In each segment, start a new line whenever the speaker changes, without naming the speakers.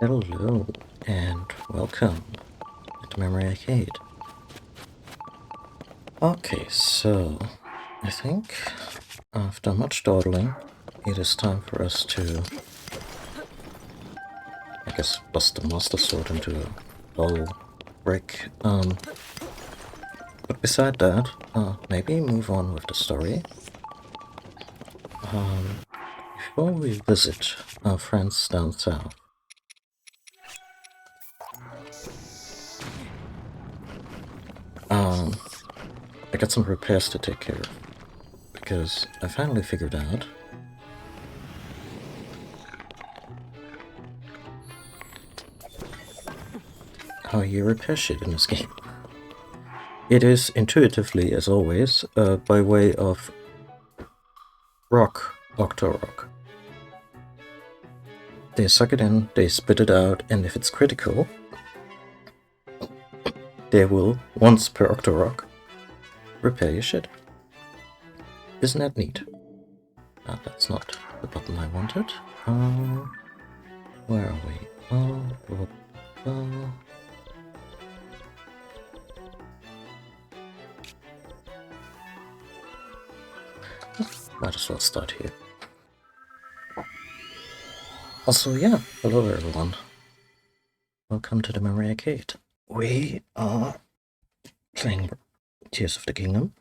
Hello, and welcome to Memory Arcade. Okay, so I think after much dawdling, it is time for us to, I guess, bust the Master Sword into a bowl brick. But beside that, maybe move on with the story. Before we visit our friends down south. I got some repairs to take care of, because I finally figured out how you repair shit in this game. It is intuitively, as always, by way of rock, Octorok. They suck it in, they spit it out, and if it's critical, they will, once per Octorok, repair your shit. Isn't that neat? That's not the button I wanted. Where are we? Might as well start here. Also, yeah, hello everyone. Welcome to the Memory Arcade. We are playing Tears of the Kingdom.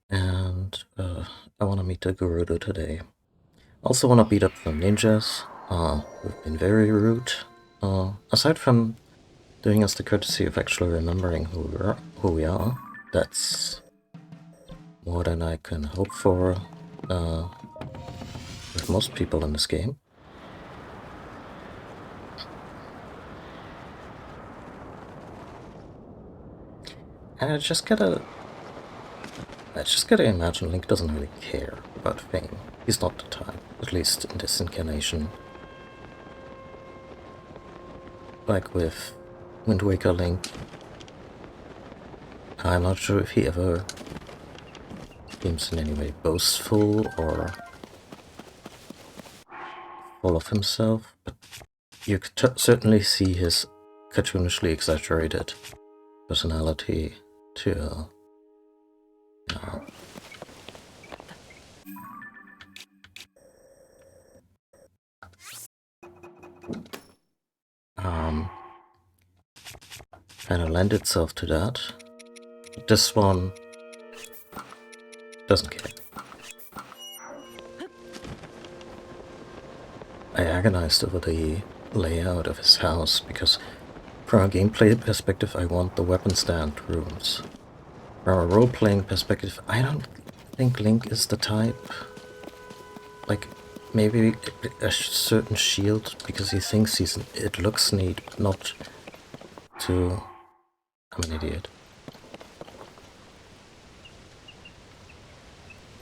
And I want to meet the Gerudo today. Also want to beat up some ninjas who've been very rude. Aside from doing us the courtesy of actually remembering who we are, that's more than I can hope for with most people in this game. And I just gotta imagine Link doesn't really care about fame. He's not the type, at least in this incarnation. Like with Wind Waker Link, I'm not sure if he ever seems in any way boastful or full of himself, but you could certainly see his cartoonishly exaggerated personality to kind of lend itself to that. This one doesn't care. I agonized over the layout of his house because from a gameplay perspective I want the weapon stand rooms. From a role-playing perspective, I don't think Link is the type. Like, maybe a certain shield because he thinks it looks neat, but not to... I'm an idiot.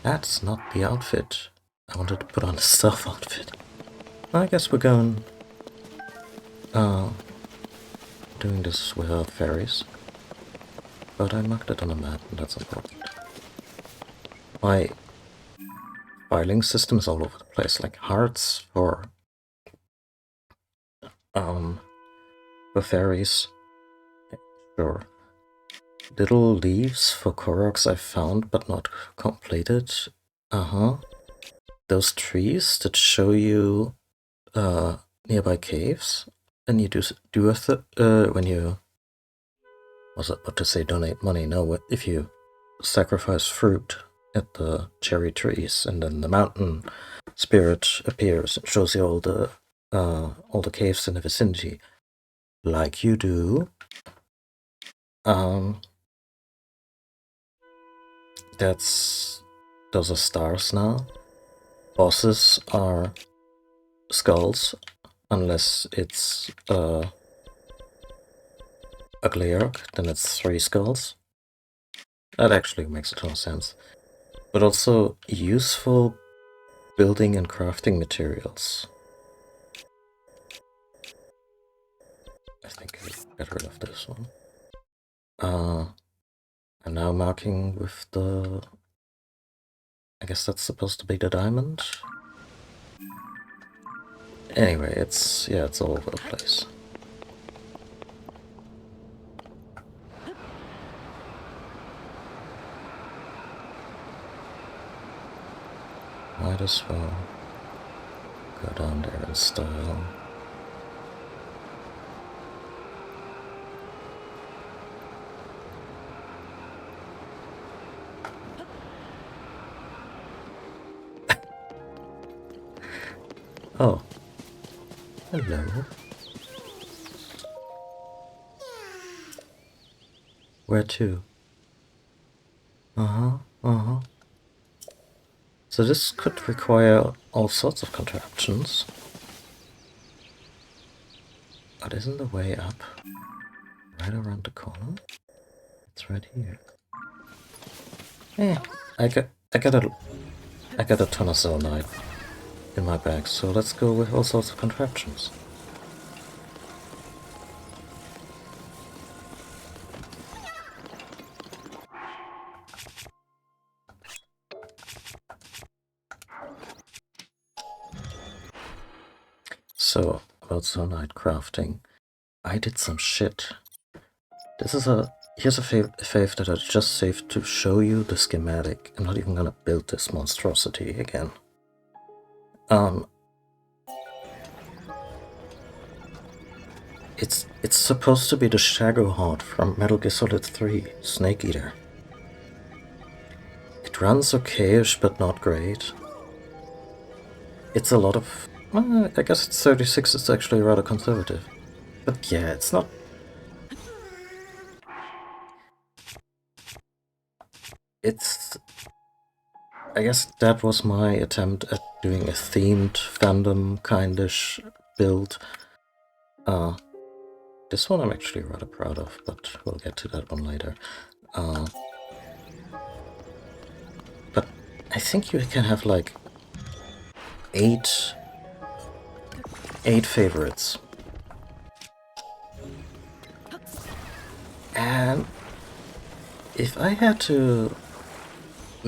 That's not the outfit. I wanted to put on a stealth outfit. I guess we're going... doing this without fairies. But I marked it on a map, and that's important. My filing system is all over the place, like hearts for fairies. Sure. Little leaves for Koroks I found but not completed. Those trees that show you nearby caves, and you do when you was about to say donate money. No, if you sacrifice fruit at the cherry trees, and then the mountain spirit appears and shows you all the caves in the vicinity, like you do. Those are stars now. Bosses are skulls, unless it's a Gleark, then it's 3 skulls. That actually makes a ton of sense. But also useful building and crafting materials. I think I'll get rid of this one. I'm now marking with the... I guess that's supposed to be the diamond? Anyway, it's all over the place. Might as well go down there in style. Oh. Hello. Where to? So this could require all sorts of contraptions. But isn't the way up right around the corner? It's right here. Yeah, I got a ton of Zonaite in my bag, so let's go with all sorts of contraptions. So, about Zonaite crafting, I did some shit. Here's a fave that I just saved to show you the schematic. I'm not even gonna build this monstrosity again. It's supposed to be the Shagohod from Metal Gear Solid 3, Snake Eater. It runs okayish, but not great. It's a lot of... I guess it's 36, it's actually rather conservative. But yeah, it's not... It's... I guess that was my attempt at doing a themed fandom kindish build. This one I'm actually rather proud of, but we'll get to that one later. But I think you can have like 8 favorites. And if I had to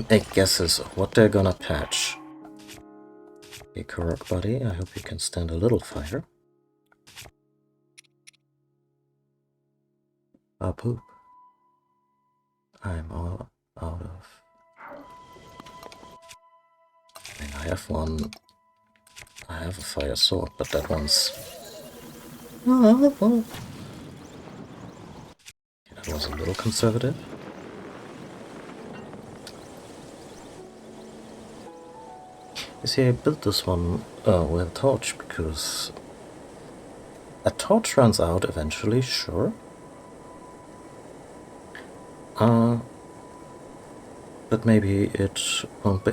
make guesses of what they're gonna patch... Hey, Korok buddy, I hope you can stand a little fire. Poop. I'm all out of... I mean, I have one... I have a fire sword, but that one's... That was a little conservative. You see, I built this one with a torch because... A torch runs out eventually, sure. But maybe it won't be...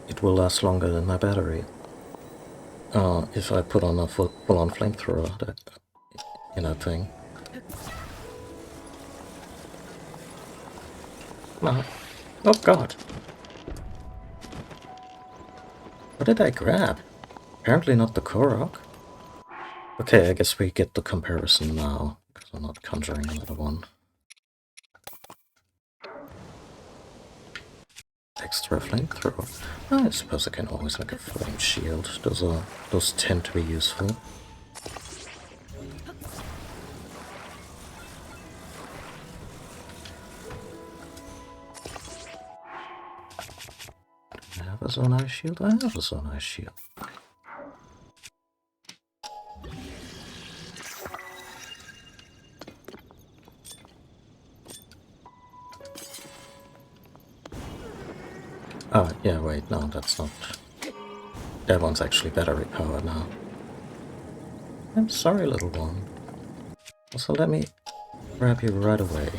it will last longer than my battery. If I put on a full-on flamethrower in that thing. Oh god. What did I grab? Apparently not the Korok. Okay, I guess we get the comparison now, because I'm not conjuring another one. Extra flamethrower. I suppose I can always make a flame shield. Those tend to be useful. I have a Zonai shield? I have a Zonai shield. Oh, yeah, wait, no, that's not... That one's actually battery powered now. I'm sorry, little one. Also, let me grab you right away.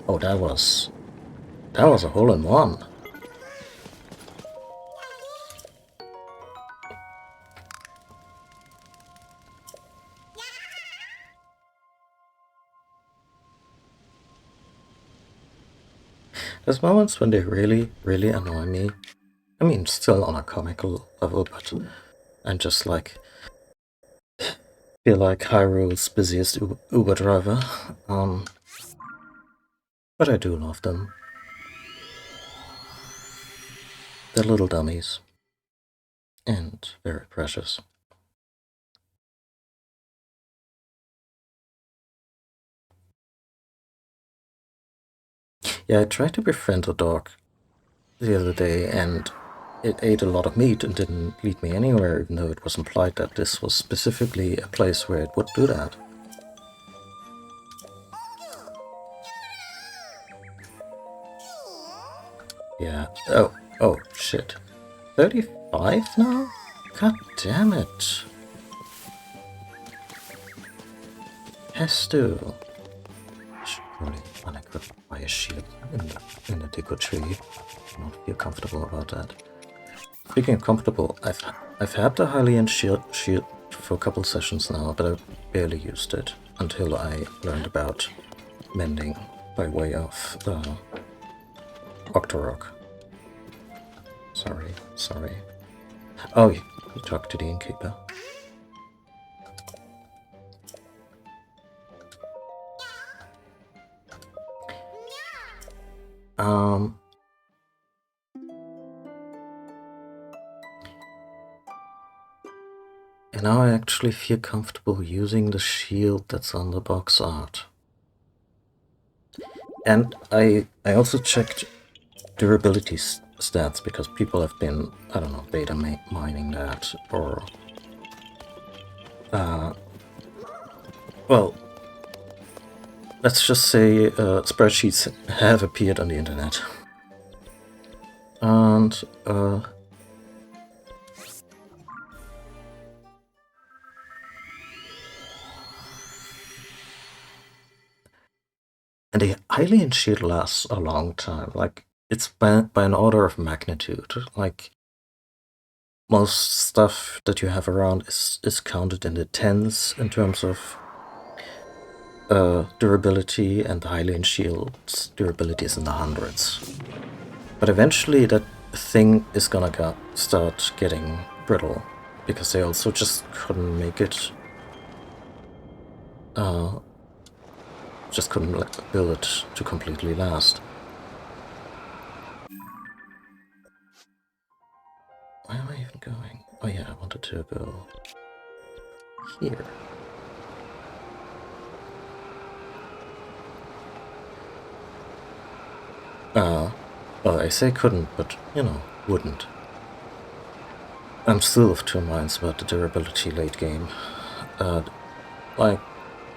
Oh, that was a hole-in-one. There's moments when they really, really annoy me. I mean, still on a comical level, but I'm just like... feel like Hyrule's busiest Uber driver. But I do love them. They're little dummies. And very precious. Yeah, I tried to befriend a dog the other day, and it ate a lot of meat and didn't lead me anywhere, even though it was implied that this was specifically a place where it would do that. Yeah. Oh, shit. 35 now? God damn it. Has to. Should probably unequip my shield in the Deku Tree. I don't feel comfortable about that. Speaking of comfortable, I've had the Hylian shield for a couple sessions now, but I barely used it until I learned about mending by way of Octorok. Sorry. Oh, you talked to the innkeeper. And now I actually feel comfortable using the shield that's on the box art. And I also checked durability stats, because people have been, I don't know, beta mining that, or... well, let's just say spreadsheets have appeared on the internet. And, and the Hylian shield lasts a long time. Like, it's by an order of magnitude. Like, most stuff that you have around is counted in the tens in terms of durability, and the Hylian shield's durability is in the hundreds. But eventually that thing is gonna start getting brittle, because they also just couldn't make it... just couldn't build it to completely last. Where am I even going? Oh yeah, I wanted to go here. Well, I say couldn't, but, you know, wouldn't. I'm still of two minds about the durability late game. Like,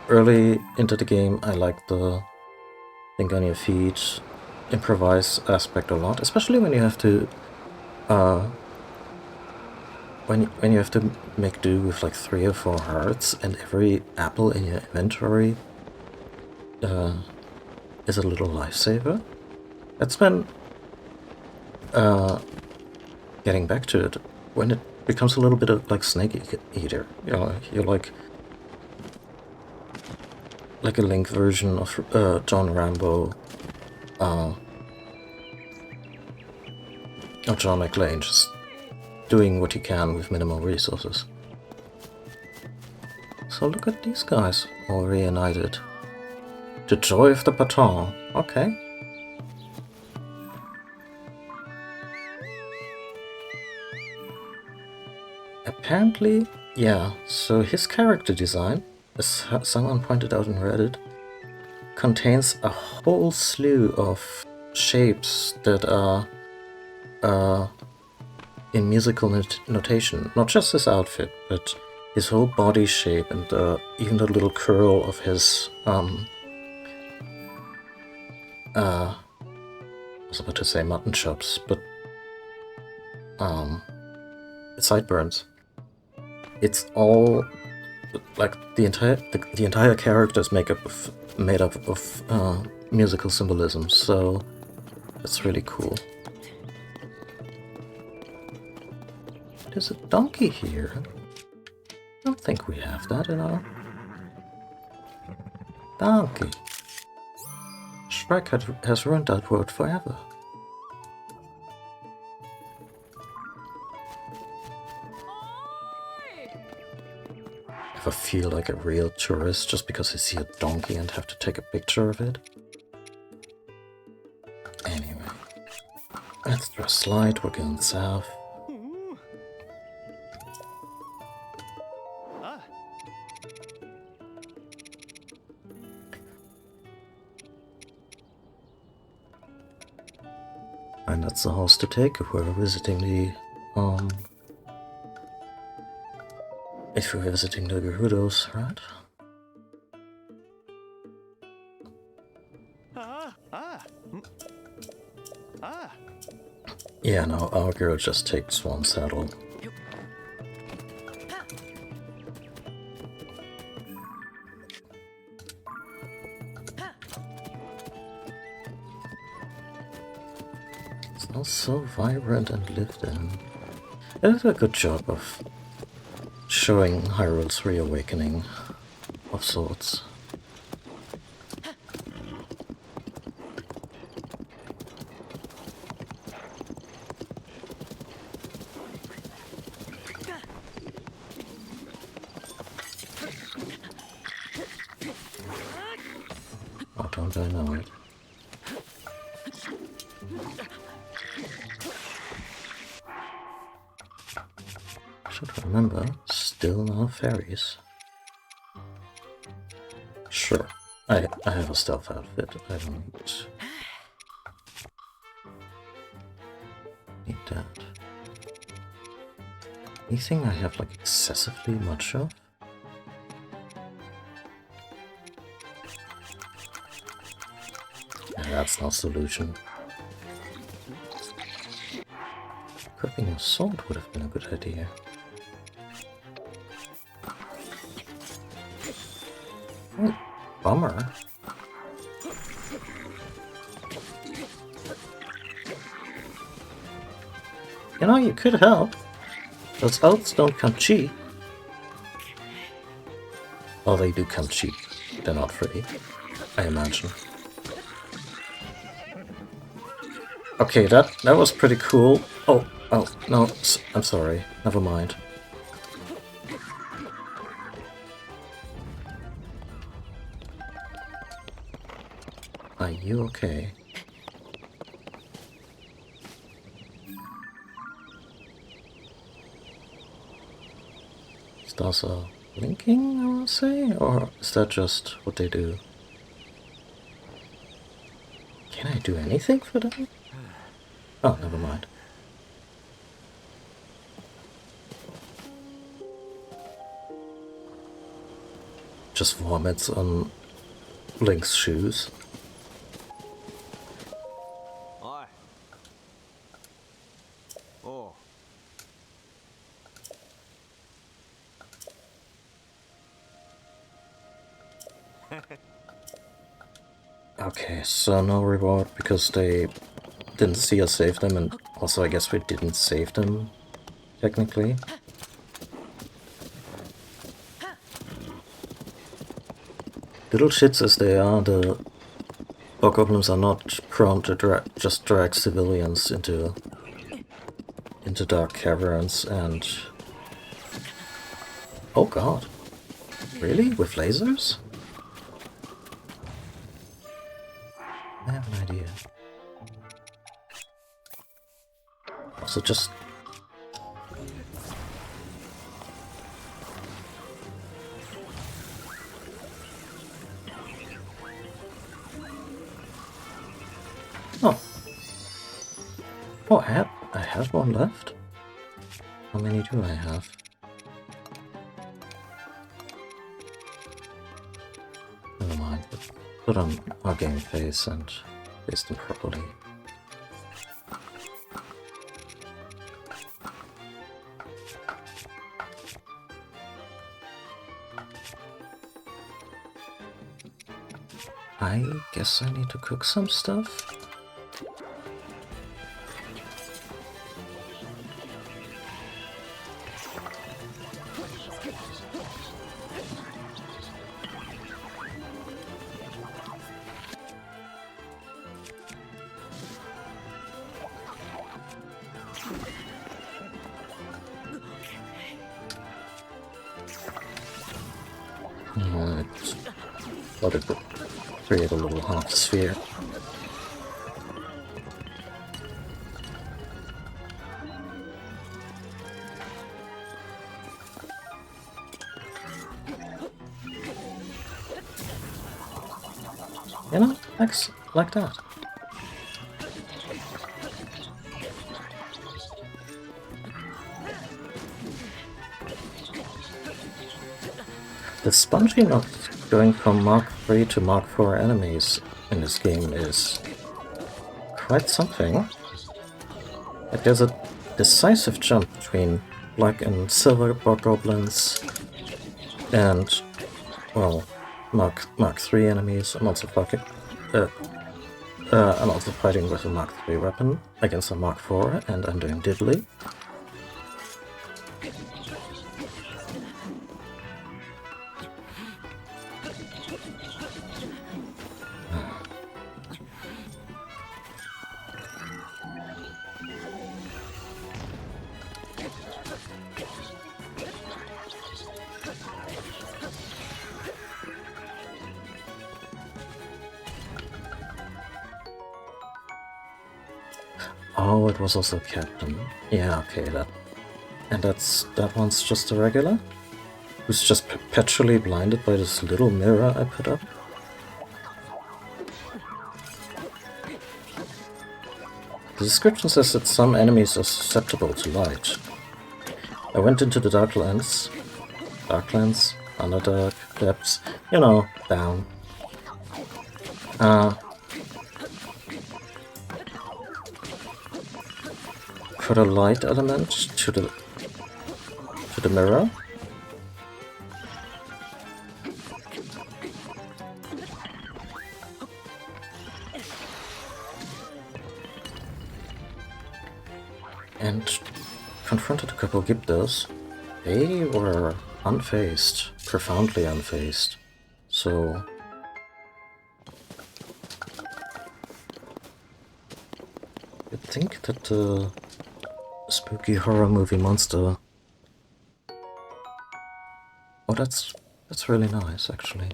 early into the game, I liked the think on your feet, improvise aspect a lot, especially when you have to, when you have to make do with like 3 or 4 hearts, and every apple in your inventory is a little lifesaver. That's when, getting back to it, when it becomes a little bit of like Snake Eater, you know, you're like, like a Link version of John Rambo, or John McClane, just doing what he can with minimal resources. So look at these guys, all reunited. The joy of the baton. Okay. Apparently, yeah, so his character design, as someone pointed out in Reddit, contains a whole slew of shapes that are in musical notation. Not just his outfit, but his whole body shape and even the little curl of his I was about to say mutton chops, but sideburns. It's all like the entire character is made up of musical symbolism, so that's really cool. There's a donkey here. I don't think we have that in our donkey. Shrek has ruined that word forever. If I feel like a real tourist just because I see a donkey and have to take a picture of it. Anyway, let's just slide, we're going south. And that's the house to take if we're visiting the if we're visiting the Gerudos, right? Yeah, no, our girl just takes one saddle. It's not so vibrant and lived in. They did a good job of showing Hyrule's reawakening of sorts. Oh, don't I know it? Should remember, still no fairies. Sure, I have a stealth outfit. I don't need that. Anything I have like excessively much of? Yeah, that's no solution. Equipping a sword would have been a good idea. Oh, bummer. You know, you could help. Those elves don't come cheap. Oh, they do come cheap. They're not free, I imagine. Okay, that was pretty cool. Oh, no, I'm sorry. Never mind. Are you okay? Stars are blinking, I want to say? Or is that just what they do? Can I do anything for them? Oh, never mind. Just vomits on Link's shoes.
Aye. Oh.
Okay, so no reward because they didn't see us save them, and also I guess we didn't save them, technically. Little shits as they are, the Bokoblins are not prone to just drag civilians into dark caverns and... Oh god. Really? With lasers? I have an idea. Also just... Oh. Oh, I have one left? How many do I have? Never mind, but put on our game face and paste them properly. I guess I need to cook some stuff. Let it create a little half sphere. You know, like that. The sponging of going from Mark 3 to Mark 4 enemies in this game is quite something. Like there's a decisive jump between black and silver bokoblins and, well, Mark 3 enemies. I'm also fighting with a Mark 3 weapon against a Mark 4, and I'm doing diddly. Oh, it was also Captain. Yeah, okay, that one's just a regular? Who's just perpetually blinded by this little mirror I put up? The description says that some enemies are susceptible to light. I went into the Darklands, Underdark, Depths, you know, down. Put a light element to the mirror. And confronted a couple Gibdos. They were unfazed, profoundly unfazed. So you'd think that the spooky horror movie monster... Oh, that's really nice, actually.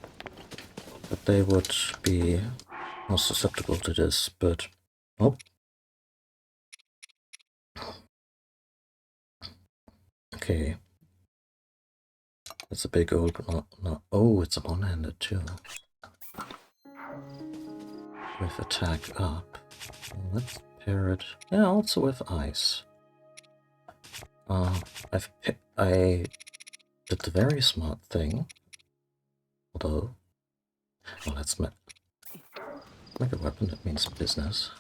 That they would be more susceptible to this, but... Oh. Okay. That's a big old... No. Oh, it's a one-handed too. With attack up. Let's pair it... Yeah, also with ice. I did the very smart thing. Although... Well, let's make a weapon that means business.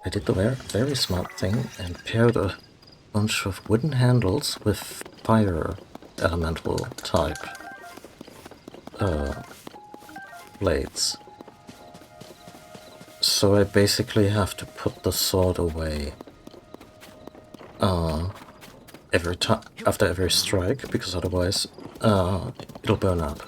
I did the very smart thing and paired a bunch of wooden handles with fire elemental type blades. So I basically have to put the sword away every time after every strike, because otherwise it'll burn up.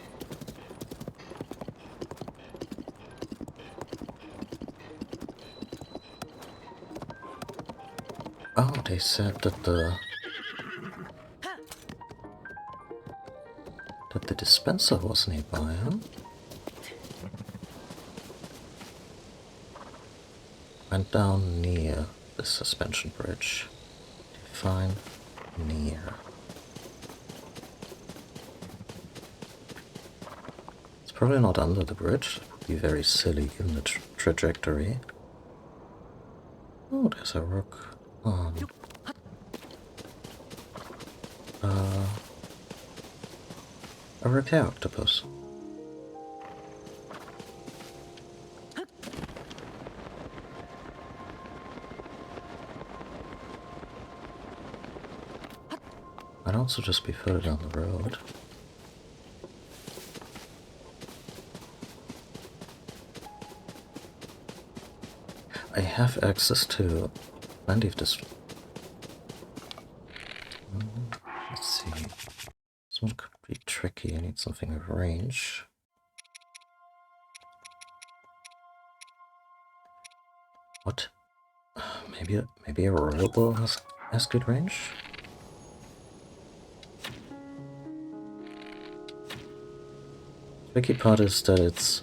Oh, they said that the dispenser was nearby, huh? Went down near the suspension bridge. Define near. It's probably not under the bridge. It would be very silly given the trajectory. Oh, there's a rook. A repair octopus. Might also just be further down the road. I have access to plenty of this. Let's see. This one could be tricky. I need something with range. What? Maybe a royal bow has good range? Tricky part is that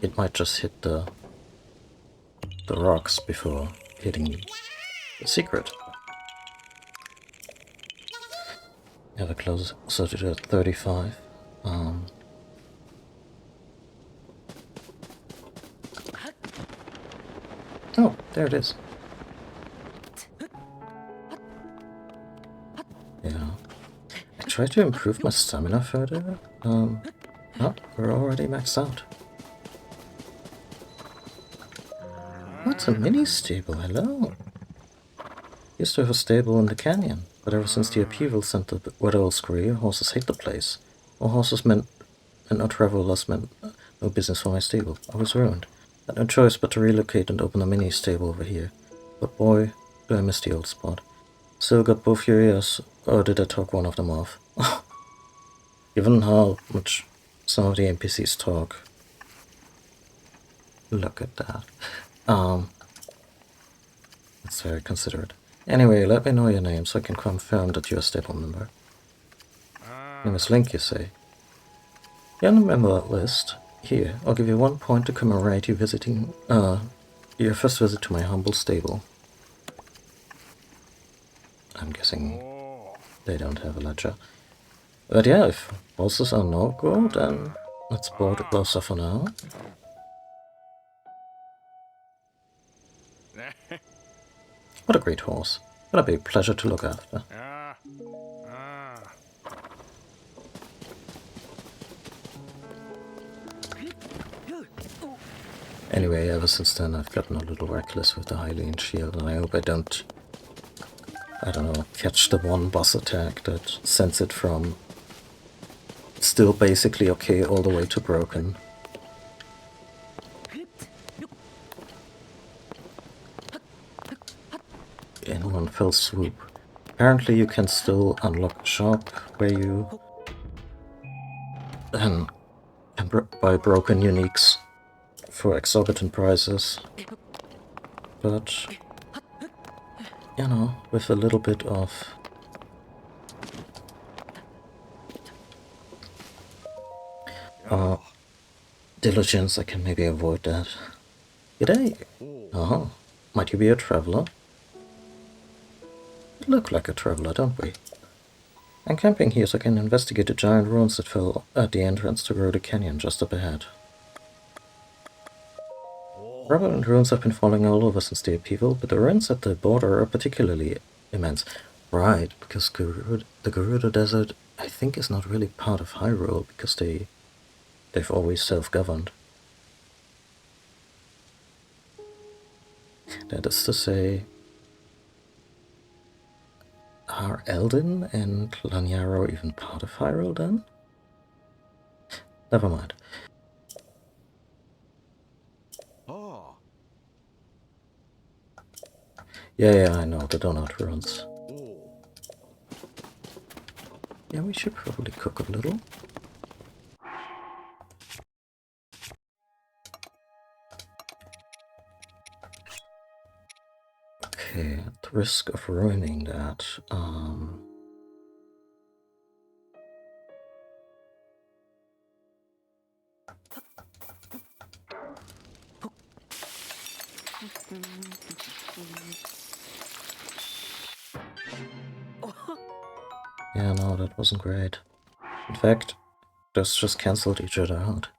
it might just hit the rocks before hitting the secret. Ever closer to the 35. Oh, there it is. Yeah. I tried to improve my stamina further. Oh, we're already maxed out. What's a mini stable? Hello. Used to have a stable in the canyon, but ever since the upheaval sent the weather all screwy, horses hate the place. More horses meant no travelers meant no business for my stable. I was ruined. Had no choice but to relocate and open a mini stable over here. But boy, do I miss the old spot. Still got both your ears, or did I talk one of them off? Given how much some of the NPCs talk. Look at that. That's very considerate. Anyway, let me know your name so I can confirm that you're a stable member. Name is Link, you say? You're on the member list. Here, I'll give you 1 point to commemorate you visiting, your first visit to my humble stable. I'm guessing they don't have a ledger. But yeah, if horses are no good, then let's board it closer for now. What a great horse. What a big pleasure to look after. Anyway, ever since then I've gotten a little reckless with the Hylian shield, and I hope I don't know, catch the one boss attack that sends it from still basically okay all the way to broken. In one fell swoop. Apparently you can still unlock a shop where you can buy broken uniques for exorbitant prices. But, you know, with a little bit of diligence I can maybe avoid that. G'day! Oh, might you be a traveler? We look like a traveler, don't we? I'm camping here so I can investigate the giant ruins that fell at the entrance to Gerudo Canyon just up ahead. Rubble and ruins have been falling all over since the upheaval, but the ruins at the border are particularly immense. Right, because the Gerudo Desert, I think, is not really part of Hyrule, because they've always self-governed. That is to say, are Eldin and Lanyaro even part of Hyrule then? Never mind.
Oh.
Yeah, I know, the donut ruins. Yeah, we should probably cook a little. Okay, at the risk of ruining that, yeah, no, that wasn't great. In fact, those just cancelled each other out.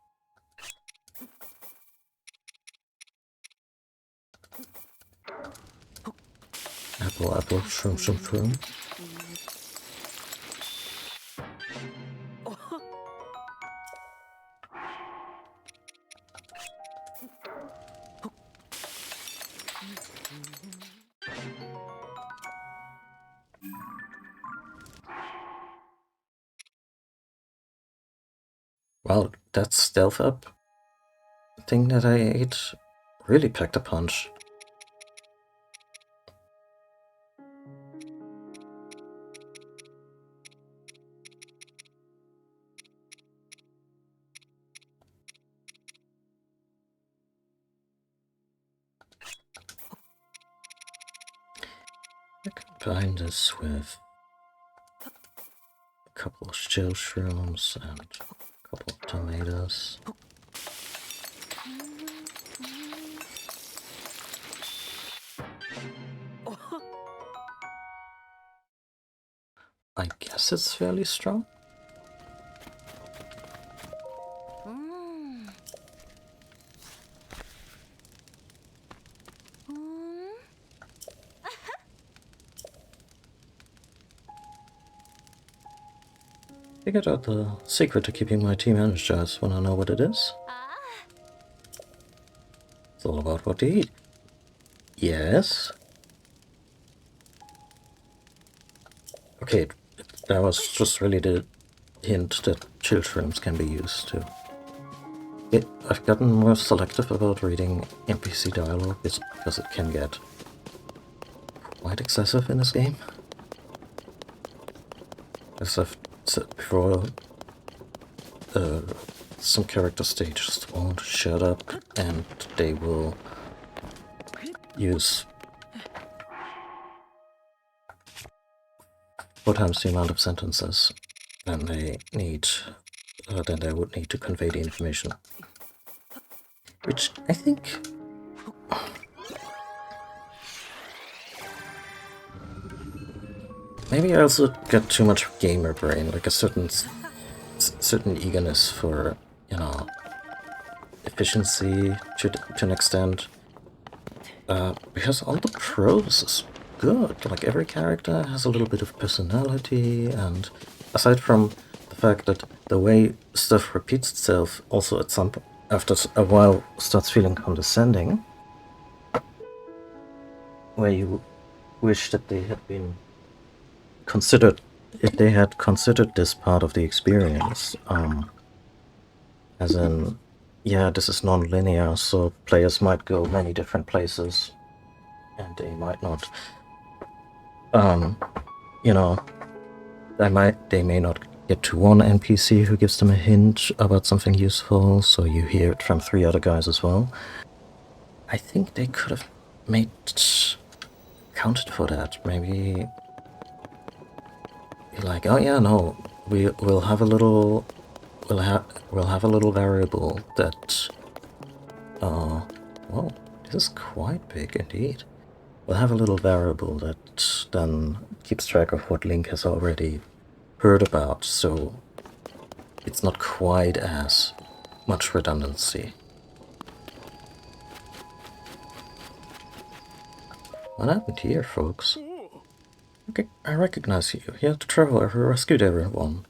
Apple, apple, shroom, shroom, shroom. Wow, that stealth up thing that I ate really packed a punch. I combine this with a couple of chill shrooms and a couple of tomatoes. I guess it's fairly strong. Figured out the secret to keeping my team energized when I know what it is. It's all about what to eat. Yes. Okay, that was just really the hint that chill shrooms can be used too. I've gotten more selective about reading NPC dialogue because it can get quite excessive in this game. As I've said before, some characters, they just won't shut up and they will use 4 times the amount of sentences than they need, than they would need to convey the information. Which I think maybe I also get too much gamer brain, like a certain eagerness for, you know, efficiency to an extent. Because all the prose is good. Like every character has a little bit of personality, and aside from the fact that the way stuff repeats itself, also at some after a while starts feeling condescending, where you wish that they had been considered, if they had considered this part of the experience, as in, yeah, this is non-linear, so players might go many different places, and they might not, you know, they may not get to one NPC who gives them a hint about something useful, so you hear it from 3 other guys as well. I think they could have counted for that. Maybe be like, oh yeah, no, we'll have a little variable that, well, this is quite big indeed. We'll have a little variable that then keeps track of what Link has already heard about, so it's not quite as much redundancy. What happened here, folks? Okay, I recognize you. You're the traveler who rescued everyone,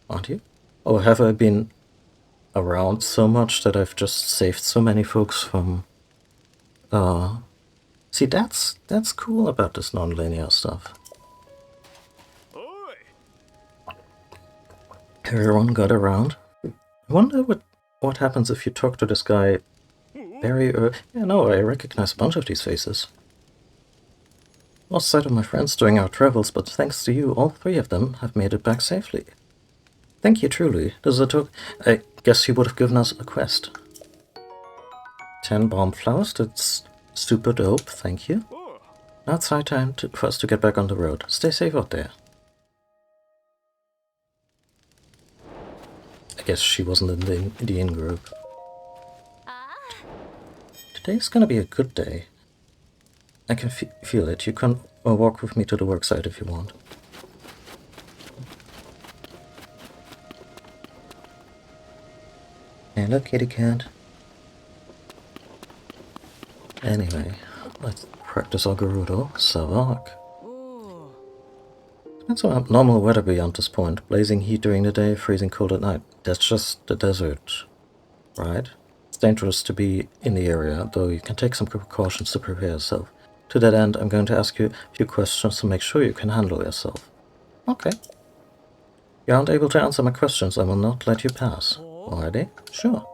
aren't you? Oh, have I been around so much that I've just saved so many folks from... See, that's cool about this non-linear stuff. Everyone got around. I wonder what happens if you talk to this guy very early. Yeah, no, I recognize a bunch of these faces. Lost sight of my friends during our travels, but thanks to you, all 3 of them have made it back safely. Thank you, truly. This is a token. I guess you would have given us a quest. 10 bomb flowers, that's super dope, thank you. Now it's high time for us to get back on the road. Stay safe out there. I guess she wasn't in the in-group. Today's gonna be a good day. I can feel it. You can walk with me to the worksite if you want. Hello, kitty cat. Anyway, let's practice our Gerudo. Savak. It's a normal weather beyond this point. Blazing heat during the day, freezing cold at night. That's just the desert, right? It's dangerous to be in the area, though you can take some precautions to prepare yourself. To that end, I'm going to ask you a few questions to make sure you can handle yourself. Okay. You aren't able to answer my questions, I will not let you pass. Already? Sure.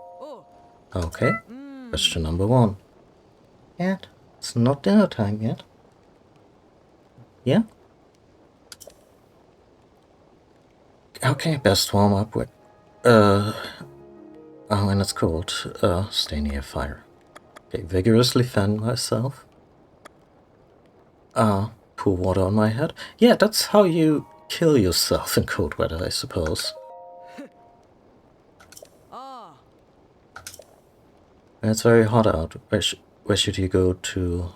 Okay. Question number 1. Yet? It's not dinner time yet. Yeah? Okay, best warm up with... when it's cold, stay near fire. Okay, vigorously fan myself. Pour water on my head. Yeah, that's how you kill yourself in cold weather, I suppose. When it's very hot out, where should you go to,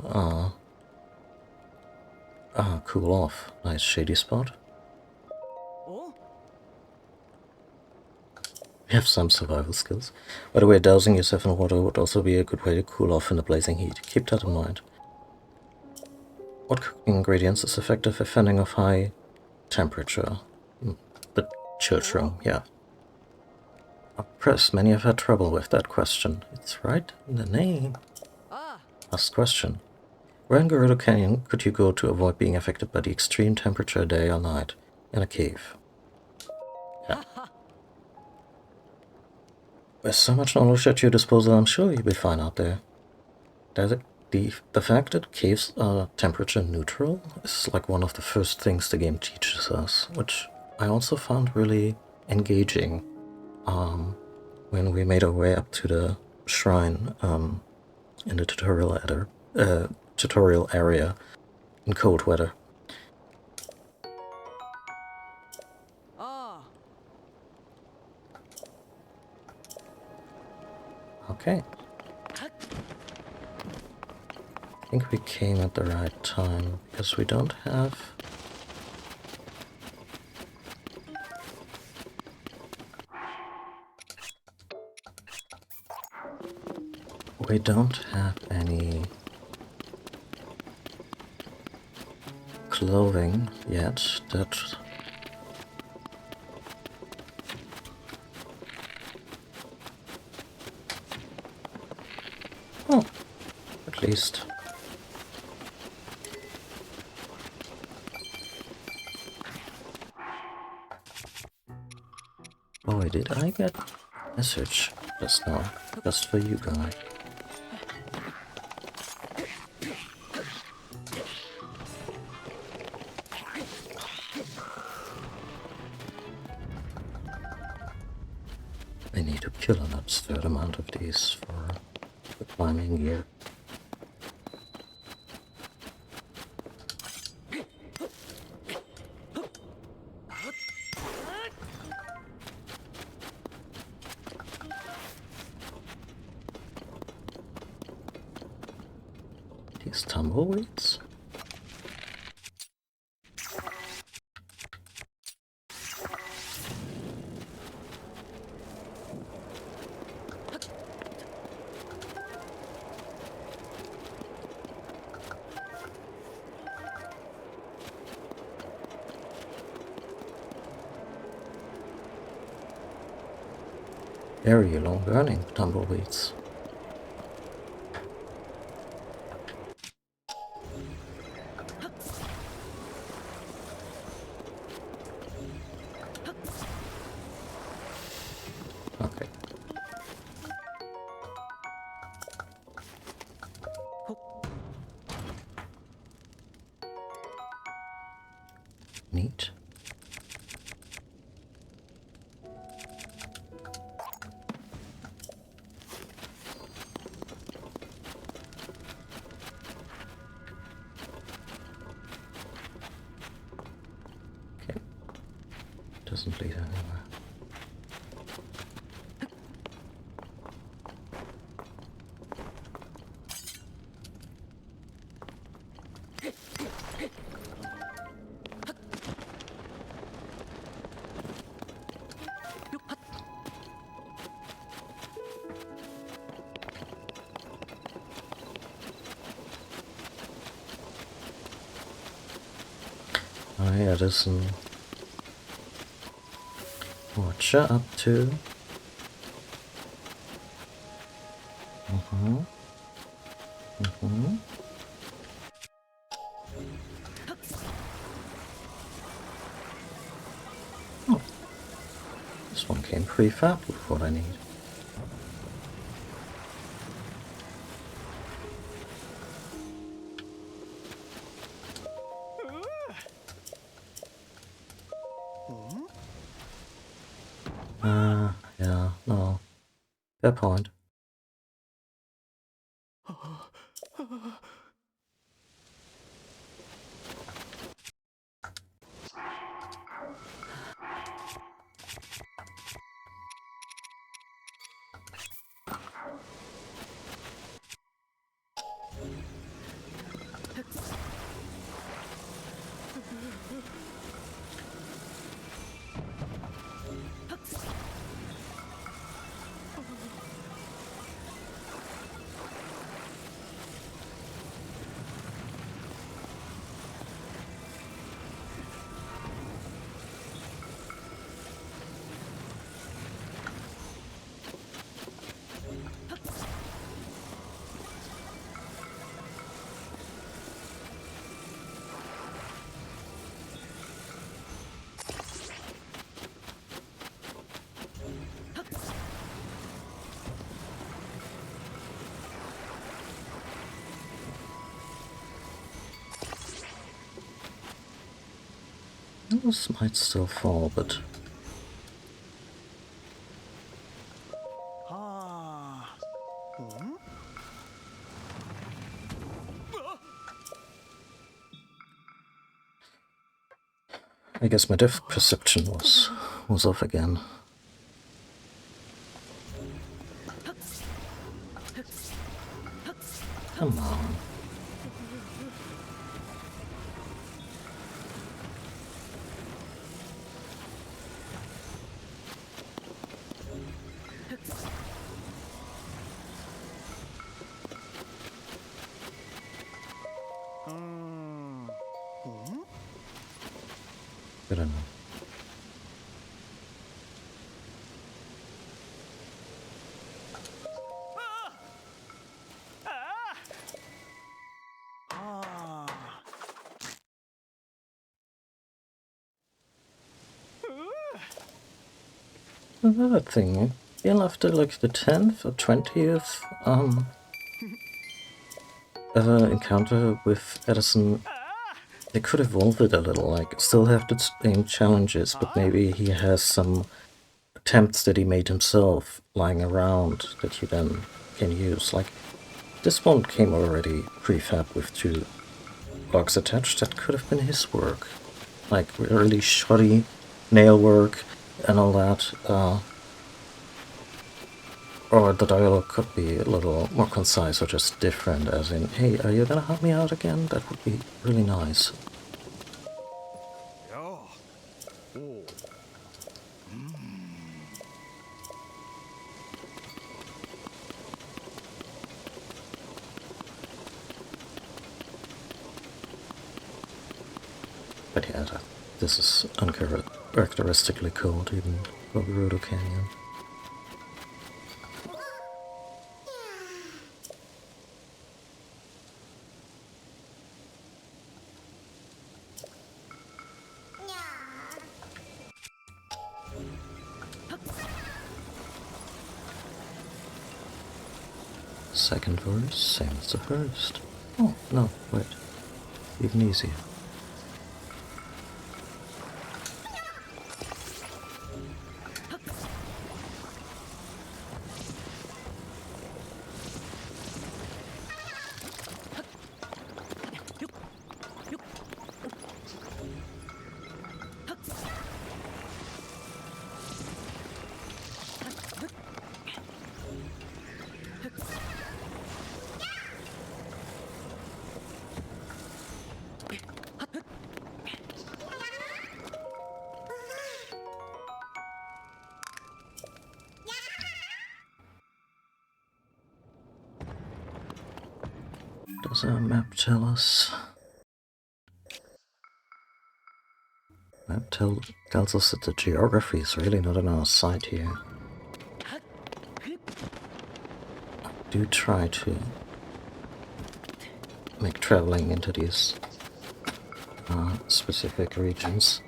cool off? Nice shady spot. You have some survival skills. By the way, dousing yourself in water would also be a good way to cool off in the blazing heat. Keep that in mind. What cooking ingredients is effective at fending off high temperature? The church room, yeah. Press, many have had trouble with that question. It's right in the name. Last question. Where in Gerudo Canyon could you go to avoid being affected by the extreme temperature day or night? In a cave. Yeah. With so much knowledge at your disposal, I'm sure you'll be fine out there. The fact that caves are temperature neutral is like one of the first things the game teaches us, which I also found really engaging when we made our way up to the shrine in the tutorial area in cold weather. Okay. I think we came at the right time, because we don't have... We don't have any clothing yet that... Oh, at least... Boy, did I get a message just now, just for you guy. I need to kill an absurd amount of these for the climbing gear. These tumbleweeds? Very long burning tumbleweeds. Okay. Neat. doesn't lead anywhere. Hi Edison. What you up to? Mm-hmm. Mm-hmm. Oh. This one came prefab with what I need. Yeah, no. Fair point. This might still fall, but I guess my depth perception was off again. Come on. Good enough. Another thing, I feel after like the 10th or 20th encounter with Edison, they could evolve it a little, like still have the same challenges, but maybe he has some attempts that he made himself lying around that you then can use. Like this one came already prefab with 2 blocks attached. That could have been his work, like really shoddy nail work and all that. Or the dialogue could be a little more concise or just different, as in, hey, are you gonna help me out again? That would be really nice.
Yeah. Oh.
But yeah, this is uncharacteristically cold even for Gerudo Canyon. Second verse, same as the first. Oh, no, wait. Even easier. does our map tell us? Map tells us that the geography is really not on our side here. I do try to make traveling into these specific regions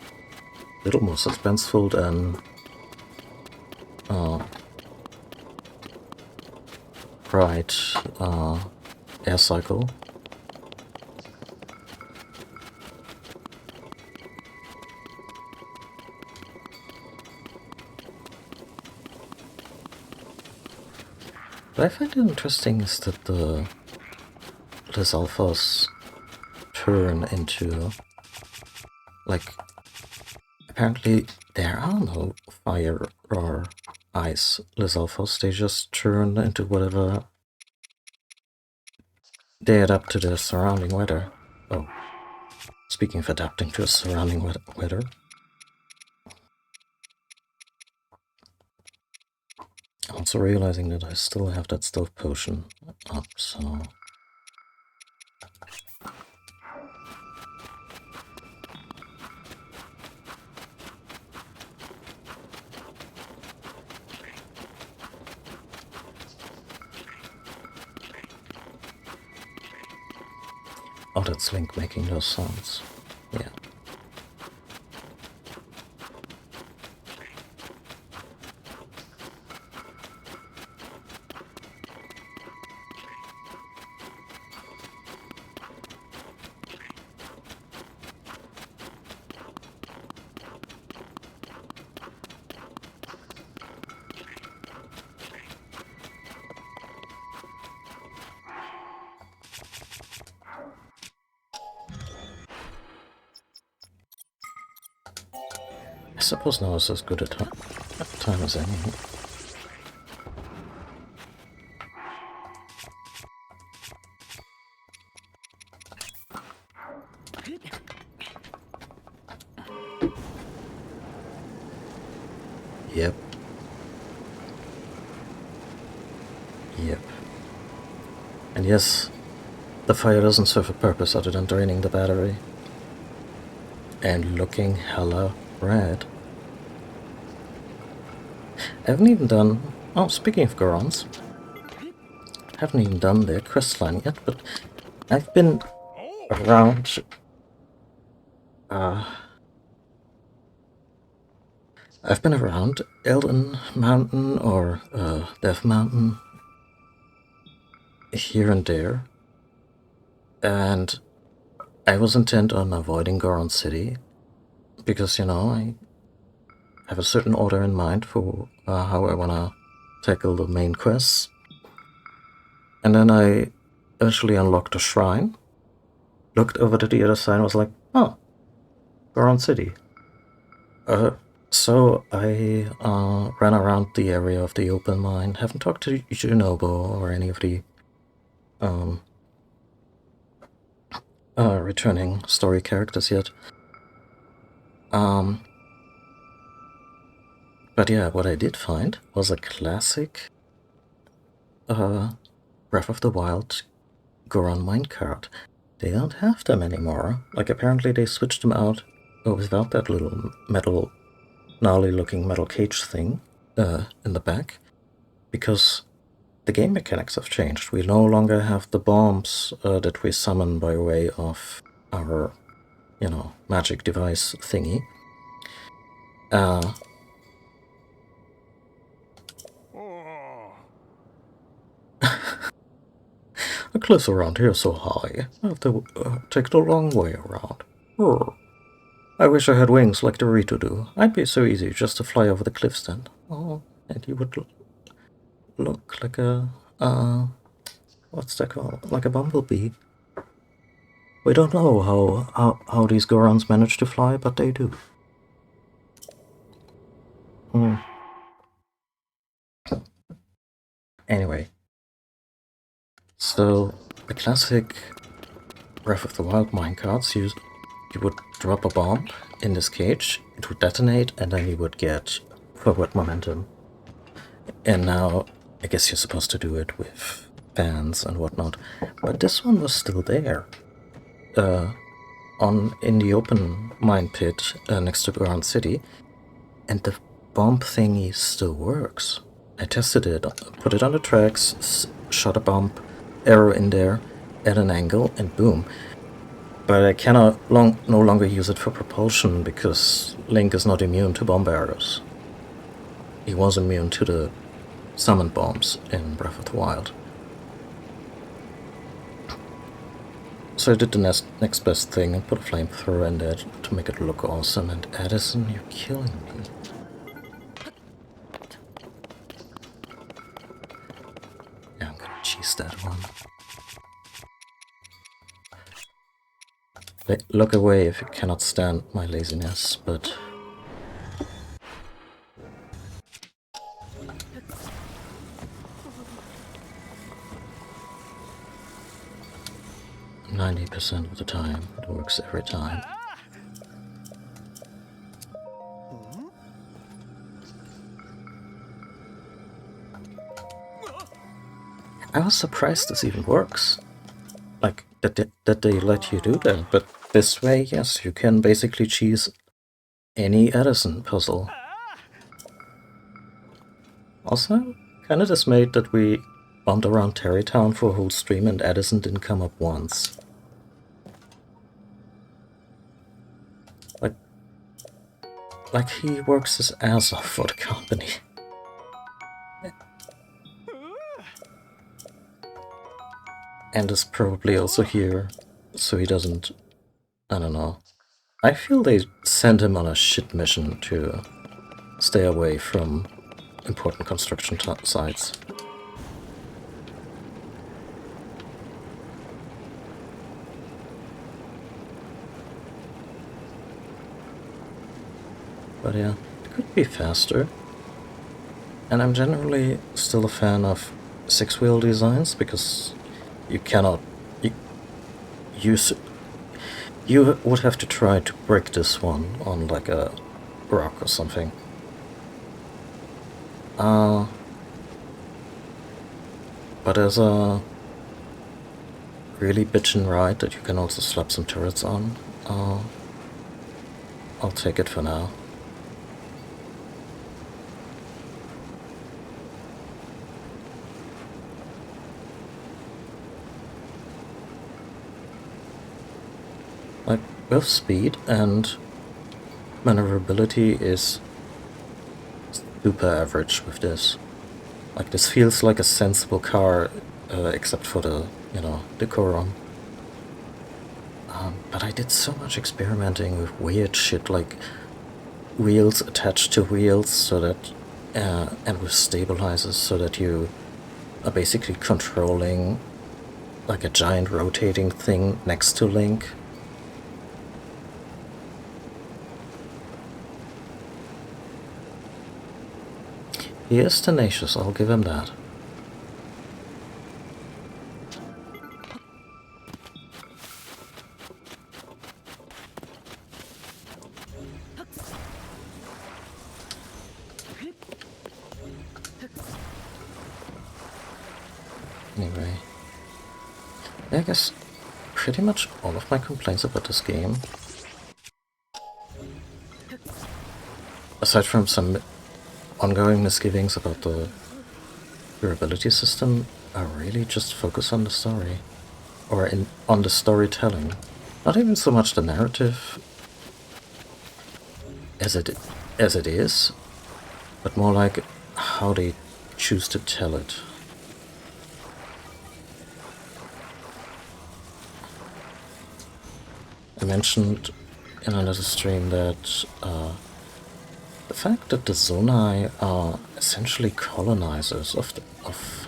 a little more suspenseful than Pride air cycle. What I find interesting is that the Lizalfos turn into, like, apparently there are no fire or ice Lizalfos, they just turn into whatever they adapt to the surrounding weather. Oh, speaking of adapting to the surrounding weather. I'm also realizing that I still have that stove potion up, so... Oh, that's Link making those sounds. Yeah. I suppose now is as good a time as any. Yep. Yep. And yes, the fire doesn't serve a purpose other than draining the battery. And looking hella red. I haven't even done... Oh, speaking of Gorons, haven't even done their quest line yet, but I've been around... I've been around Elden Mountain or Death Mountain here and there, and I was intent on avoiding Goron City because, you know, I have a certain order in mind for how I want to tackle the main quests. And then I eventually unlocked a shrine, looked over to the other side and was like, oh, Goron City. So I ran around the area of the open mine, haven't talked to Junobo or any of the returning story characters yet. But yeah, what I did find was a classic Breath of the Wild Goron minecart. They don't have them anymore. Like, apparently they switched them out without that little metal, gnarly looking metal cage thing in the back, because the game mechanics have changed. We no longer have the bombs that we summon by way of our, you know, magic device thingy. The cliffs around here are so high, I have to take the long way around. I wish I had wings like the Rito do. I'd be so easy just to fly over the cliffs then. Oh, and you would look like a, what's that called? Like a bumblebee. We don't know how these Gorons manage to fly, but they do. Anyway. So, the classic Breath of the Wild minecarts, you would drop a bomb in this cage, it would detonate, and then you would get forward momentum. And now, I guess you're supposed to do it with fans and whatnot, but this one was still there. In the open mine pit next to Ground City, and the bomb thingy still works. I tested it, put it on the tracks, shot a bomb arrow in there at an angle, and boom. But I cannot no longer use it for propulsion because Link is not immune to bomb arrows. He was immune to the summoned bombs in Breath of the Wild. So I did the next best thing and put a flamethrower in there to make it look awesome. And Addison, you're killing me. Yeah, I'm gonna cheese that one. Look away if you cannot stand my laziness, but... 90% of the time, it works every time. I was surprised this even works. Like, that they let you do that, but this way, yes, you can basically cheese any Addison puzzle. Also, kinda dismayed that we bumped around Terrytown for a whole stream and Addison didn't come up once. Like he works his ass off for the company. And is probably also here, so he doesn't... I don't know. I feel they sent him on a shit mission to stay away from important construction sites. But yeah, it could be faster. And I'm generally still a fan of six-wheel designs because you cannot... You would have to try to break this one on like a rock or something. But as a really bitchin' ride that you can also slap some turrets on, I'll take it for now. Like, both speed and maneuverability is super average with this. Like, this feels like a sensible car, except for the, decorum. But I did so much experimenting with weird shit, like wheels attached to wheels, so that, and with stabilizers, so that you are basically controlling like a giant rotating thing next to Link. He is tenacious, I'll give him that. Anyway, I guess pretty much all of my complaints about this game, aside from some ongoing misgivings about the durability system, are really just focus on the story, or on the storytelling. Not even so much the narrative as it is, but more like how they choose to tell it. I mentioned in another stream that the fact that the Zonai are essentially colonizers of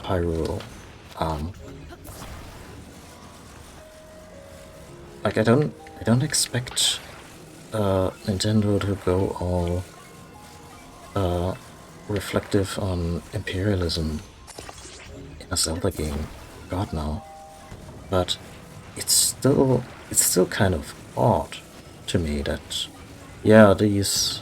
Hyrule, like I don't expect Nintendo to go all reflective on imperialism in a Zelda game. God no, but it's still kind of odd to me that, yeah, these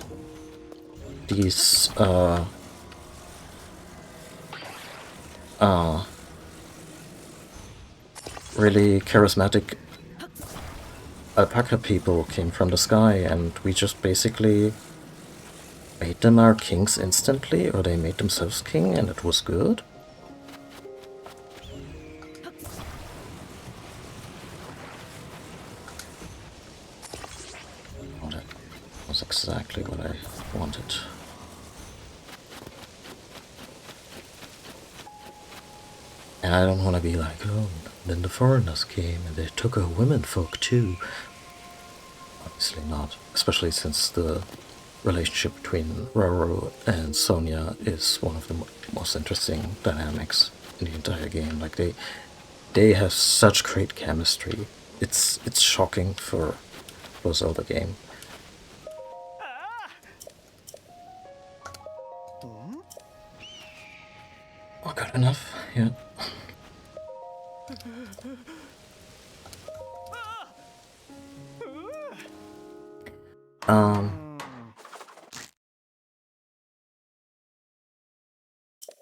really charismatic alpaca people came from the sky, and we just basically made them our kings instantly, or they made themselves king, and it was good. Oh, that was exactly what I wanted. And I don't want to be like, oh, then the foreigners came and they took our womenfolk too. Obviously not, especially since the relationship between Roro and Sonia is one of the most interesting dynamics in the entire game. Like they have such great chemistry. It's shocking for a Zelda game. Oh, good enough. Yeah.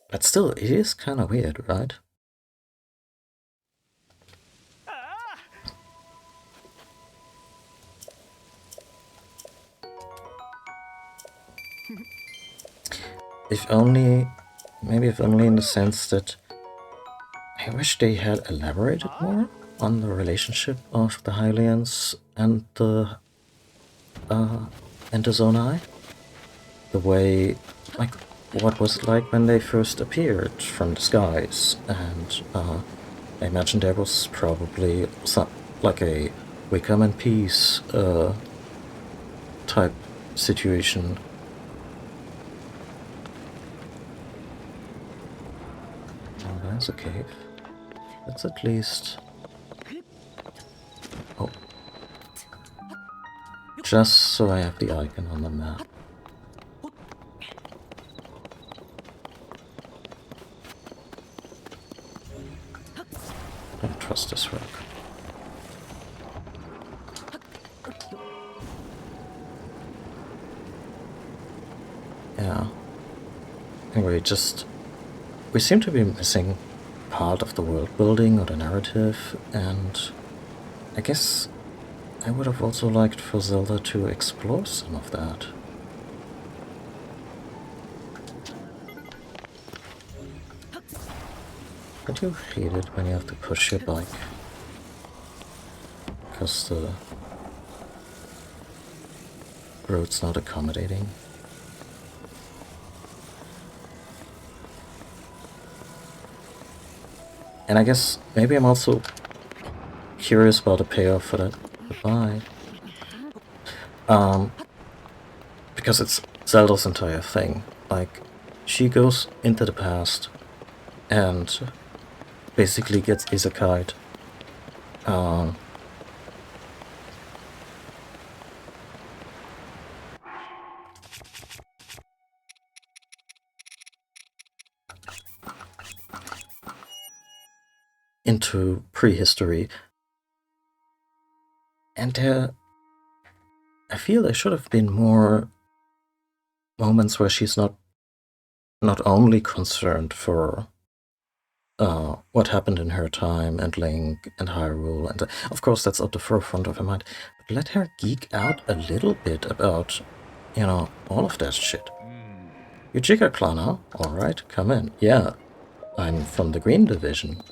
But still, it is kind of weird, right? If only, maybe if only in the sense that I wish they had elaborated more on the relationship of the Hylians and the Zonai. The way, like, what was it like when they first appeared from the skies? And I imagine there was probably some, like a "we come in peace" type situation. Oh, there's a cave. That's at least... Oh. Just so I have the icon on the map. Don't trust this rock. Yeah. Anyway, just... we seem to be missing part of the world building or the narrative, and I guess I would have also liked for Zelda to explore some of that. But you hate it when you have to push your bike, because the road's not accommodating. And I guess maybe I'm also curious about the payoff for that goodbye. Because it's Zelda's entire thing. Like, she goes into the past and basically gets isekai'd. Into prehistory. And I feel there should have been more moments where she's not only concerned for what happened in her time, and Link, and Hyrule, and of course that's at the forefront of her mind, but let her geek out a little bit about, you know, all of that shit. You Jigga clan, huh? Alright, come in. Yeah, I'm from the Green Division.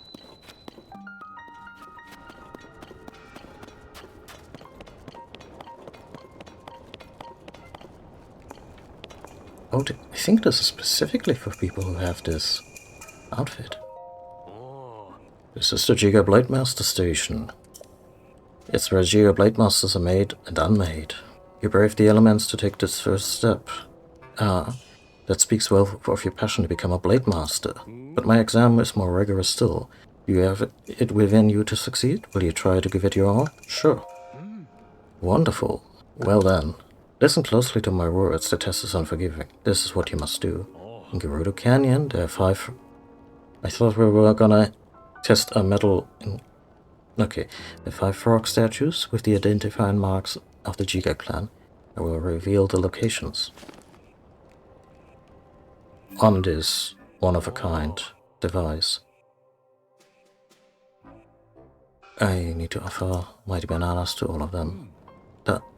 Oh, I think this is specifically for people who have this outfit. This is the Jigga Blademaster Station. It's where Jigga Blademasters are made and unmade. You brave the elements to take this first step. That speaks well of your passion to become a Blademaster. But my exam is more rigorous still. You have it within you to succeed? Will you try to give it your all? Sure. Wonderful. Well then. Listen closely to my words. The test is unforgiving. This is what you must do. In Gerudo Canyon, there are 5... I thought we were gonna test a metal in... Okay, the 5 frog statues with the identifying marks of the Jigga clan. I will reveal the locations. On this one-of-a-kind device. I need to offer mighty bananas to all of them.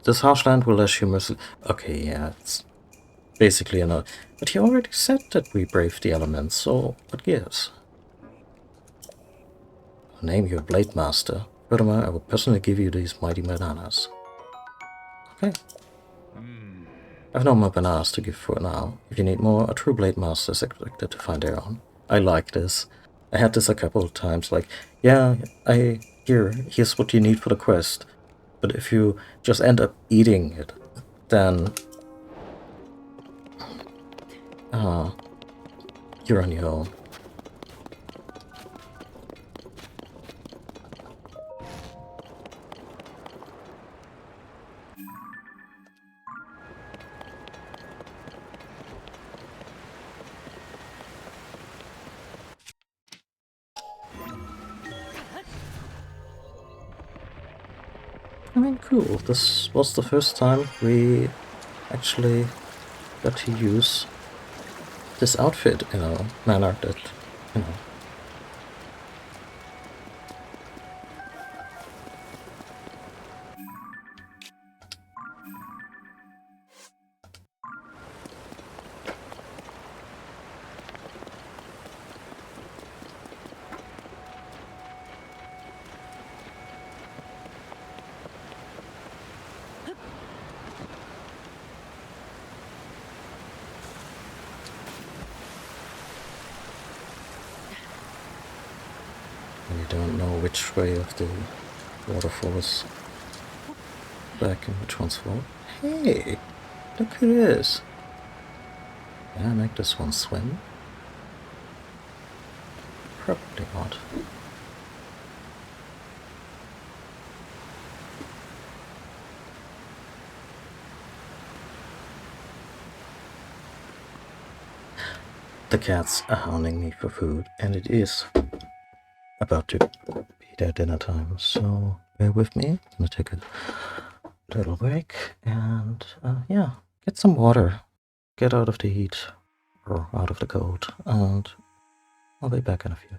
This harshland will lash you mercilessly. Okay, yeah, it's basically a... But he already said that we brave the elements, so what gives? I'll name you a Blade Master. Furthermore, I will personally give you these mighty bananas. Okay. I have no more bananas to give for now. If you need more, a true Blade Master is expected to find their own. I like this. I had this a couple of times, like, yeah, here's what you need for the quest. But if you just end up eating it, then you're on your own. I mean, cool. This was the first time we actually got to use this outfit in a manner that, you know. And you don't know which way of the waterfall is back and which one's forward. Hey, look who it is. Can I make this one swim? Probably not. The cats are hounding me for food, and it is about to be their dinner time, so bear with me. I'm gonna take a little break and, yeah, get some water. Get out of the heat, or out of the cold, and I'll be back in a few.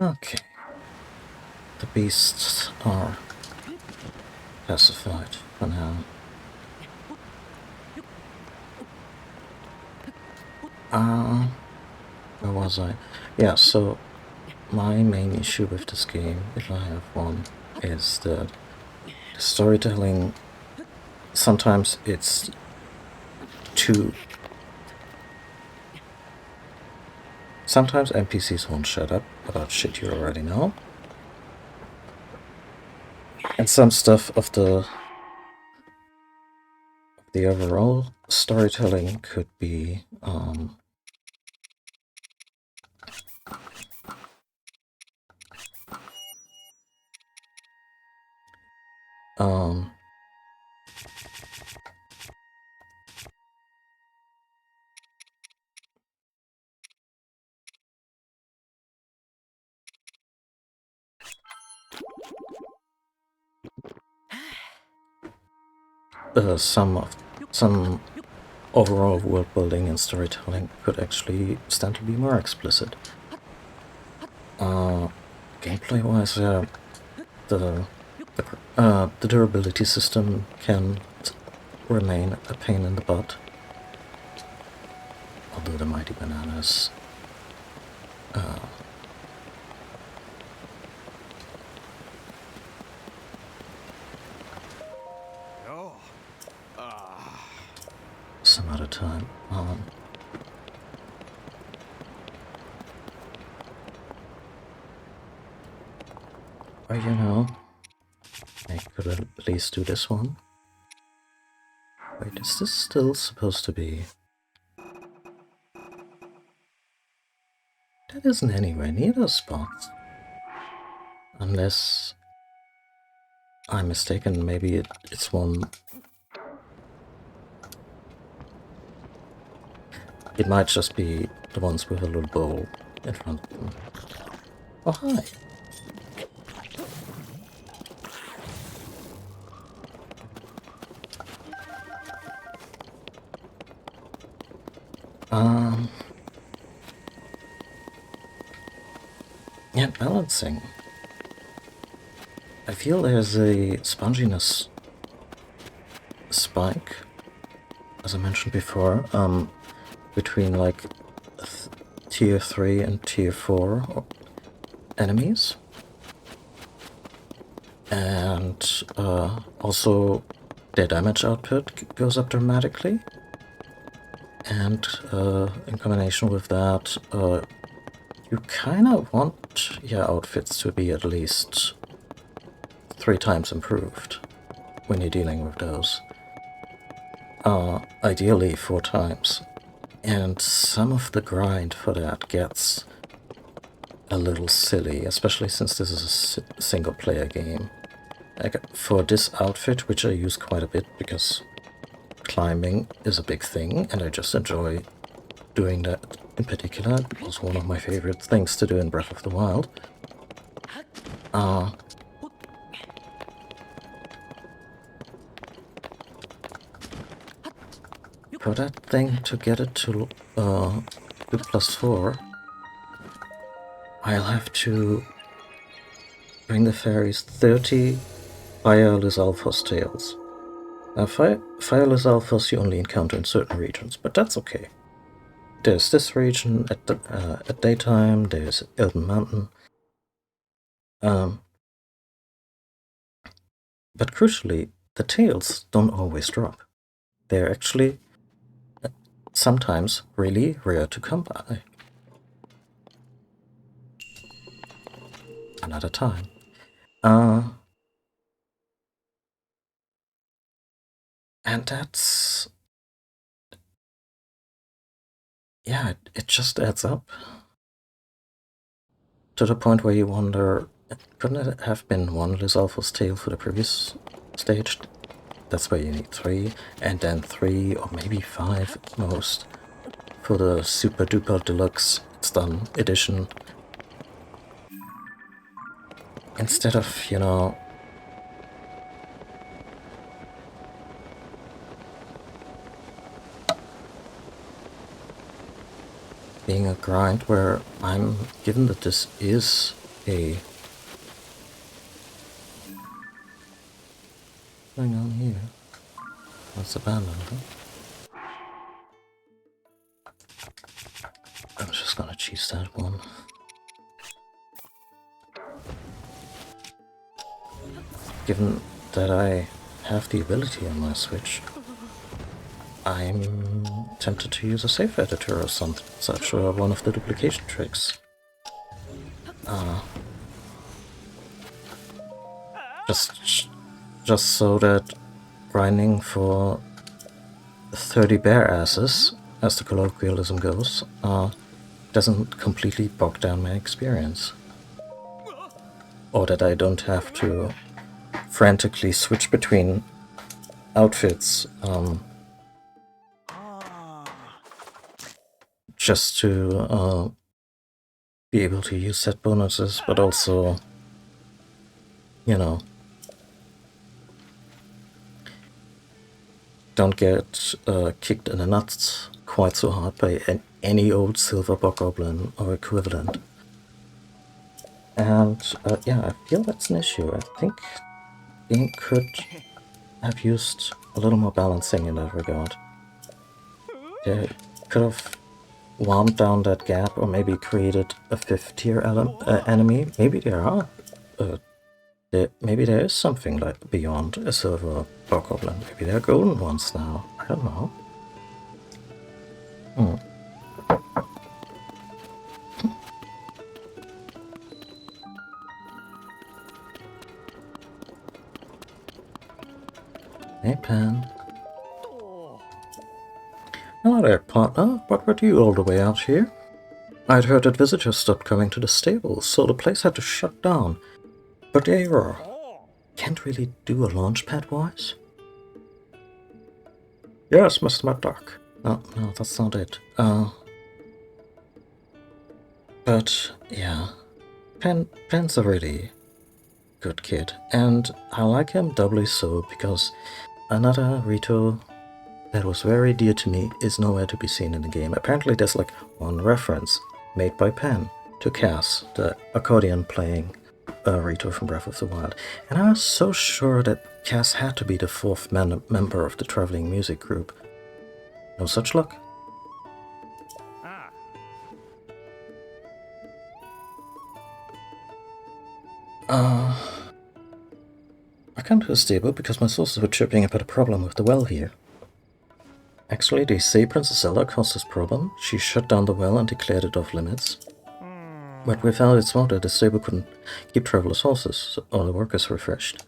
Okay. The beasts are pacified for now. Where was I? Yeah, so my main issue with this game, if I have one, is that the storytelling, sometimes it's too... Sometimes NPCs won't shut up about shit you already know. And some stuff of the overall storytelling could be some overall world building and storytelling could actually stand to be more explicit. Gameplay wise, the durability system can remain a pain in the butt. Although the Mighty Bananas
Oh.
some other time. Or you know, I could at least do this one. Wait, is this still supposed to be? That isn't anywhere near those spots. Unless I'm mistaken, maybe it's one... It might just be the ones with a little bowl in front of them. Oh, hi! Yeah, balancing. I feel there's a sponginess spike, as I mentioned before, between like tier 3 and tier 4 enemies. And also their damage output goes up dramatically. And in combination with that, you kind of want your outfits to be at least 3 times improved when you're dealing with those. Ideally 4 times. And some of the grind for that gets a little silly, especially since this is a single-player game. Like, for this outfit, which I use quite a bit because climbing is a big thing, and I just enjoy doing that in particular. It was one of my favorite things to do in Breath of the Wild. For that thing to get it to 2+4, I'll have to bring the fairies 30 Fire Lizalfos tails. Now, Fire Lizalfos you only encounter in certain regions, but that's okay. There's this region at daytime, there's Elden Mountain. But crucially, the tails don't always drop. They're actually sometimes really rare to come by. Another time. And that's... yeah, it just adds up. To the point where you wonder, couldn't it have been 1 Lizalfos tail for the previous stage? That's where you need 3, and then 3 or maybe 5 at most for the super duper deluxe It's Done edition. Instead of, you know, being a grind where I'm given that this is Okay. What's going on here? That's abandoned, huh? I'm just gonna cheese that one. Given that I have the ability on my Switch, I'm tempted to use a save editor or something such, or one of the duplication tricks. Just so that grinding for 30 bear asses, as the colloquialism goes, doesn't completely bog down my experience. Or that I don't have to frantically switch between outfits just to be able to use set bonuses, but also, you know, don't get kicked in the nuts quite so hard by any old silver bokoblin or equivalent. And yeah, I feel that's an issue. I think game could have used a little more balancing in that regard. They could have wound down that gap, or maybe created a 5th tier enemy. Maybe there are. Maybe there is something like beyond a silver bokoblin. Maybe there are golden ones now. I don't know. Hey, Pan. Hello there, partner. What brought you all the way out here? I'd heard that visitors stopped coming to the stables, so the place had to shut down. But there you are. Can't really do a launch pad-wise? Yes, Mr. Muddark. No, that's not it. But, yeah. Pan's a really good kid, and I like him doubly so because another Rito that was very dear to me is nowhere to be seen in the game. Apparently there's like one reference made by Pan to Cass, the accordion-playing Rito from Breath of the Wild. And I was so sure that Cass had to be the 4th member of the traveling music group. No such luck. I came to the stable because my sources were chirping about a problem with the well here. Actually, they say Princess Zelda caused this problem. She shut down the well and declared it off limits. But we found it's water, the stable couldn't keep travelers' horses, so all the workers refreshed.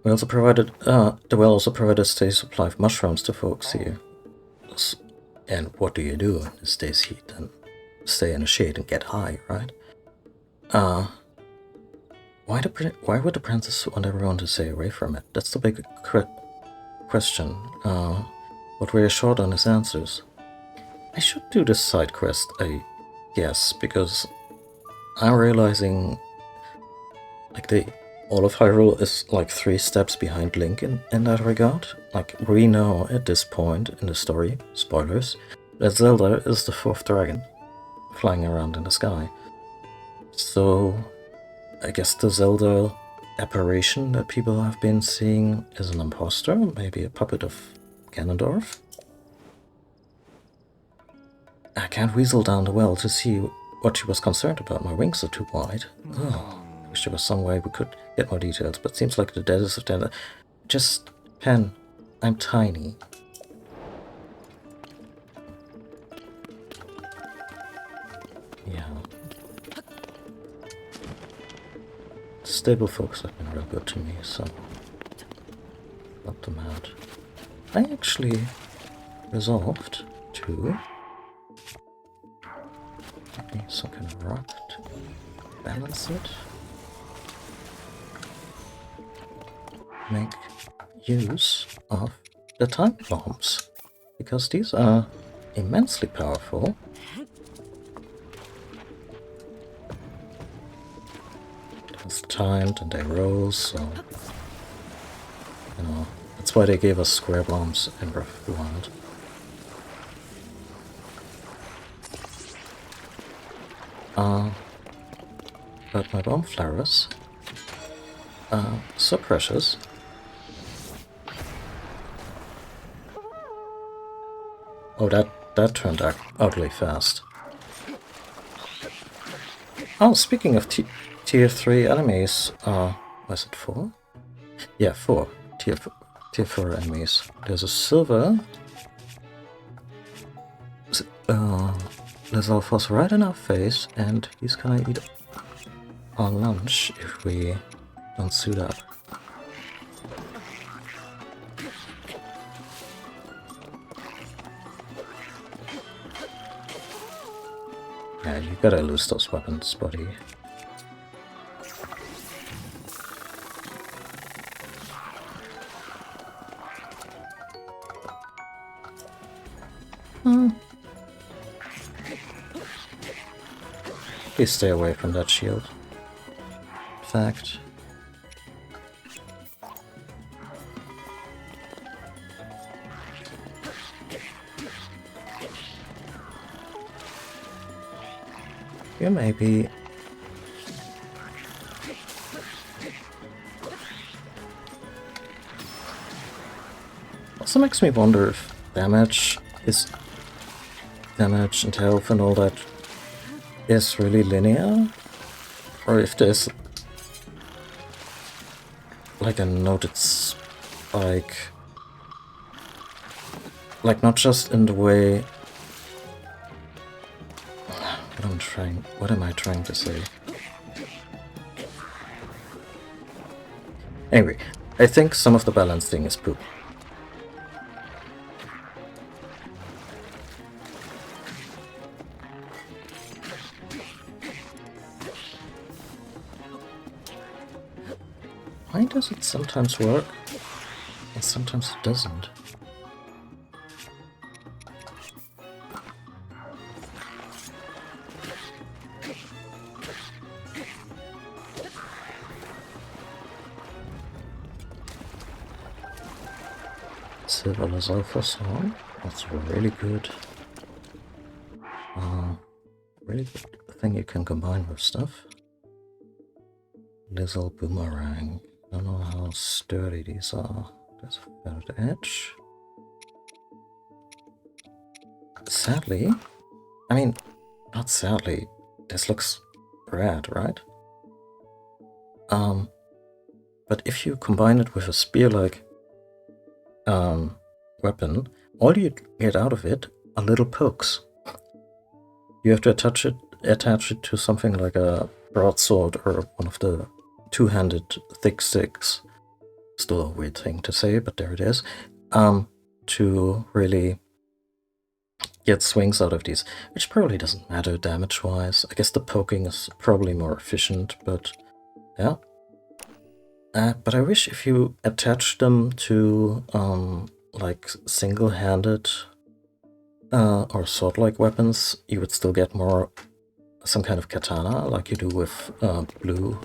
We also provided, the well also provided a steady supply of mushrooms to folks here. And what do you do in this day's heat? And stay in the shade and get high, right? Why would the princess want everyone to stay away from it? That's the big question. But we're short on his answers. I should do this side quest, I guess, because I'm realizing like all of Hyrule is like 3 steps behind Link in that regard. Like, we know at this point in the story, spoilers, that Zelda is the 4th dragon flying around in the sky. So I guess the Zelda apparition that people have been seeing is an imposter, maybe a puppet of Ganondorf. I can't weasel down the well to see what she was concerned about. My wings are too wide. Oh, I wish there was some way we could get more details, but seems like the dead is of dead. Just, Pen, I'm tiny. Yeah. Stable folks have been real good to me, so help them out. I actually resolved to give me some kind of rock to balance it. Make use of the time bombs, because these are immensely powerful. It's timed and they roll, so you know, that's why they gave us square bombs in Breath of the Wild. but my bomb flowers are so precious. Oh, that turned out ugly fast. Oh, speaking of tier 3 enemies, was it 4? Yeah, 4. Tier 4 enemies. There's a silver Lizalfos right in our face, and he's gonna eat our lunch if we don't suit up. Yeah, you gotta lose those weapons, buddy. Please stay away from that shield. In fact, you maybe also makes me wonder if damage and health and all that is really linear, or if there's like a noted spike, like not just in the way. What am I trying to say? Anyway, I think some of the balancing is poop. Why does it sometimes work and sometimes it doesn't? Silver Lizalfos on. That's really good. Really good thing you can combine with stuff. Lizal Boomerang. I don't know how sturdy these are. There's a feathered edge. Sadly, I mean, not sadly, this looks rad, right? But if you combine it with a spear-like weapon, all you get out of it are little pokes. You have to attach it to something like a broadsword or one of the two-handed thick sticks. Still a weird thing to say, but there it is. To really get swings out of these, which probably doesn't matter damage-wise. I guess the poking is probably more efficient, but yeah. But I wish if you attach them to like single-handed or sword-like weapons, you would still get some kind of katana, like you do with blue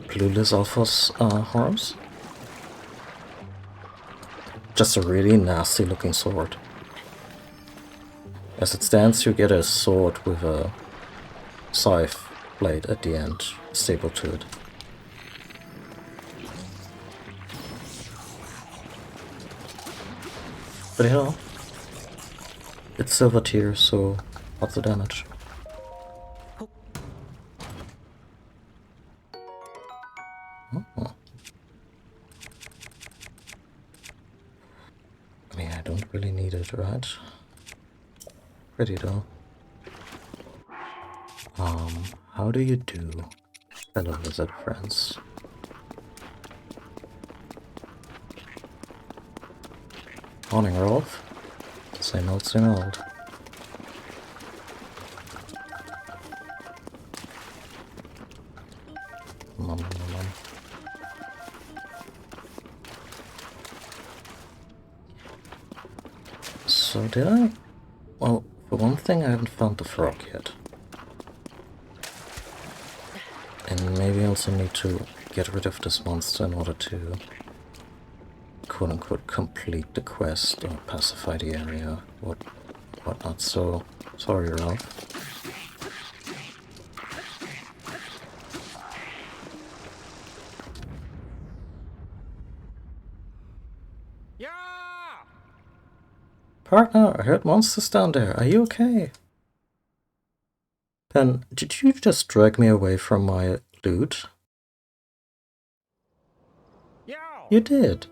Lizalfos horns. Just a really nasty-looking sword. As it stands, you get a sword with a scythe blade at the end, stapled to it. But you know, it's silver tier, so what's the damage? Oh. I mean, I don't really need it, right? Pretty though. How do you do, fellow lizard friends? Morning, Rolf. Same old, same old. Nom, nom, nom. So did I? Well, for one thing, I haven't found the frog yet. And maybe I also need to get rid of this monster in order to quote-unquote complete the quest or pacify the area, whatnot. So, sorry, Ralph.
Yeah!
Partner, I heard monsters down there. Are you okay? Ben, did you just drag me away from my loot?
Yeah!
You did.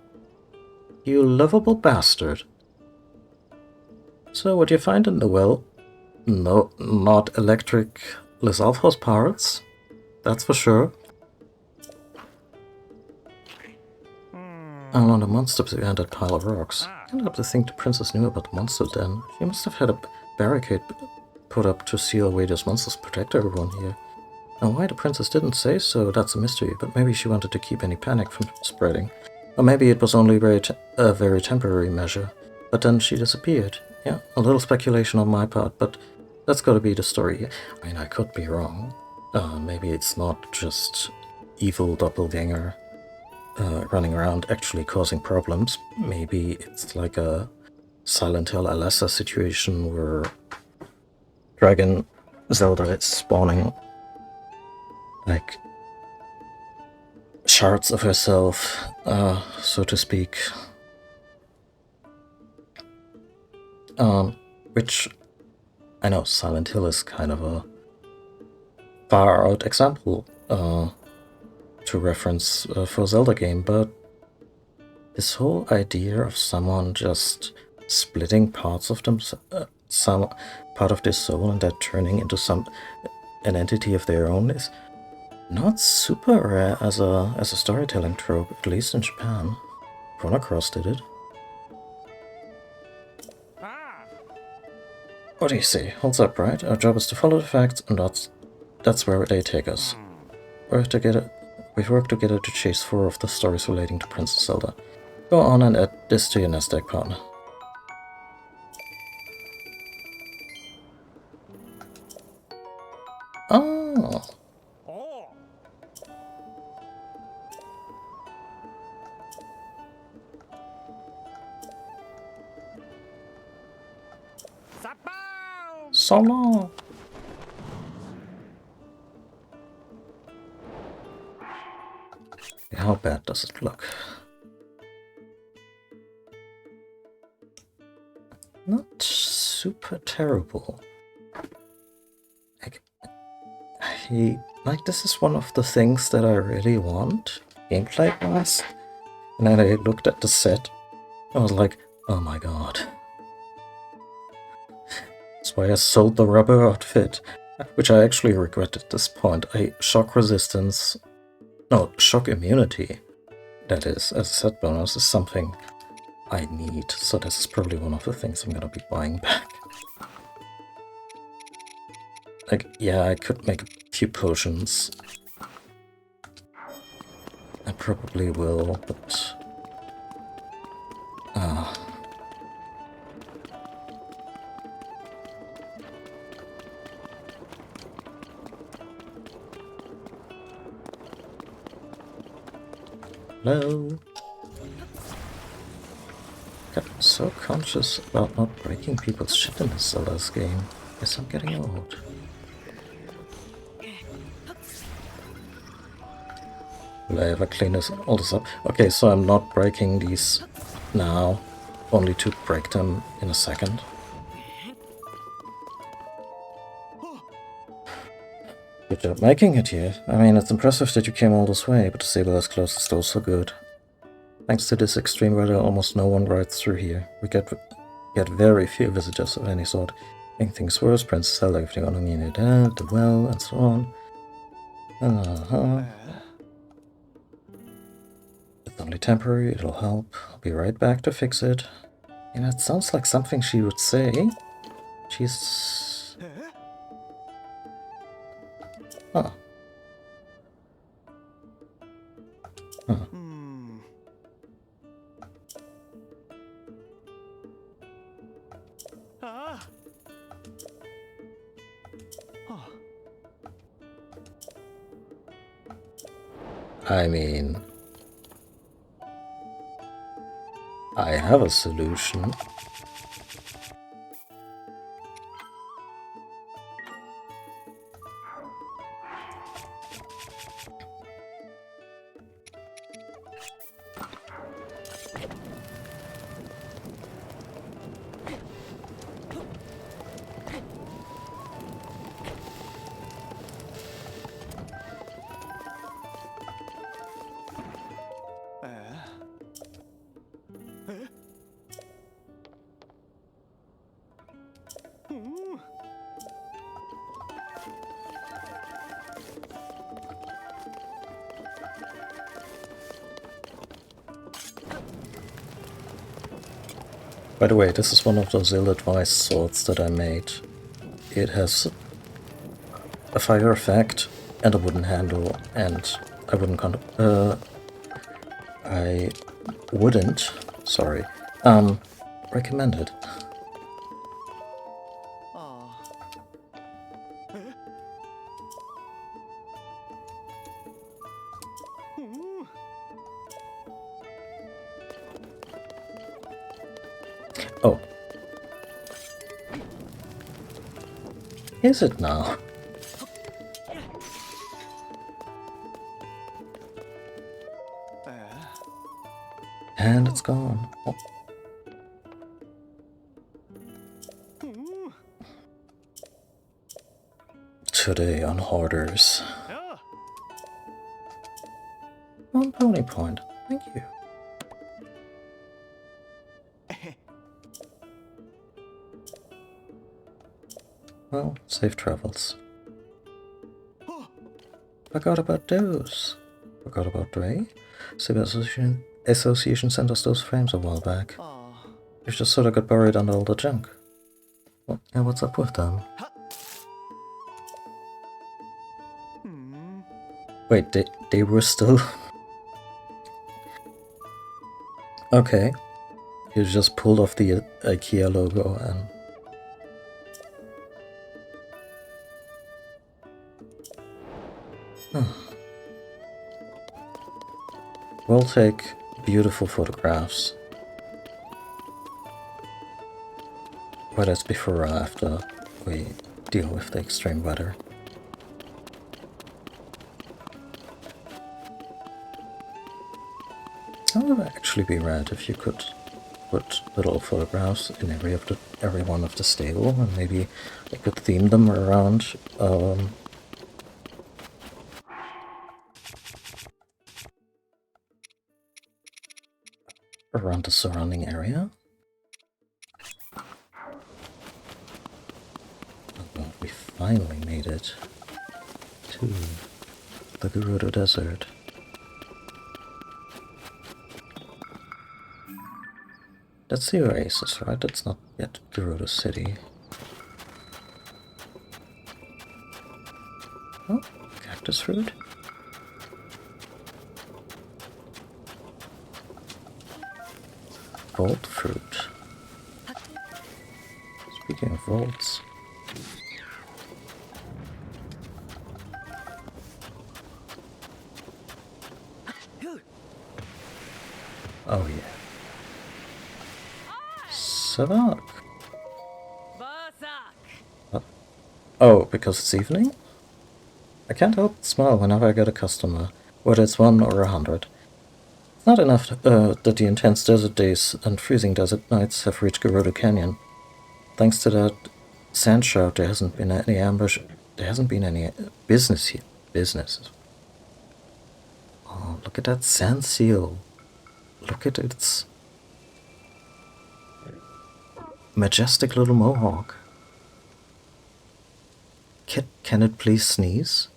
You lovable bastard. So, what you find in the well? No, not electric Lysalphos parrots. That's for sure. I'll on the monster behind that pile of rocks. Can't help to think the princess knew about the monster den. She must have had a barricade put up to seal away those monsters, protect everyone here. And why the princess didn't say so, that's a mystery, but maybe she wanted to keep any panic from spreading. Or maybe it was only a very temporary measure. But then she disappeared. Yeah, a little speculation on my part, but that's gotta be the story. I mean, I could be wrong. Maybe it's not just evil doppelganger running around actually causing problems. Maybe it's like a Silent Hill Alessa situation where Dragon Zelda is spawning like shards of herself, so to speak. Which I know Silent Hill is kind of a far out example to reference for a Zelda game, but this whole idea of someone just splitting parts of them, some part of their soul, and that turning into an entity of their own is not super rare as a storytelling trope, at least in Japan. Chrono Cross did it. What do you say? Holds up, right? Our job is to follow the facts, and that's where they take us. We've worked together to chase 4 of the stories relating to Princess Zelda. Go on and add this to your nest egg, partner. Oh.
Oh! Sapao!
So long. How bad does it look? Not super terrible. Like this is one of the things that I really want, gameplay-wise. And then I looked at the set, I was like, oh my god. That's why I sold the rubber outfit, which I actually regret at this point. Shock resistance, no, shock immunity, that is, as a set bonus, is something I need, so this is probably one of the things I'm gonna be buying back. Like, yeah, I could make a few potions. I probably will, but... Hello? God, I'm so conscious about not breaking people's shit in this Zelda's game. Guess I'm getting old. Will I ever clean all this up? Okay, so I'm not breaking these now, only to break them in a second. Good job making it here. I mean, it's impressive that you came all this way, but the stable is closed is also good. Thanks to this extreme weather, almost no one rides through here. We get very few visitors of any sort. Making things worse, Princess Zelda, everything on me, the well, and so on. It's only temporary, it'll help. I'll be right back to fix it. And it sounds like something she would say. She's... Huh. Huh. I mean... I have a solution. By the way, this is one of those ill-advised swords that I made. It has a fire effect and a wooden handle, and I wouldn't, sorry, recommend it. Oh. Is it now? And it's gone. Oh. Today on Hoarders. 1 pony point. Thank you. Well, safe travels. Forgot about those. Forgot about Dre. Civil Association sent us those frames a while back. They just sort of got buried under all the junk. Well, yeah, what's up with them? Wait, they were still... Okay. You just pulled off the IKEA logo and... We'll take beautiful photographs. Whether it's before or after we deal with the extreme weather. That would actually be rad if you could put little photographs in every one of the stable, and maybe they could theme them around around the surrounding area. Well, we finally made it to the Gerudo Desert. That's the oasis, right? That's not yet Gerudo City. Oh, cactus fruit. Vault fruit. Speaking of vaults. Oh yeah. Savak. Oh, because it's evening? I can't help but smile whenever I get a customer, whether it's 1 or 100. It's not enough that the intense desert days and freezing desert nights have reached Gerudo Canyon. Thanks to that sand shroud, there hasn't been any ambush. There hasn't been any business here. Business. Oh, look at that sand seal. Look at its majestic little mohawk. Can it please sneeze?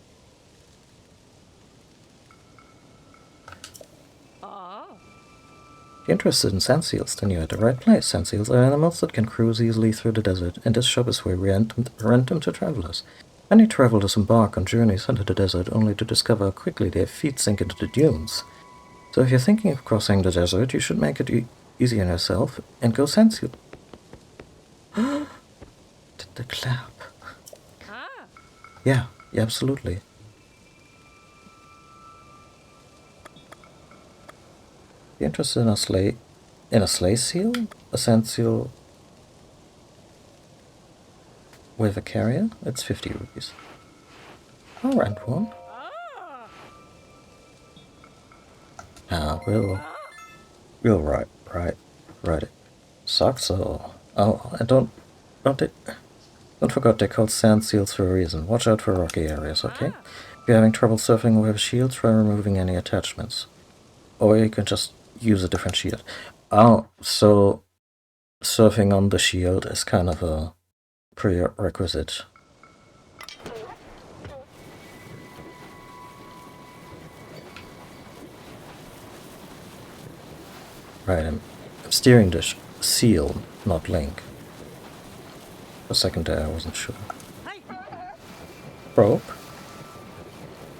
If you're interested in sand seals, then you're at the right place. Sand seals are animals that can cruise easily through the desert, and this shop is where we rent them to travelers. Many travelers embark on journeys into the desert only to discover how quickly their feet sink into the dunes. So if you're thinking of crossing the desert, you should make it easy on yourself and go sand seal. Did the clap? Yeah, absolutely. Be interested in a sleigh seal? A sand seal with a carrier? It's 50 rupees. I'll rent one. Ah, we'll write it. Saxo. Oh, and don't forget they're called sand seals for a reason. Watch out for rocky areas, okay? If you're having trouble surfing with a shield, try removing any attachments. Or you can just use a different shield. Oh, so surfing on the shield is kind of a prerequisite. Right, I'm steering the Seal, not Link. For a second there, I wasn't sure. Probe?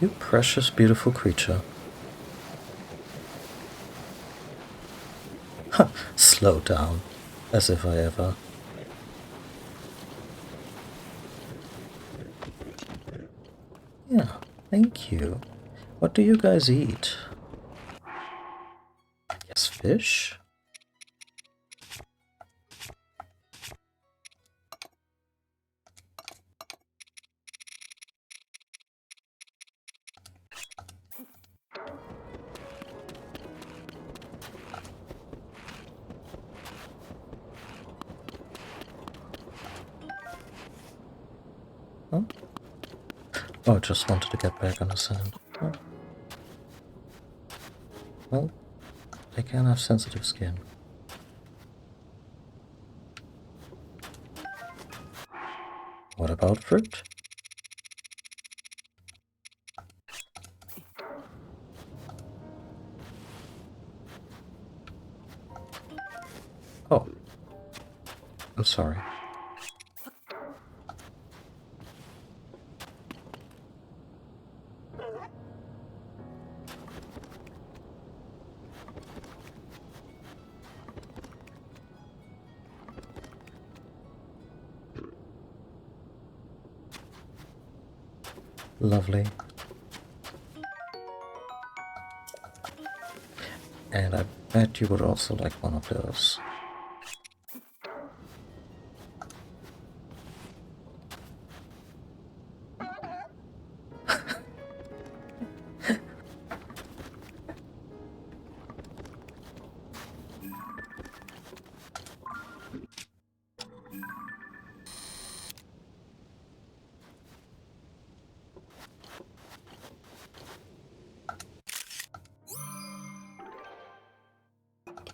You precious, beautiful creature. Ha! Slow down. As if I ever... Yeah, thank you. What do you guys eat? Yes, fish? Huh? Oh, just wanted to get back on the sand. Oh. Well, I can have sensitive skin. What about fruit? Oh. I'm sorry. Lovely. And I bet you would also like one of those.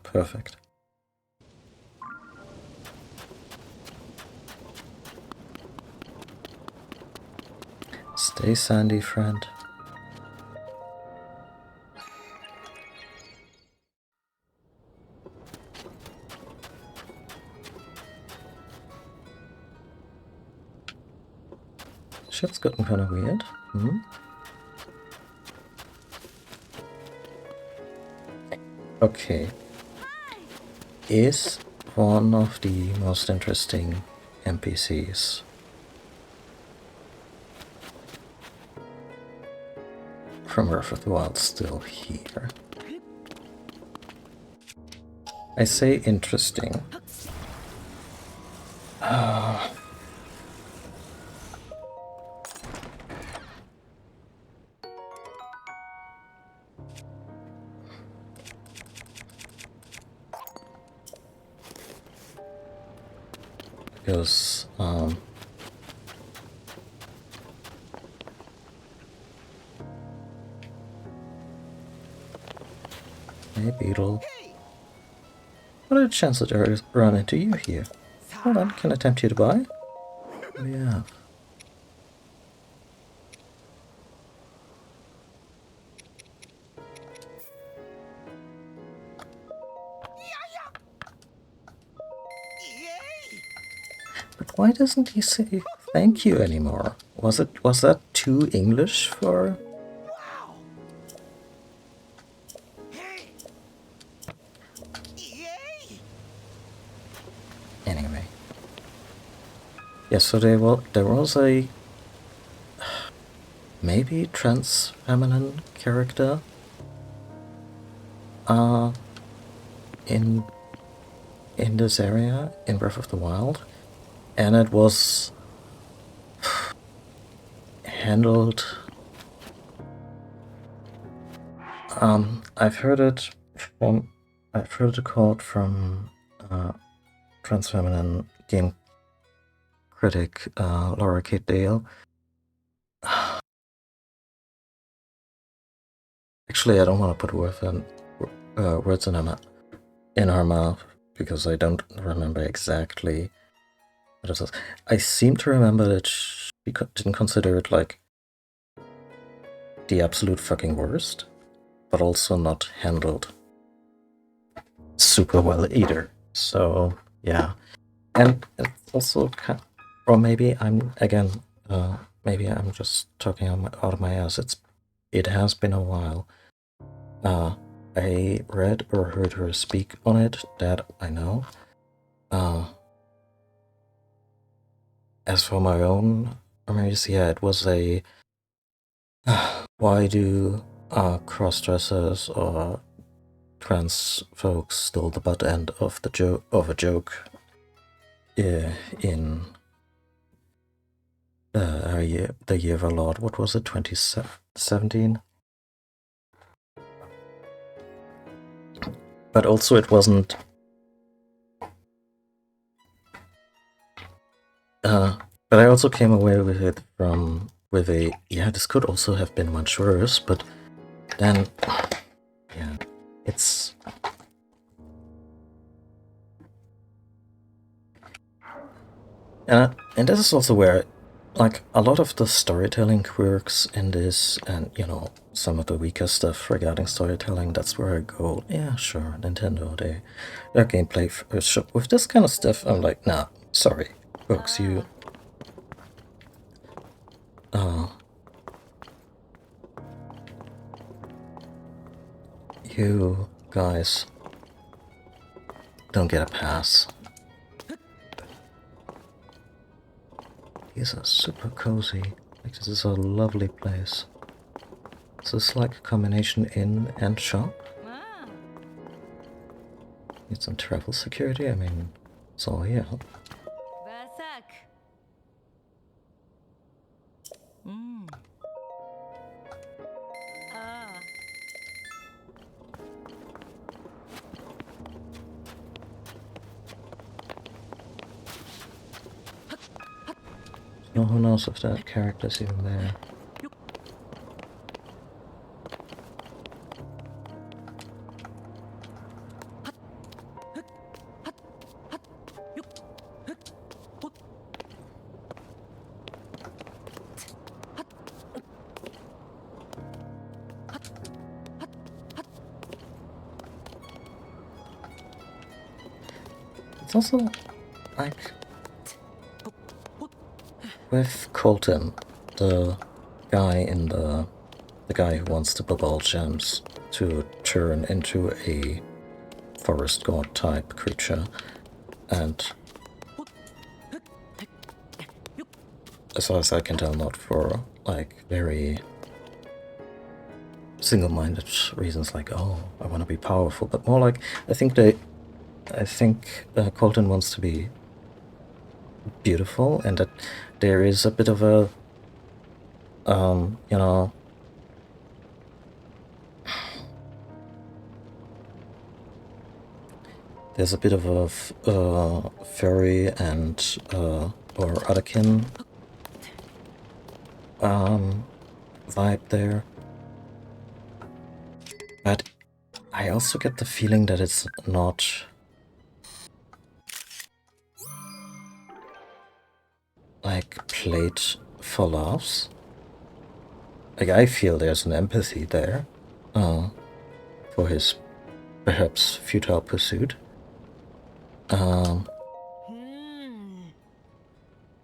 Perfect. Stay sandy, friend. Shit's gotten kind of weird. Hmm? Okay. Is one of the most interesting NPCs from Breath of the Wild still here? I say interesting. Because, hey Beetle. What are the chances that I run into you here? Hold on, can I tempt you to buy? Yeah. But why doesn't he say thank you anymore? Was that too English for? Anyway. Yes, so there was a maybe trans feminine character in this area in Breath of the Wild, and it was handled. I've heard it quote from trans feminine game critic Laura Kate Dale. Actually, I don't want to put words in her mouth because I don't remember exactly what it says. I seem to remember that she didn't consider it like the absolute fucking worst, but also not handled super well either. So yeah, and it's also or maybe I'm again, maybe I'm just talking out of my ass. It has been a while. I read or heard her speak on it, that I know. As for my own memories, yeah, it was a why do cross-dressers or trans folks stole the butt end of a joke in the year of our Lord, what was it, 2017? But also it wasn't but I also came away with it with a, yeah, this could also have been much worse, but then yeah, it's and this is also where, like, a lot of the storytelling quirks in this, and some of the weaker stuff regarding storytelling, that's where I go, yeah, sure, Nintendo, their gameplay with this kind of stuff, I'm like, nah, sorry, folks, you guys don't get a pass. These are super cozy. Like, this is a lovely place. Is this like a combination inn and shop? Need some travel security? I mean, it's all here. No, who knows if that character's even there. It's also like with Colton, the guy who wants the Babal gems to turn into a forest god type creature, and as far as I can tell, not for like very single-minded reasons like, oh, I want to be powerful, but more like I think Colton wants to be beautiful, and that there is a bit of a there's a bit of a furry and or otherkin vibe there, but I also get the feeling that it's not like played for laughs. Like, I feel there's an empathy there for his perhaps futile pursuit.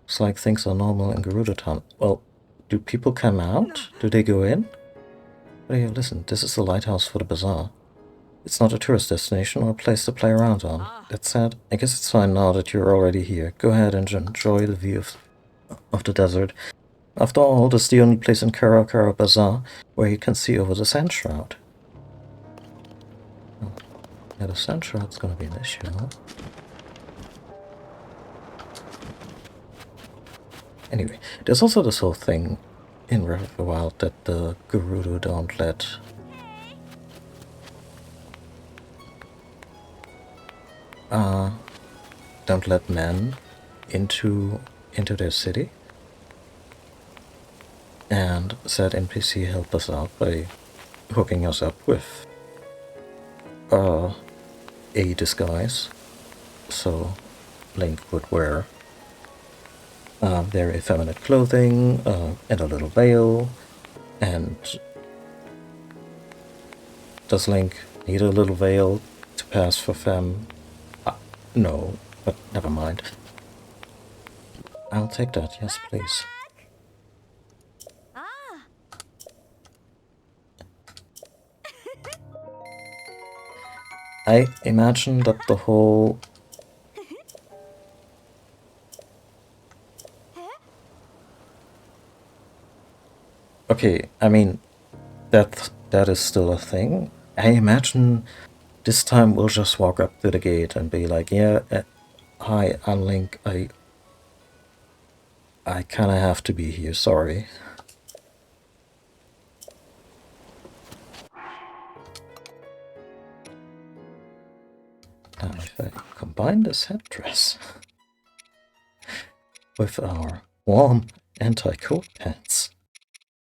It's like things are normal in Gerudo Town. Well, do people come out? Do they go in? Hey, listen, this is the lighthouse for the bazaar. It's not a tourist destination or a place to play around on. That said, I guess it's fine now that you're already here. Go ahead and enjoy the view of the desert. After all, this is the only place in Kara Bazaar where you can see over the Sand Shroud. Oh. Yeah, the Sand Shroud's gonna be an issue, huh? Anyway, there's also this whole thing in Breath of the Wild that the Gerudo don't let men into their city, and said NPC help us out by hooking us up with a disguise, so Link would wear very effeminate clothing and a little veil. And does Link need a little veil to pass for femme? No, but never mind. I'll take that, yes, please.
Ah,
I imagine that the whole... Okay, I mean, that is still a thing. I imagine this time we'll just walk up to the gate and be like, yeah, hi, Unlink, I kinda have to be here, sorry. Now if I combine this headdress with our warm anti-cold pants,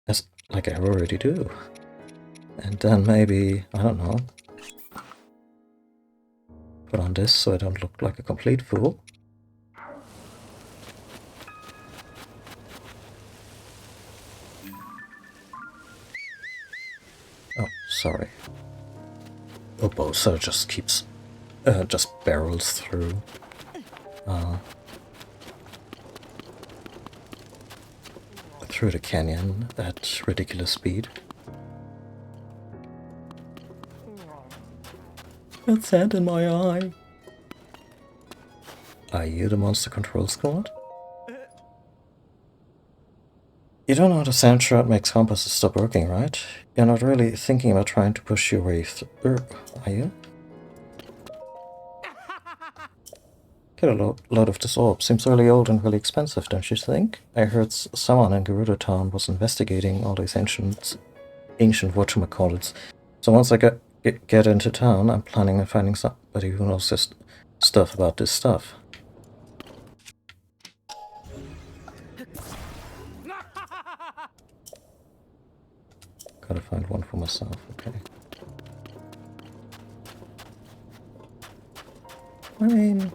as like I already do, and then maybe, I don't know, put on this so I don't look like a complete fool. Oh, sorry. Urbosa just keeps, just barrels through. Through the canyon at ridiculous speed. Got sand in my eye. Are you the monster control squad? You don't know the sand shroud makes compasses stop working, right? You're not really thinking about trying to push your way through, are you? Get a load of this orb. Seems really old and really expensive, don't you think? I heard someone in Gerudo Town was investigating all these ancient whatchamacallits. So once I get into town, I'm planning on finding somebody who knows this stuff about this stuff. Gotta find one for myself, okay. I mean...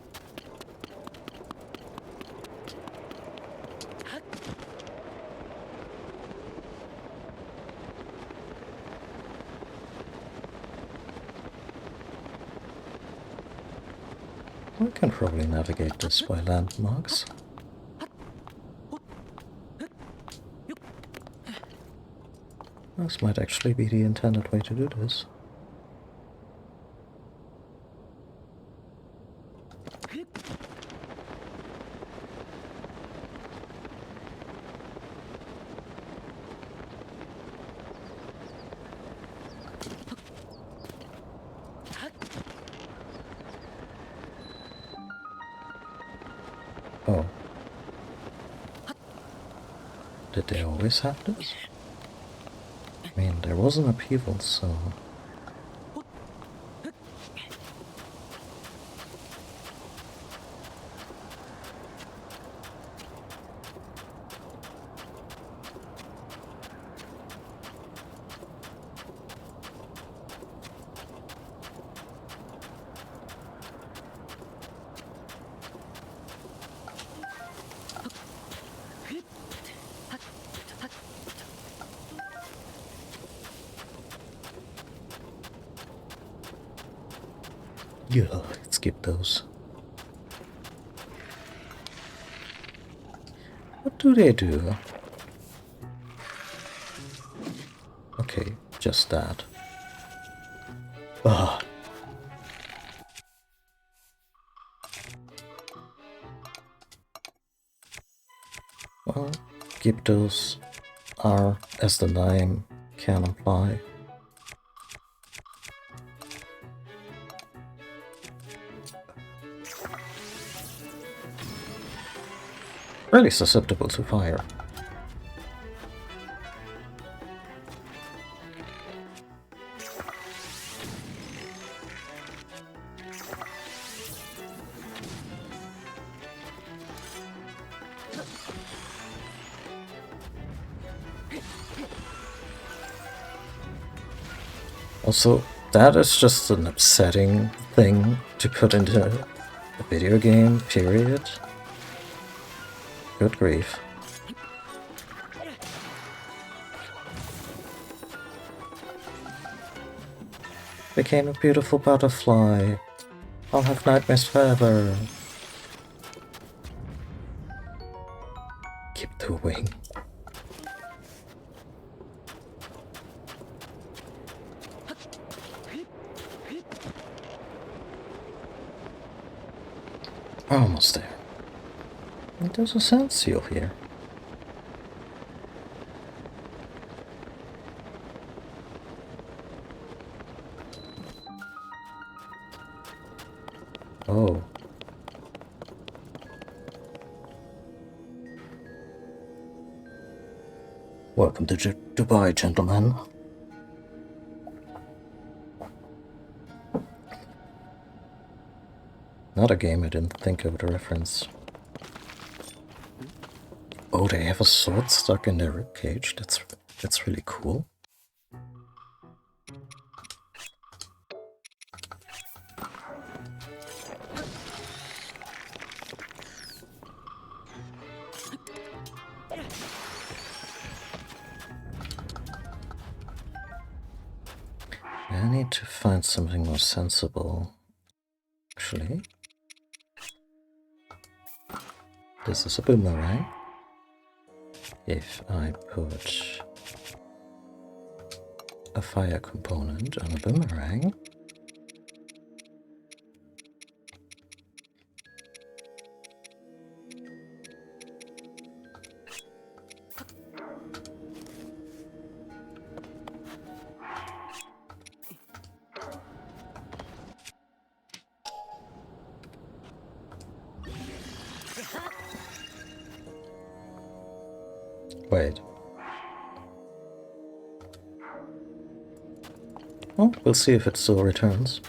I can probably navigate this by landmarks. This might actually be the intended way to do this. Oh. Did they always have this? I mean, there was an upheaval, so... Yeah, skip those. What do they do? Okay, just that. Ah. Well, Gyptos are, as the name can imply, really susceptible to fire. Also, that is just an upsetting thing to put into a video game, period. Good grief. Became a beautiful butterfly. I'll have nightmares forever. Keep the wing. Almost there. There's a sound seal here. Oh. Welcome to Dubai, gentlemen. Not a game I didn't think of the reference. Oh, they have a sword stuck in their ribcage. That's really cool. I need to find something more sensible. Actually, this is a boomerang. If I put a fire component on a boomerang, wait. Well, we'll see if it still returns.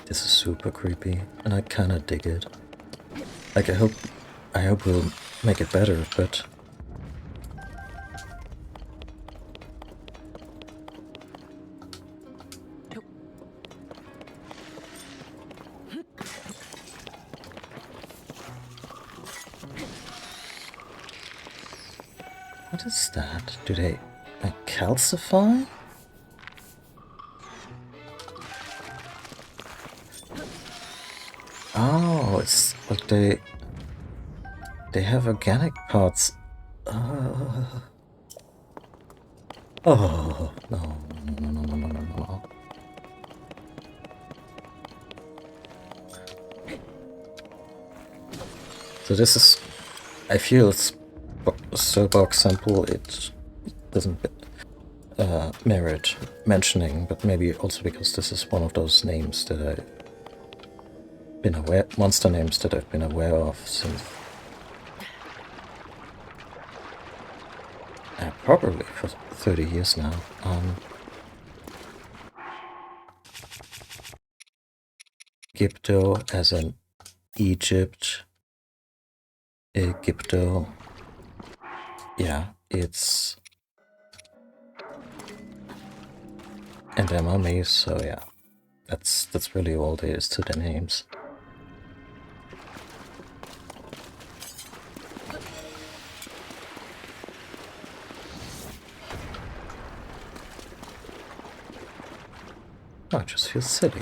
This is super creepy, and I kinda dig it. Like, I hope we'll make it better, but what is that? Do they like calcify? Oh, it's like they have organic parts. Oh no, no, no, no, no, no, no, no. So this is, I feel it's so bug simple it doesn't merit mentioning, but maybe also because this is one of those names that I've been aware, monster names that I've been aware of since probably for 30 years now. Egypto as in Egypt. Egypto. Yeah, it's and MME, so yeah. That's really all there is to the names. Oh, it just feels silly.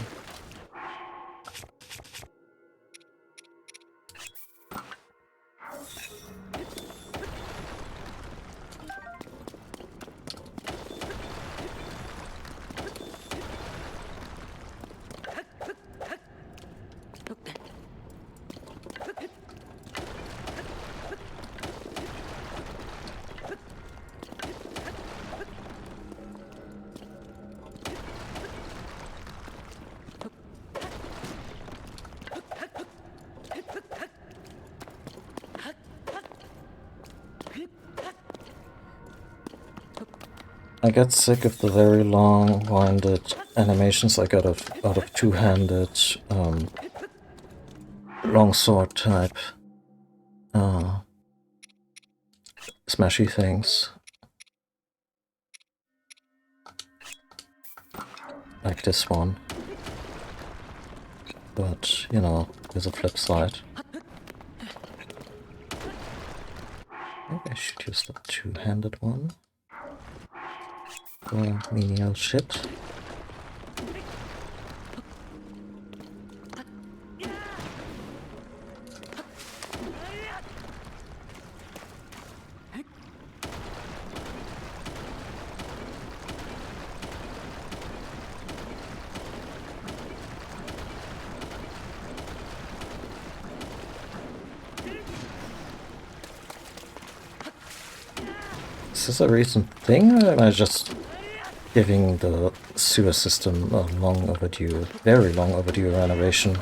I get sick of the very long-winded animations I got out of two-handed longsword type smashy things. Like this one. But, you know, there's a flip side. Maybe I should use the two-handed one. Oh, menial shit. Is this a recent thing, or am I just giving the sewer system a long overdue, very long overdue renovation?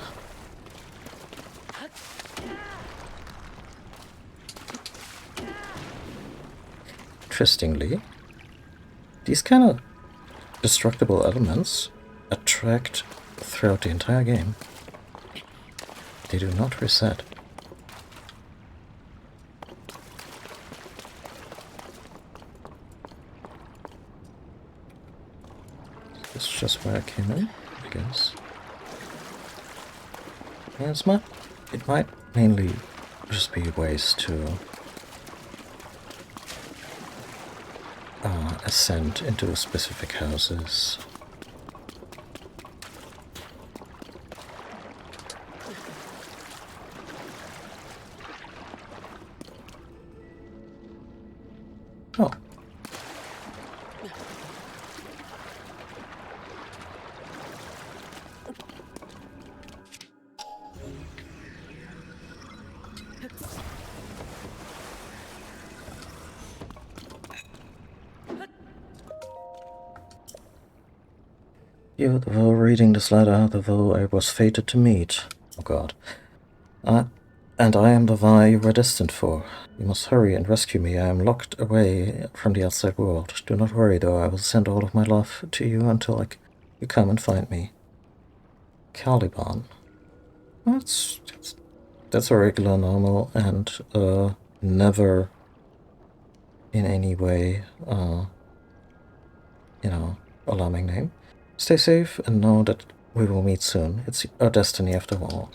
Interestingly, these kind of destructible elements attract throughout the entire game. They do not reset. This is just where I came in, I guess. Yeah, it might mainly just be ways to ascend into specific houses. Oh. You, the Vo, reading this letter, the Vo I was fated to meet. Oh god. And I am the Vi you were destined for. You must hurry and rescue me. I am locked away from the outside world. Do not worry, though. I will send all of my love to you until you come and find me. Caliban. That's a regular, normal, and never in any way, alarming name. Stay safe and know that we will meet soon. It's our destiny after all.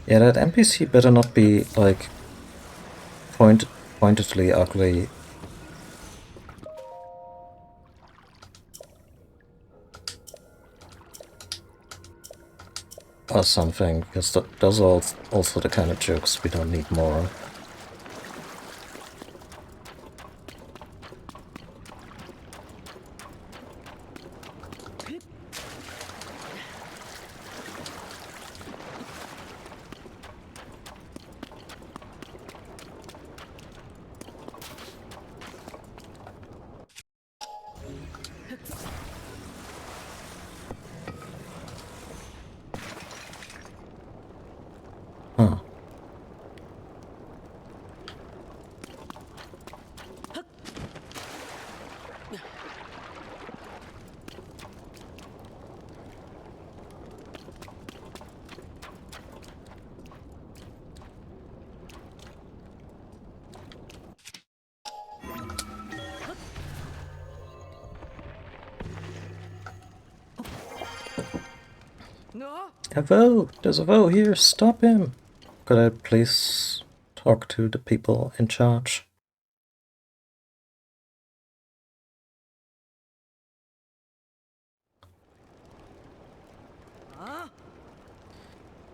Yeah, that NPC better not be, like, pointedly ugly. Or something, because those are also the kind of jokes we don't need more of. Huh.
No.
A Vo! There's a Vo here! Stop him! Could I please talk to the people in charge?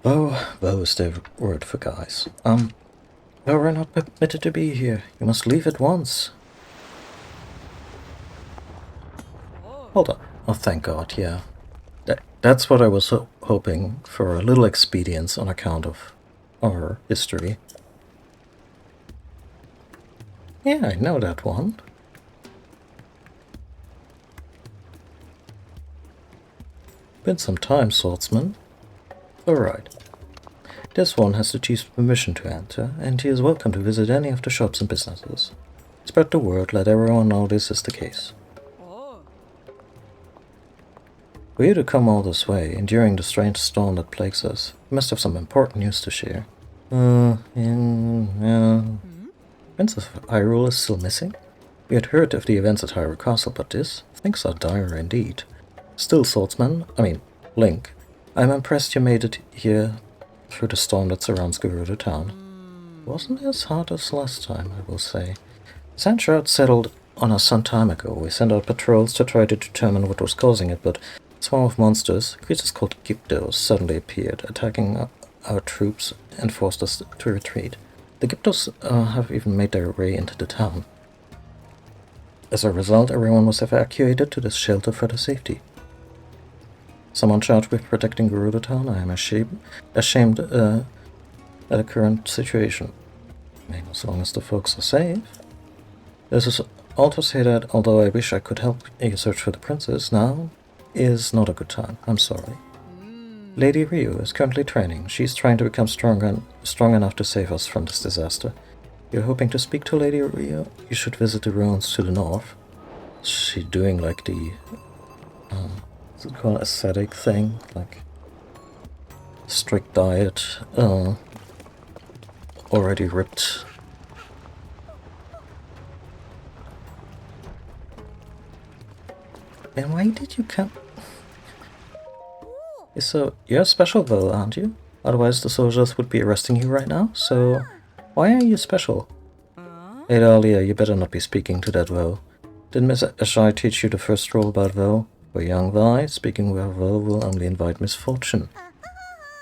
Vo is the word for guys. No, we're not permitted to be here. You must leave at once. Hold on. Oh, thank God, yeah. That's what I was hoping for, a little expedience on account of our history. Yeah, I know that one. Been some time, swordsman. Alright. This one has the chief's permission to enter, and he is welcome to visit any of the shops and businesses. Spread the word, let everyone know this is the case. For you to come all this way, enduring the strange storm that plagues us, you must have some important news to share. Princess of Hyrule is still missing? We had heard of the events at Hyrule Castle, but things are dire indeed. Still, swordsman, Link, I'm impressed you made it here through the storm that surrounds Gerudo Town. Wasn't as hard as last time, I will say. Sandshroud settled on us some time ago. We sent out patrols to try to determine what was causing it, but a swarm of monsters, creatures called Gyptos, suddenly appeared, attacking our troops and forced us to retreat. The Gyptos have even made their way into the town. As a result, everyone was evacuated to this shelter for their safety. Someone charged with protecting Gerudo Town. I am ashamed at the current situation. I mean, as long as the folks are safe. This is all to say that, although I wish I could help you search for the princess, now is not a good time. I'm sorry. Lady Ryu is currently training. She's trying to become strong enough to save us from this disaster. You're hoping to speak to Lady Ryu? You should visit the ruins to the north. Is she doing like the what's it called, ascetic thing? Like strict diet, already ripped. And why did you come? So, you're special though, aren't you? Otherwise the soldiers would be arresting you right now, so why are you special? Hey Dahlia, you better not be speaking to that Vo. Didn't Miss Ashai teach you the first rule about Vo? For young Vi, speaking with Vo will only invite misfortune. I'm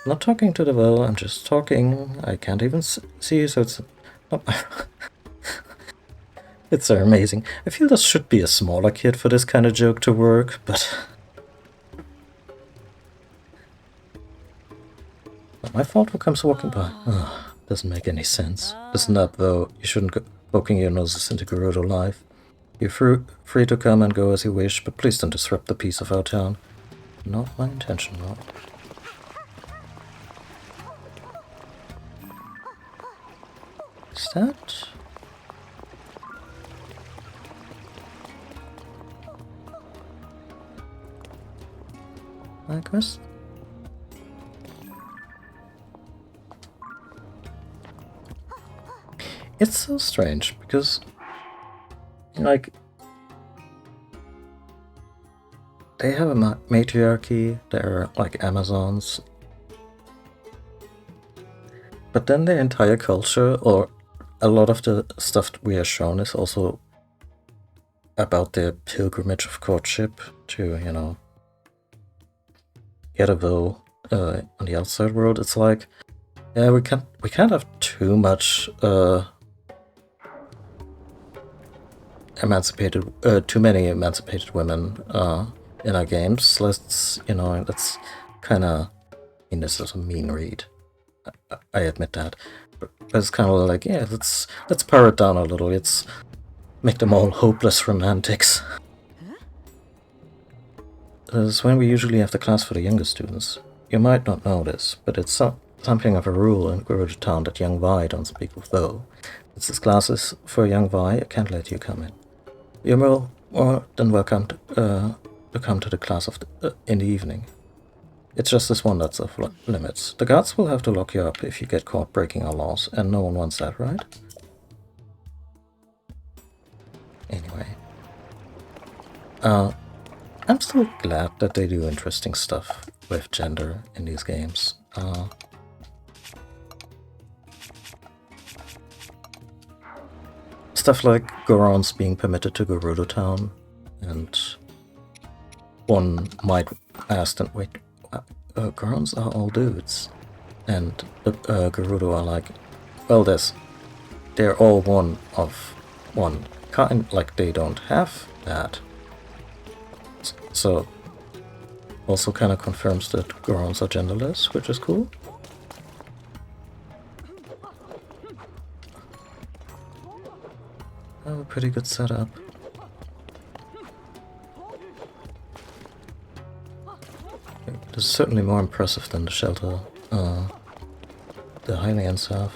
not talking to the Vo, I'm just talking. I can't even see you, so it's not It's amazing. I feel there should be a smaller kid for this kind of joke to work, but my fault who comes walking by. Doesn't make any sense. Listen up, though. You shouldn't go poking your noses into Gerudo life. You're free to come and go as you wish, but please don't disrupt the peace of our town. Not my intention, no. Is that... I guess... It's so strange, because, like, they have a matriarchy, they're like Amazons, but then their entire culture, or a lot of the stuff we are shown, is also about their pilgrimage of courtship to, you know, get a Vo on the outside world. It's like, yeah, we can't have too much too many emancipated women in our games. Let's kind of, I mean, this is a mean read. I admit that, but it's kind of like, yeah, let's pare it down a little. Let's make them all hopeless romantics. This is when we usually have the class for the younger students. You might not know this, but it's something of a rule in Gerudo Town that young Vi don't speak with Vo. Since this class is for young Vi, I can't let you come in. You're more than welcome to come to the class in the evening. It's just this one that's off limits. The guards will have to lock you up if you get caught breaking our laws, and no one wants that, right? Anyway. I'm still glad that they do interesting stuff with gender in these games. Stuff like Gorons being permitted to Gerudo Town, and one might ask them, wait, Gorons are all dudes, and Gerudo are like, well, they're all one of one kind, like they don't have that. So, also kind of confirms that Gorons are genderless, which is cool. Oh, pretty good setup. This is certainly more impressive than the shelter the Hylians have.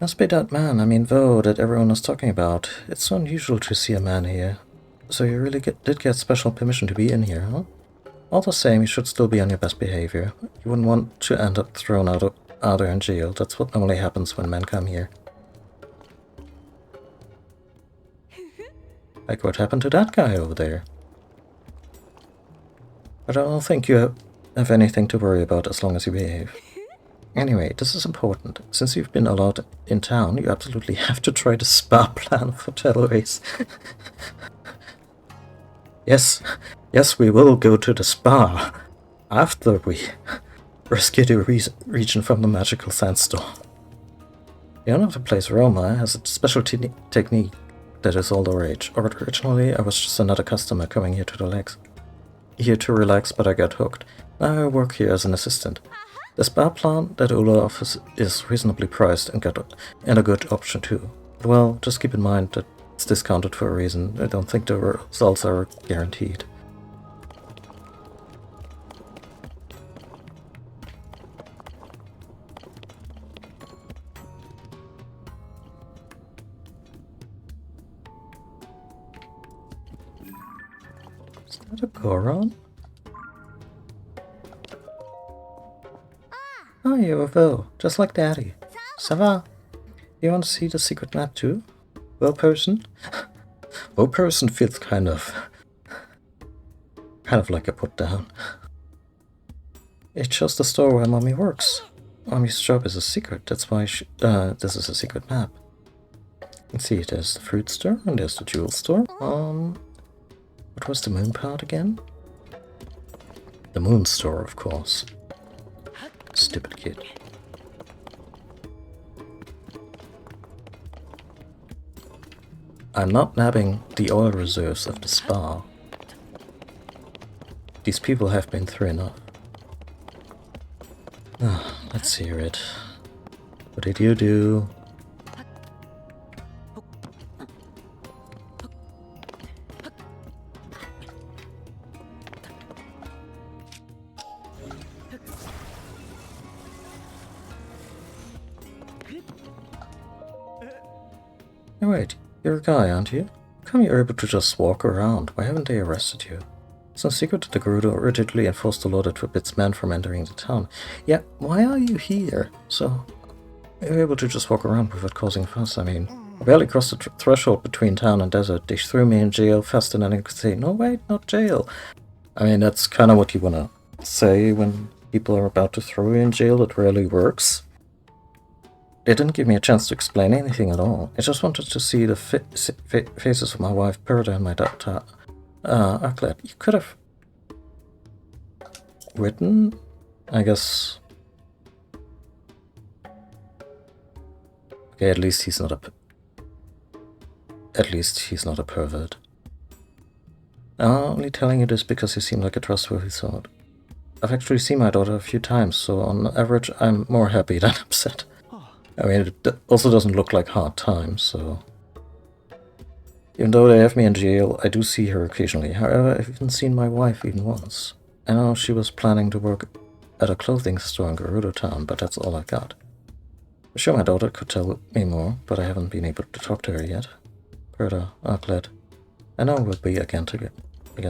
Must be that man, I mean Vo, that everyone is talking about. It's so unusual to see a man here. So you really did get special permission to be in here, huh? All the same, you should still be on your best behavior. You wouldn't want to end up thrown out there in jail. That's what normally happens when men come here. Like what happened to that guy over there. But I don't think you have anything to worry about as long as you behave. Anyway, this is important. Since you've been allowed in town, you absolutely have to try the spa plan for Telerace. Yes, we will go to the spa after we rescue the region from the magical sandstorm. The owner of the place, Roma, has a special technique that is all the rage. Originally, I was just another customer coming here to relax, but I got hooked. Now I work here as an assistant. The spa plan that Ula offers is reasonably priced and a good option too. But well, just keep in mind that it's discounted for a reason. I don't think the results are guaranteed. Is that a Goron? Oh, you're a Vo, just like Daddy. Ça va? You want to see the secret map too? Vo person? Vo person feels kind of like a put down. It shows the store where Mommy works. Mommy's job is a secret, that's why this is a secret map. Let's see, there's the fruit store and there's the jewel store. What was the moon part again? The moon store, of course. Stupid kid. I'm not nabbing the oil reserves of the spa. These people have been through enough. Let's hear it. What did you do? Hey, wait, you're a guy, aren't you? How come you're able to just walk around? Why haven't they arrested you? It's no secret that the Gerudo rigidly enforced the law that forbids men from entering the town. Yeah, why are you here? So, you're able to just walk around without causing fuss. I mean, I barely crossed the threshold between town and desert. They threw me in jail faster than I could say, no wait, not jail. I mean, that's kind of what you want to say when people are about to throw you in jail. It rarely works. They didn't give me a chance to explain anything at all. I just wanted to see the faces of my wife, Perda, and my daughter, Aklet. You could have written, I guess. Okay, at least he's not a pervert. I'm only telling you this because you seem like a trustworthy sort. I've actually seen my daughter a few times, so on average I'm more happy than upset. I mean, it also doesn't look like hard times, so... Even though they have me in jail, I do see her occasionally. However, I've even seen my wife even once. I know she was planning to work at a clothing store in Gerudo Town, but that's all I got. I'm sure my daughter could tell me more, but I haven't been able to talk to her yet. Perda, Aklet. I know we'll be again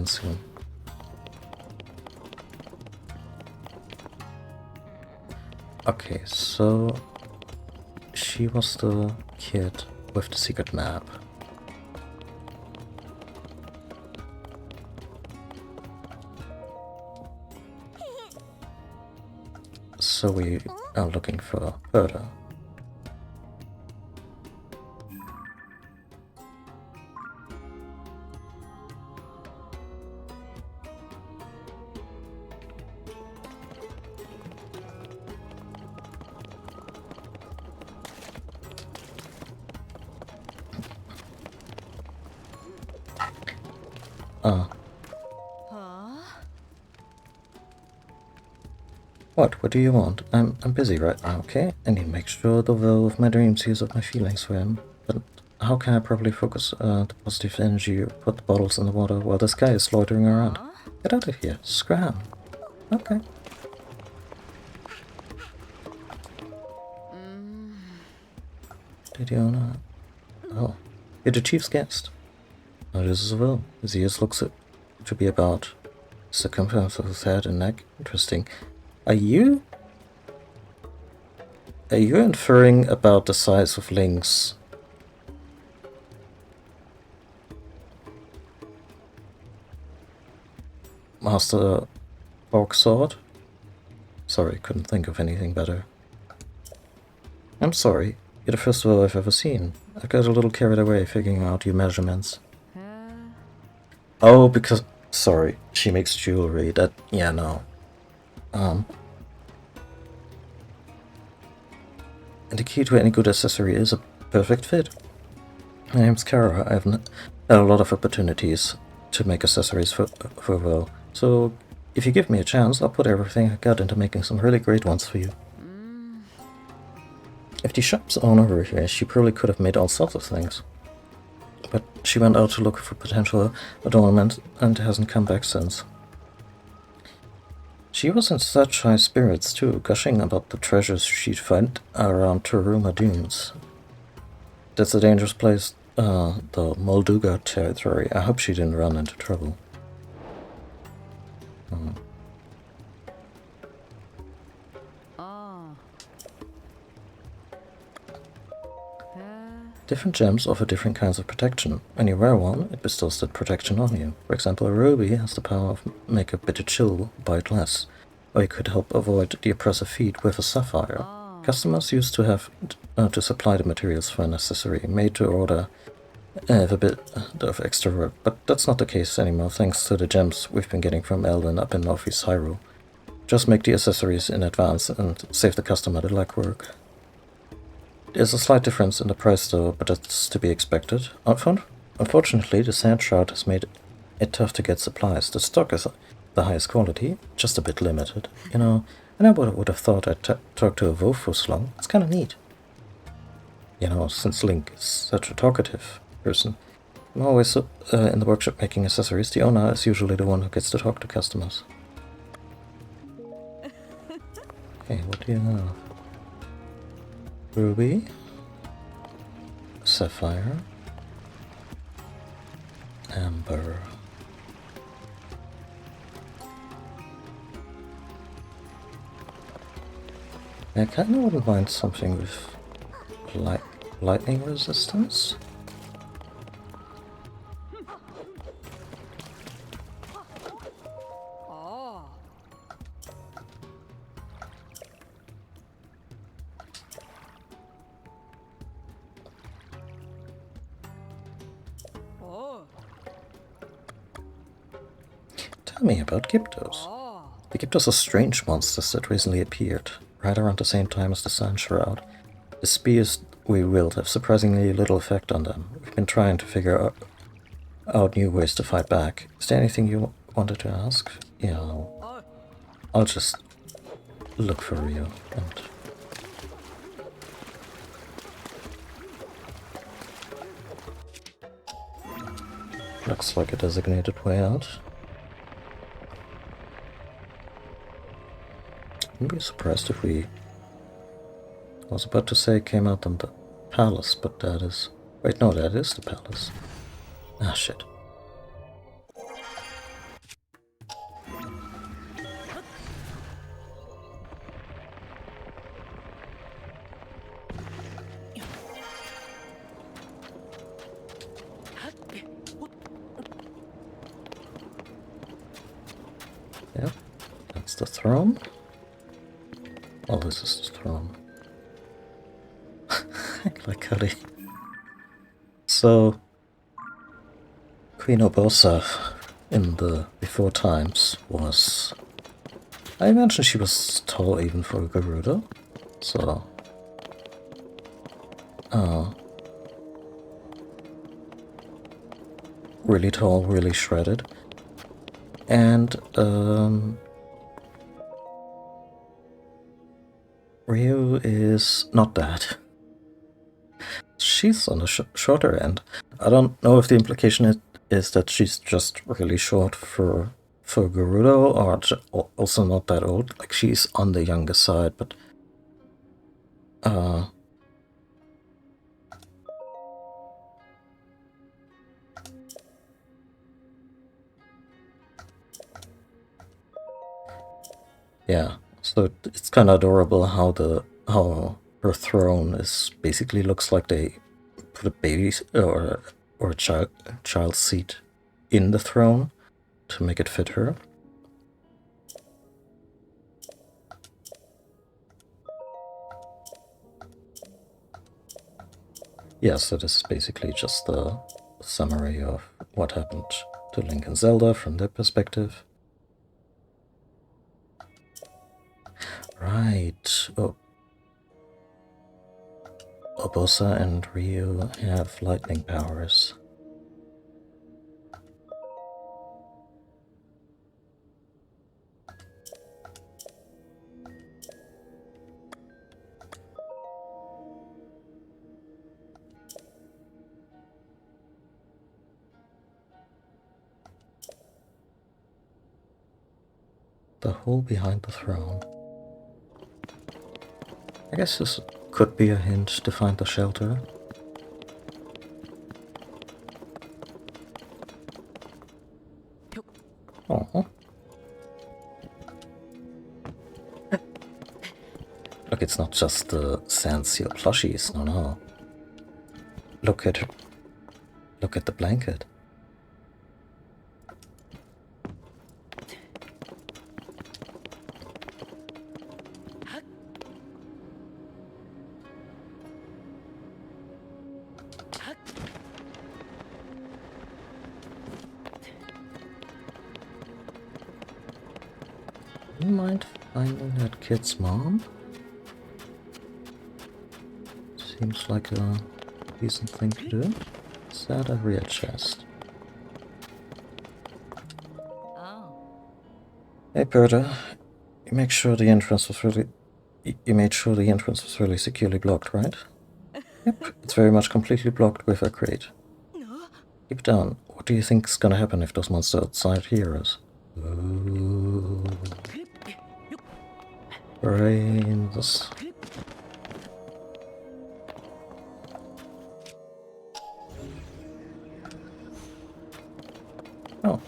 soon. Okay, so... She was the kid with the secret map. So we are looking for Perda. What do you want? I'm busy right now, okay? I need to make sure the will of my dreams hears of my feelings for him. But how can I properly focus the positive energy, put the bottles in the water while this guy is loitering around? Get out of here, scram. Okay. Did you know? Oh, you're the chief's guest. Now this is a will. His ears looks to be about circumference of his head and neck. Interesting. Are you inferring about the size of Link's Master Fork Sword. Sorry, couldn't think of anything better. I'm sorry. You're the first whale I've ever seen. I got a little carried away figuring out your measurements. Oh, because... Sorry, she makes jewelry. That... Yeah, no. And the key to any good accessory is a perfect fit. My name's Kara. I've had a lot of opportunities to make accessories for Well. So, if you give me a chance, I'll put everything I got into making some really great ones for you. If the shop's owner were here, she probably could have made all sorts of things. But she went out to look for potential adornment and hasn't come back since. She was in such high spirits too, gushing about the treasures she'd find around Turuma Dunes. That's a dangerous place, the Molduga territory. I hope she didn't run into trouble. Different gems offer different kinds of protection. When you wear one, it bestows that protection on you. For example, a ruby has the power of make a bitter chill bite less, or you could help avoid the oppressive heat with a sapphire. Customers used to have to supply the materials for an accessory, made to order with a bit of extra work, but that's not the case anymore thanks to the gems we've been getting from Eldin up in Northeast Hyrule. Just make the accessories in advance and save the customer the legwork. There's a slight difference in the price though, but that's to be expected. Unfortunately, the Sand Shroud has made it tough to get supplies. The stock is the highest quality, just a bit limited. You know, I never would have thought I'd talk to a Voe for so long. It's kinda neat. You know, since Link is such a talkative person, I'm always in the workshop making accessories. The owner is usually the one who gets to talk to customers. Okay, what do you have? Ruby, Sapphire, Amber. I kinda wouldn't mind something with lightning resistance. Tell me about Gyptos. The Gyptos are strange monsters that recently appeared, right around the same time as the Sand Shroud. The spears we wield have surprisingly little effect on them. We've been trying to figure out new ways to fight back. Is there anything you wanted to ask? Yeah, I'll just look for you and... Looks like a designated way out. I'd be surprised if we... I was about to say came out on the palace, but that is... Wait, no, that is the palace. Ah, shit. Yep, that's the throne. Oh, this is the throne. Like how they... So, Queen Urbosa in the before times was... I imagine she was tall even for a Gerudo. So... really tall, really shredded. And, Ryu is not that. She's on the shorter end. I don't know if the implication is that she's just really short for Gerudo, or also not that old. Like, she's on the younger side, but... yeah, so it's kind of adorable how her throne is basically looks like they put a baby or a child's seat in the throne to make it fit her. Yeah, so this is basically just the summary of what happened to Link and Zelda from their perspective. Right. Oh. Urbosa and Ryu have lightning powers. The hole behind the throne. I guess this could be a hint to find the shelter. Oh. Look, it's not just the Sanseal plushies, no. Look at the blanket. Do you mind finding that kid's mom? Seems like a decent thing to do. Is that a real chest? Hey, Berta. You made sure the entrance was really securely blocked, right? Yep, it's very much completely blocked with a crate. Keep it down. What do you think's gonna happen if those monsters outside hear us? Ooh. Brains. Oh.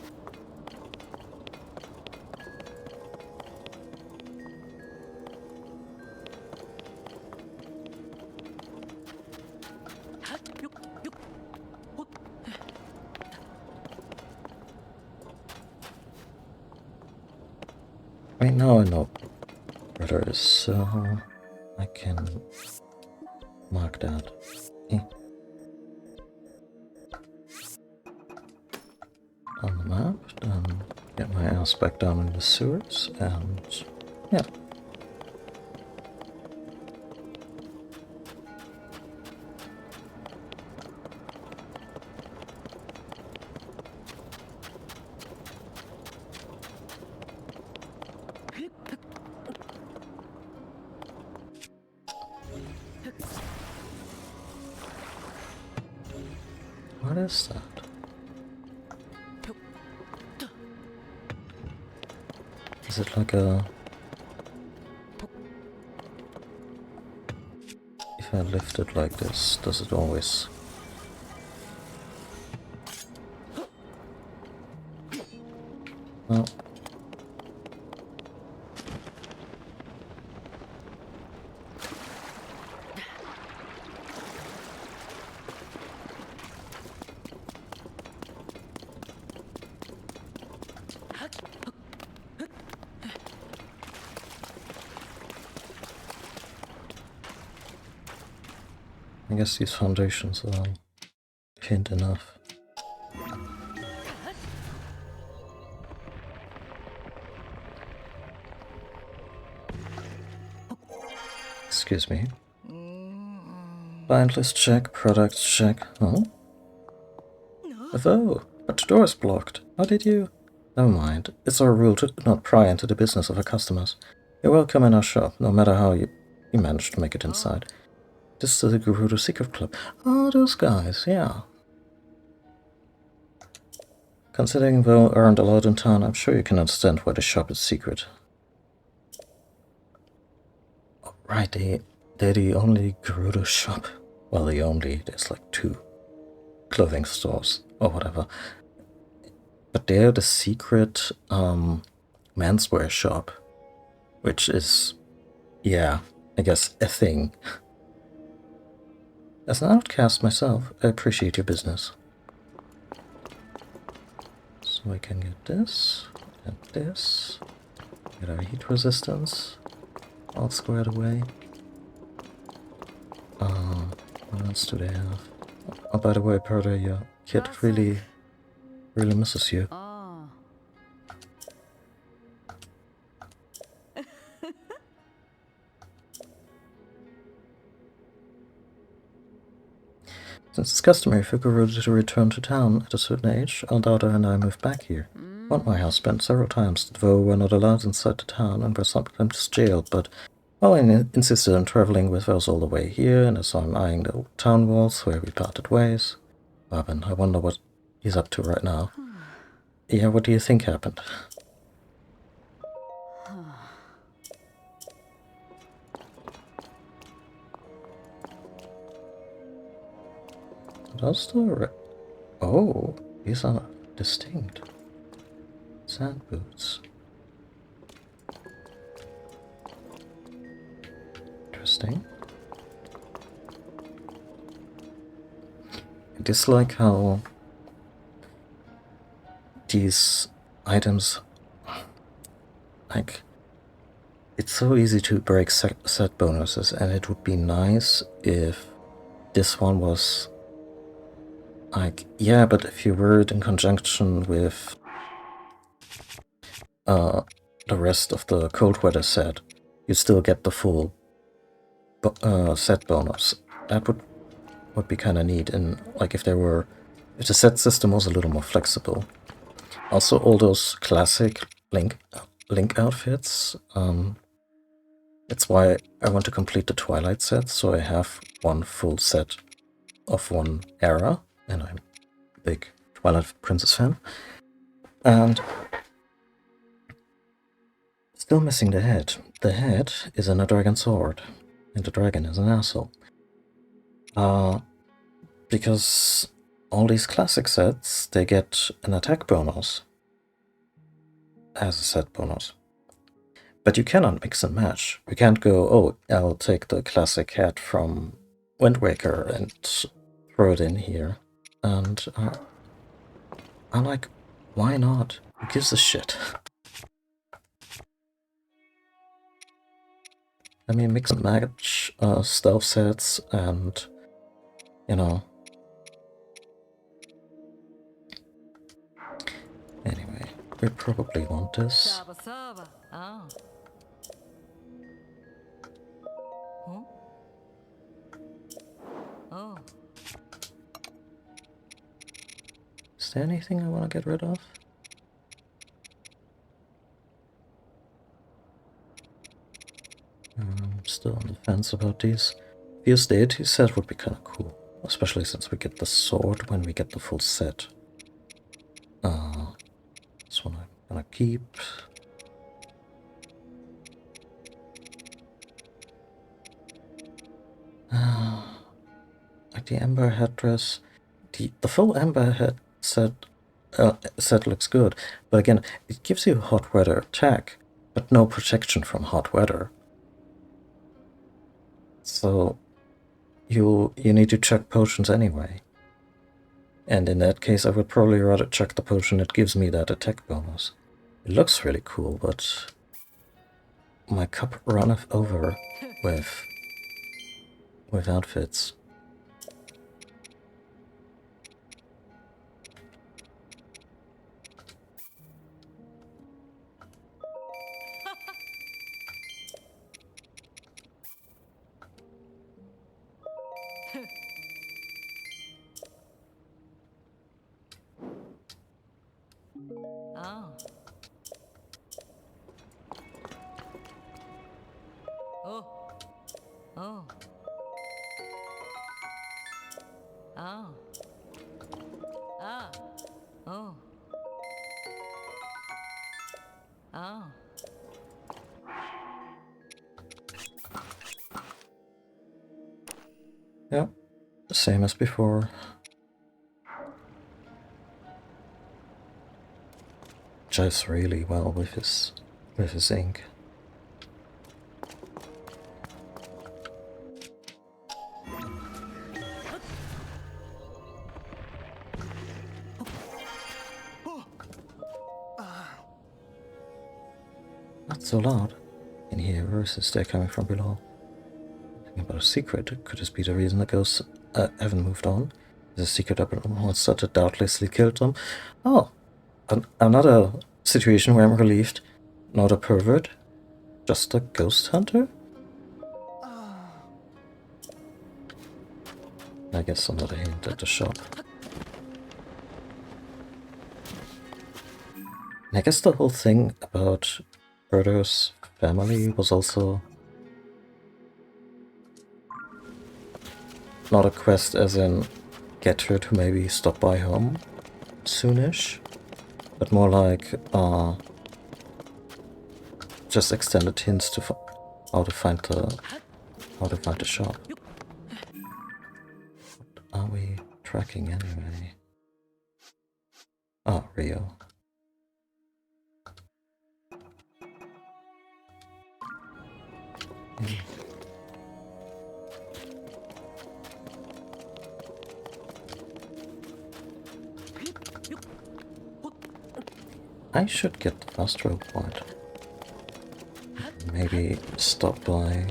Right now I know where there is, so I can mark that. On the map, then get my ass back down in the sewers, and yeah. What is that? Is it like a... If I lift it like this, does it always... No. I guess these foundations are hint enough. Excuse me. Blind list check, products check. Huh? Oh, but the door is blocked. How did you? Never mind. It's our rule to not pry into the business of our customers. You're welcome in our shop, no matter how you managed to make it inside. This is the Gerudo Secret Club. Oh, those guys, yeah. Considering we aren't allowed in town, I'm sure you can understand why the shop is secret. Oh, right, they're the only Gerudo shop. Well, there's like 2 clothing stores, or whatever. But they're the secret menswear shop. Which is, yeah, I guess a thing. As an outcast myself, I appreciate your business. So I can get this, and this, get our heat resistance, all squared away. What else do they have? Oh, by the way, Perda, your kid really misses you.
Oh.
Since it's customary for Guru to return to town at a certain age, our daughter and I moved back here. Want my house spent several times, though we're not allowed inside the town and were sometimes jailed, but Owen insisted on traveling with us all the way here, and as I'm eyeing the town walls where we parted ways. Robin, I wonder what he's up to right now. Yeah, what do you think happened? Those the oh, these are distinct. Sand boots. Interesting. I dislike how these items, like, it's so easy to break set bonuses, and it would be nice if this one was like, yeah, but if you were in conjunction with the rest of the cold weather set, you still get the full set bonus. That would be kind of neat, and like if the set system was a little more flexible. Also, all those classic Link outfits. That's why I want to complete the Twilight set, so I have one full set of one era, and I'm a big Twilight Princess fan. And still missing the head. The head is in a dragon sword, and the dragon is an asshole. Because all these classic sets, they get an attack bonus as a set bonus. But you cannot mix and match. You can't go, oh, I'll take the classic hat from Wind Waker and throw it in here. And I'm like, why not? Who gives a shit? I mean, mix and match stealth sets and, you know. Anyway, we probably want this.
Saba Saba. Oh. Huh? Oh.
Is there anything I want to get rid of? I'm still on the fence about these. Fierce Deity set would be kind of cool, especially since we get the sword when we get the full set. This one I'm gonna keep. Like the Ember headdress, the full Ember head set looks good, but again, it gives you hot weather attack, but no protection from hot weather. So you need to chuck potions anyway. And in that case, I would probably rather chuck the potion that gives me that attack bonus. It looks really cool, but my cup runneth over with outfits.
Oh. Oh. Oh. Oh. Ah. Oh. Oh.
Yep, same as before. Jives really well with his ink. Not so loud. In here, voices they're coming from below. Thinking about a secret. Could this be the reason the ghosts haven't moved on. The secret monster that doubtlessly killed them. Oh, another situation where I'm relieved. Not a pervert, just a ghost hunter? I guess another hint at the shop. I guess the whole thing about Birdo's family was also not a quest as in get her to maybe stop by home soonish, but more like just extended hints to how to find the shop. What are we tracking anyway? Ah, Rio. I should get the fast travel point. Maybe stop by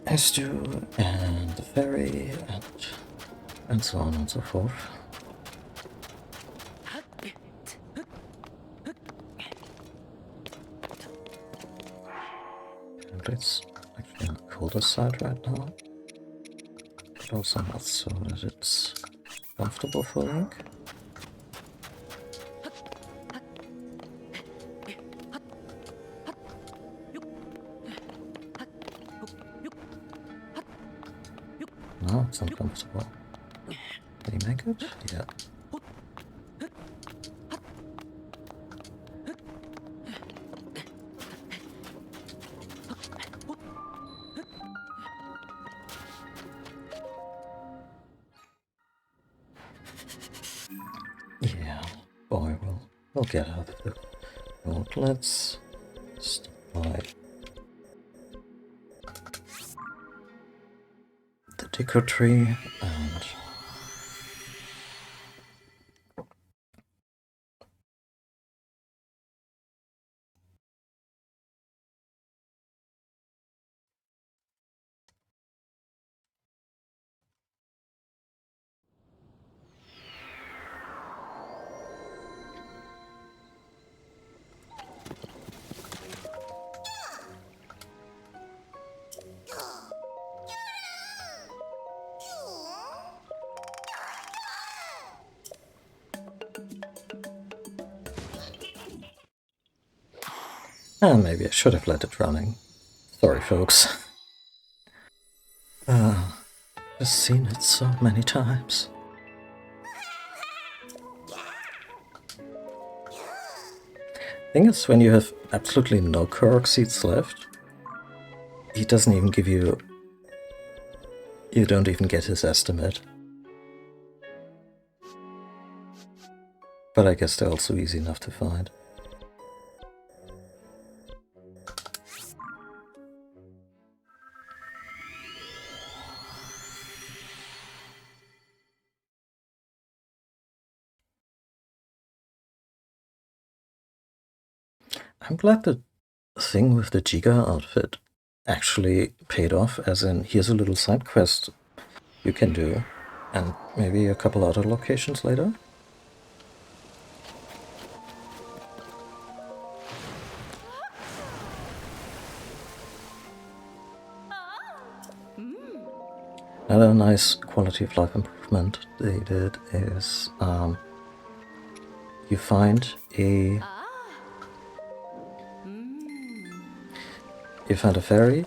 Estu and the ferry and so on and so forth. And it's actually on the colder side right now, but also not so that it's comfortable for Link. No, it's uncomfortable. Can you make it? Yeah. Yeah, boy, we'll get out of it. Well, let's stop by the Deco Tree and maybe I should have let it running. Sorry, folks. I've seen it so many times. Thing is, when you have absolutely no Korok seeds left, he doesn't even give you... You don't even get his estimate. But I guess they're also easy enough to find. I'm glad the thing with the Giga outfit actually paid off, as in here's a little side quest you can do, and maybe a couple other locations later. Another nice quality of life improvement they did is you find a ferry,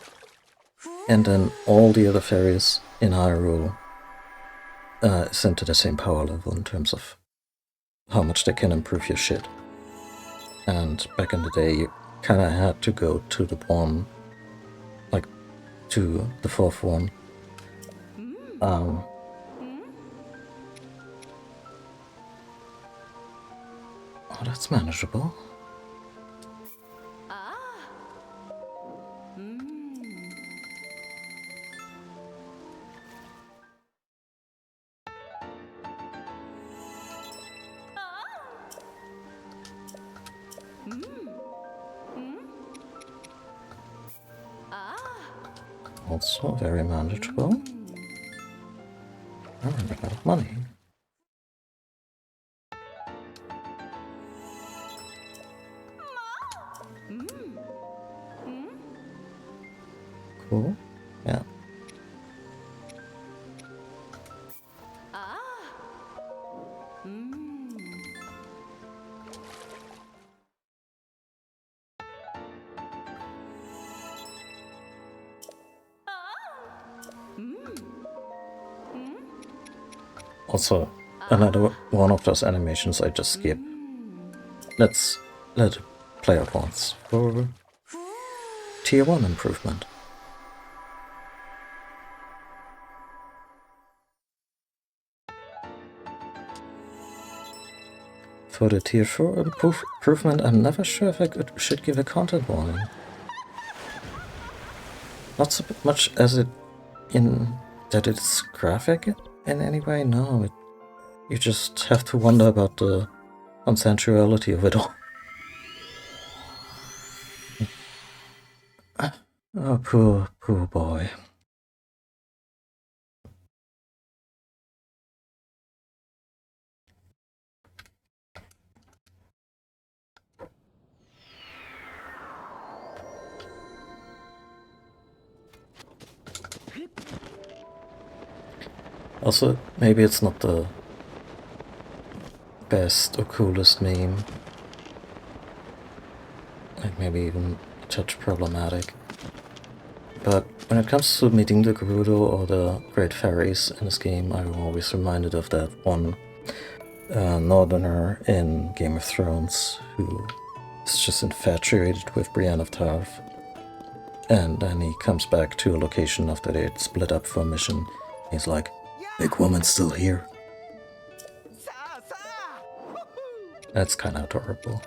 and then all the other ferries in Hyrule sent to the same power level in terms of how much they can improve your shit. And back in the day, you kinda had to go to the one, like, to the fourth one. Oh, that's manageable. Also very manageable. I'm running out of money. Cool. Yeah. Also, another one of those animations I just skip. Let's let it play out once for tier 1 improvement. For the tier 4 improvement, I'm never sure if I should give a content warning. Not so much as it in that it's graphic in any way, no. You just have to wonder about the consensuality of it all. Oh, poor boy. Also, maybe it's not the best or coolest meme. Like maybe even a touch problematic. But when it comes to meeting the Gerudo or the Great Fairies in this game, I'm always reminded of that one northerner in Game of Thrones who is just infatuated with Brienne of Tarth. And then he comes back to a location after they'd split up for a mission. He's like, "Big woman's still here." That's kind of adorable.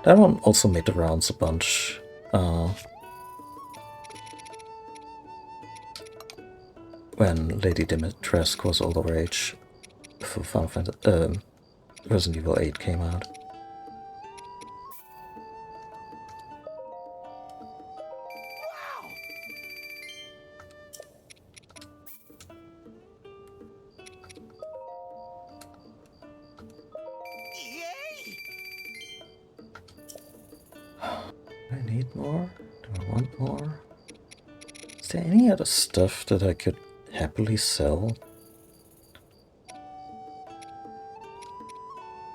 That one also made the rounds a bunch. When Lady Dimitrescu was all the rage for Final Fantasy, Resident Evil 8 came out. Do I need more? Do I want more? Is there any other stuff that I could happily sell?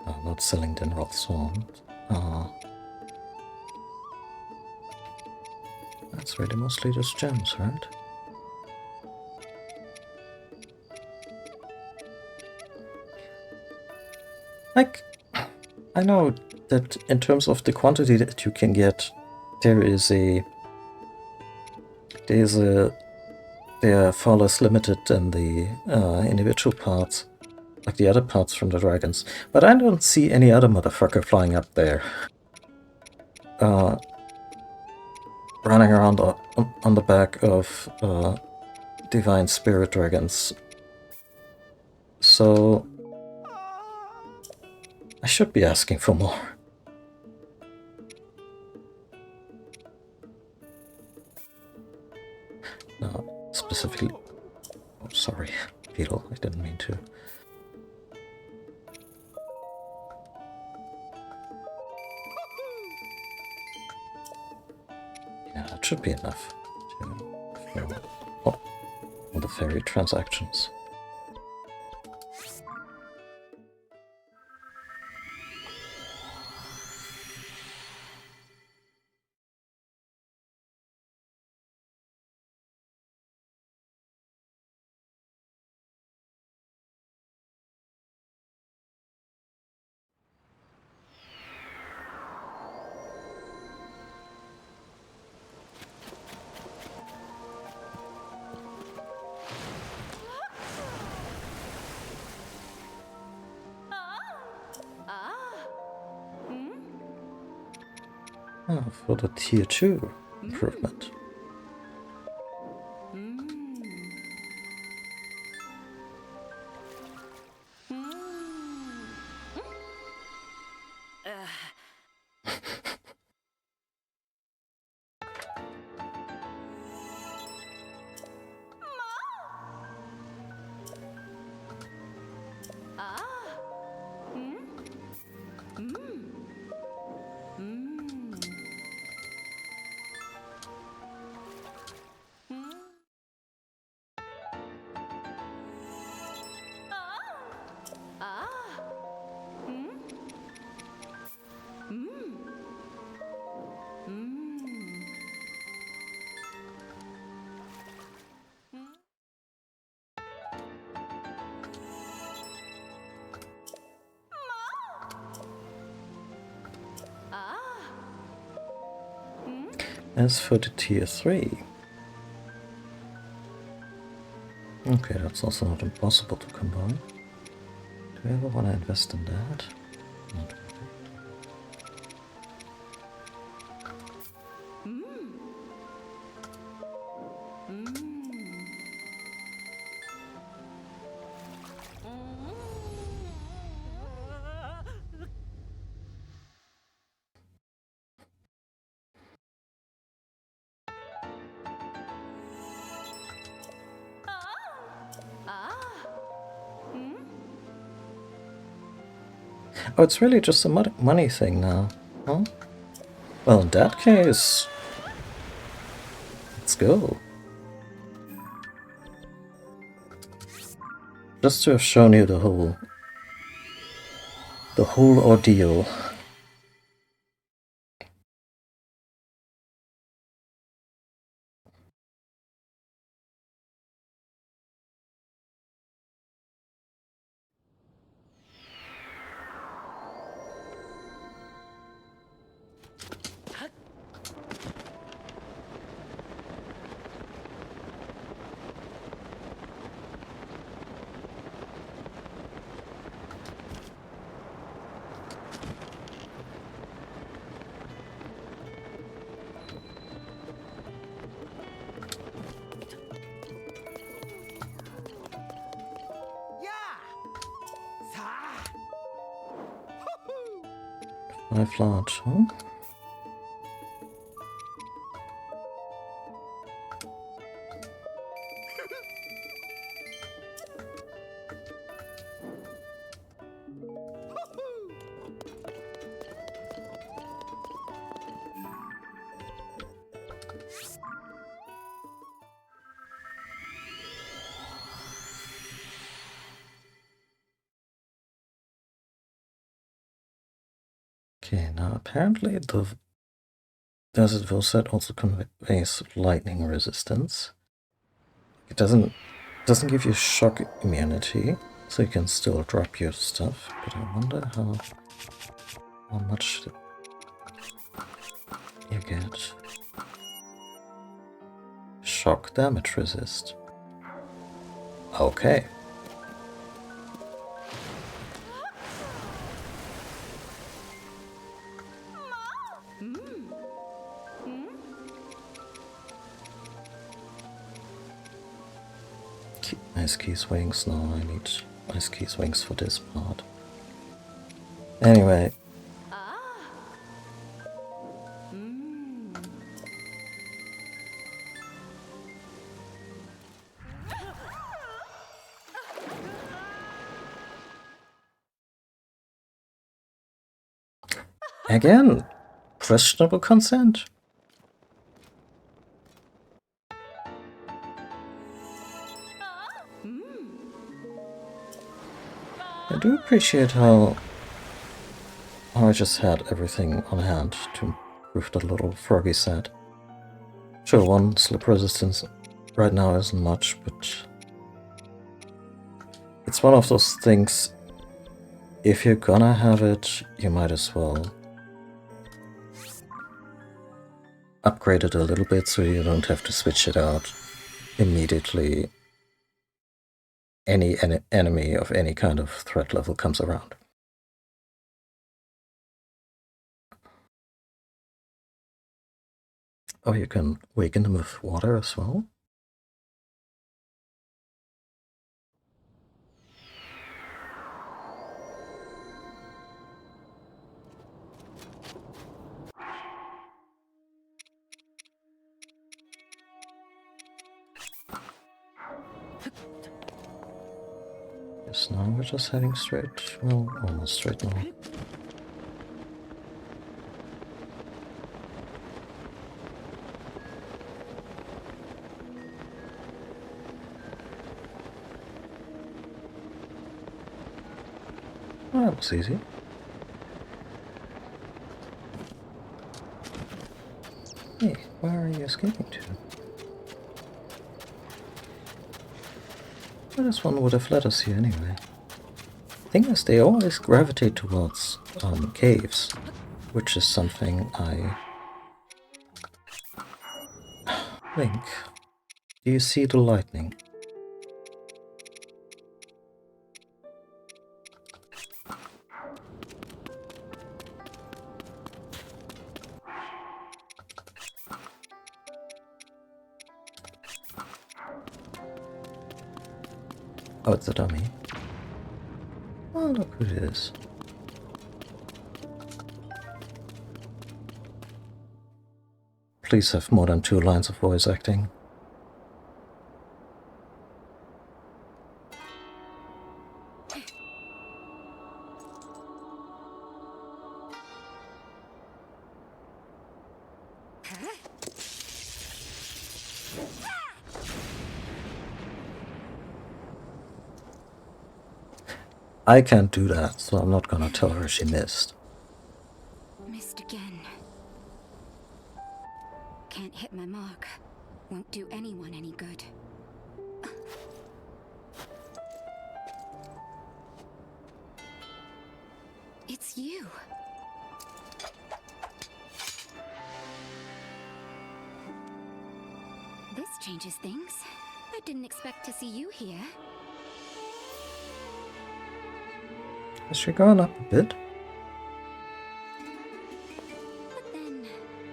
Oh, not selling Denral Sword. That's really mostly just gems, right? Like, I know that in terms of the quantity that you can get, they are far less limited than the individual parts, like the other parts from the dragons. But I don't see any other motherfucker flying up there, running around on the back of divine spirit dragons. So I should be asking for more. No, specifically... Oh, sorry, Beetle, I didn't mean to. Yeah, that should be enough for all the fairy transactions. For the tier 2 improvement. As for the tier 3. Okay, that's also not impossible to combine. Do we ever want to invest in that? Not really. Oh, it's really just a money thing now, huh? Well, in that case, let's go. Just to have shown you the whole ordeal.
Yeah. Sa.
5 large, huh? Okay, now apparently the Desert Volset also conveys lightning resistance. It doesn't give you shock immunity, so you can still drop your stuff, but I wonder how much you get. Shock damage resist. Okay. Ice Keys Wings. No, I need Ice Keys Wings for this part. Anyway. Again, questionable consent. I do appreciate how I just had everything on hand to improve the little froggy set. Sure, 1 slip resistance right now isn't much, but it's one of those things, if you're gonna have it, you might as well upgrade it a little bit so you don't have to switch it out immediately any enemy of any kind of threat level comes around. Oh, you can waken them with water as well? Yes, now we're just heading straight. Well, almost straight now. Oh, that was easy. Hey, where are you escaping to? Well, this one would have led us here anyway. Thing is, they always gravitate towards caves, which is something I Link, do you see the lightning? Oh, it's a dummy. Oh, look who it is. Please have more than 2 lines of voice acting. I can't do that, so I'm not gonna tell her she missed.
Missed again. Can't hit my mark. Won't do anyone any good. It's you. This changes things. I didn't expect to see you here.
Has she gone up a bit?
But then,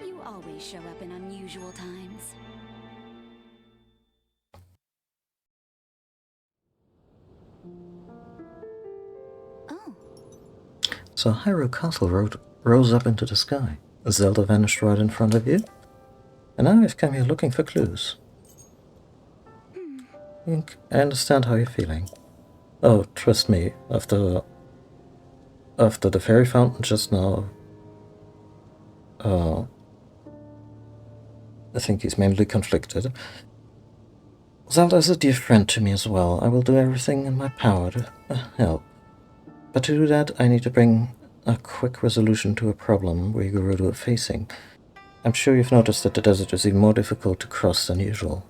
you always show up in unusual times. Oh.
So Hyrule Castle rose up into the sky. Zelda vanished right in front of you. And now I've come here looking for clues. Link, I understand how you're feeling. Oh, trust me, after the fairy fountain just now, I think he's mainly conflicted. Zelda is a dear friend to me as well. I will do everything in my power to help. But to do that, I need to bring a quick resolution to a problem we Gerudo are facing. I'm sure you've noticed that the desert is even more difficult to cross than usual.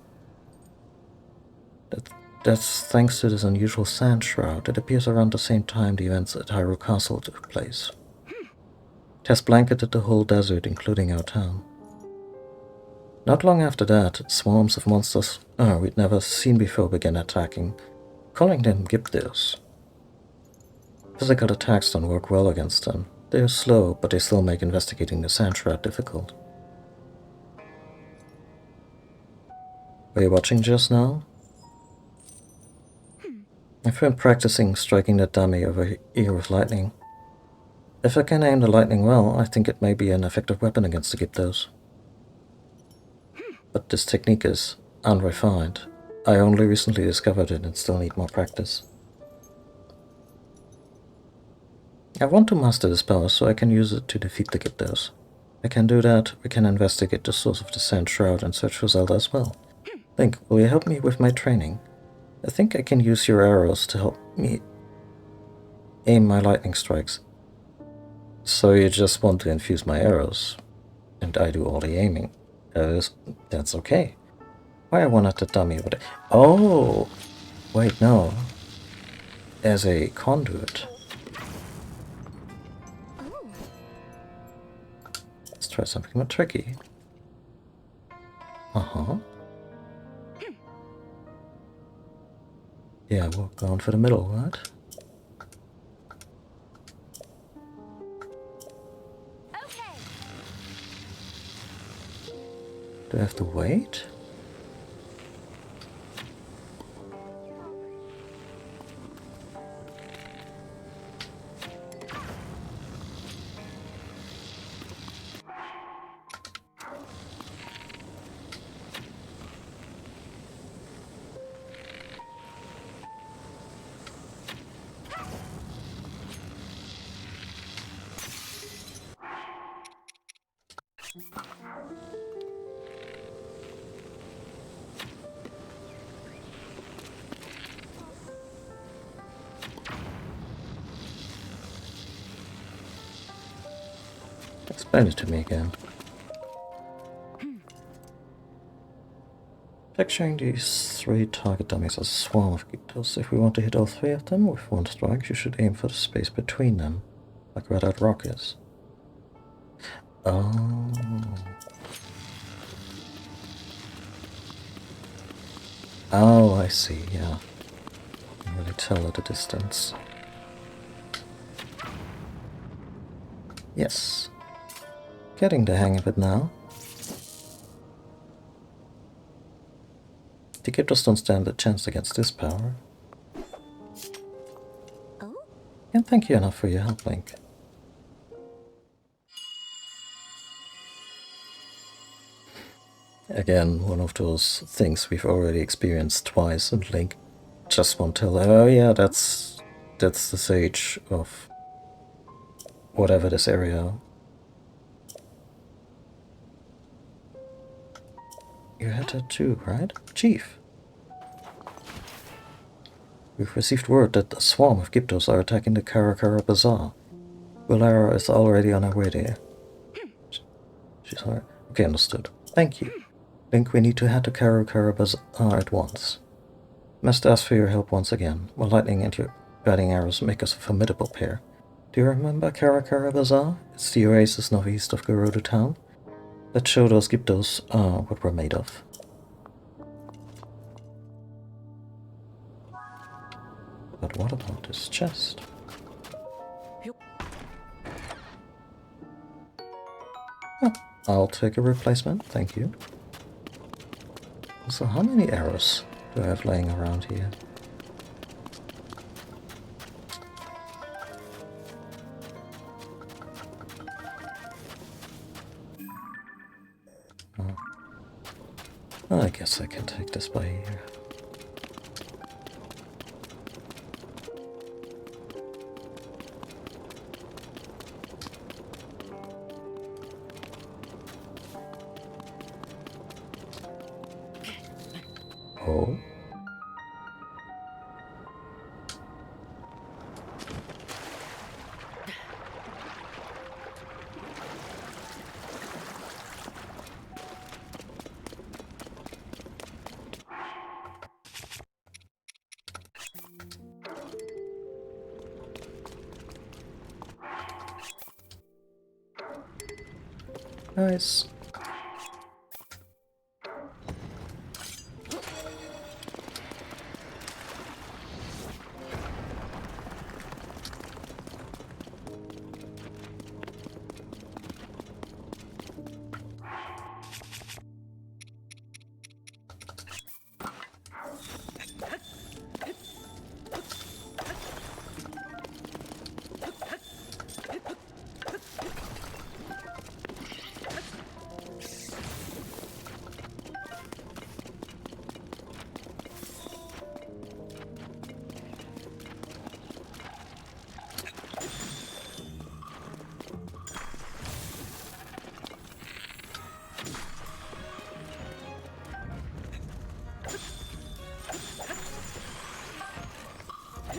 That's thanks to this unusual sand shroud that appears around the same time the events at Hyrule Castle took place. It has blanketed the whole desert, including our town. Not long after that, swarms of monsters we'd never seen before began attacking, calling them Gyptos. Physical attacks don't work well against them. They are slow, but they still make investigating the sand shroud difficult. Were you watching just now? I've been practicing striking that dummy over here with lightning. If I can aim the lightning well, I think it may be an effective weapon against the Gyptos. But this technique is unrefined. I only recently discovered it and still need more practice. I want to master this power so I can use it to defeat the Gyptos. If I can do that, we can investigate the source of the sand shroud and search for Zelda as well. Link, will you help me with my training? I think I can use your arrows to help me aim my lightning strikes. So you just want to infuse my arrows, and I do all the aiming. That's okay. Why I wanted the dummy over there? Oh! Wait, no. As a conduit.
Oh.
Let's try something more tricky. Uh-huh. Yeah, we're going for the middle, right?
Okay.
Do I have to wait? Explain it to me again. Picturing these 3 target dummies as a swarm of Gyptos. If we want to hit all 3 of them with one strike, you should aim for the space between them, like where that rock is. Oh. I see, yeah. Can really tell at a distance. Yes. Getting the hang of it now. The Gyptos don't stand a chance against this power.
Oh?
Can't thank you enough for your help, Link. Again, one of those things we've already experienced twice, and Link just won't tell. Oh yeah, that's the sage of whatever this area. You had that too, right? Chief. We've received word that a swarm of Gyptos are attacking the Karakara Bazaar. Willara is already on her way there. She's alright. Okay, understood. Thank you. Link, we need to head to Karakara Bazaar at once. Must ask for your help once again. My lightning and your guiding arrows make us a formidable pair. Do you remember Karakara Bazaar? It's the oasis northeast of Gerudo town. Let's show those Gyptos what we're made of. But what about this chest? Oh, I'll take a replacement, thank you. So how many arrows do I have laying around here? Oh. I guess I can take this by ear. Oh. Nice.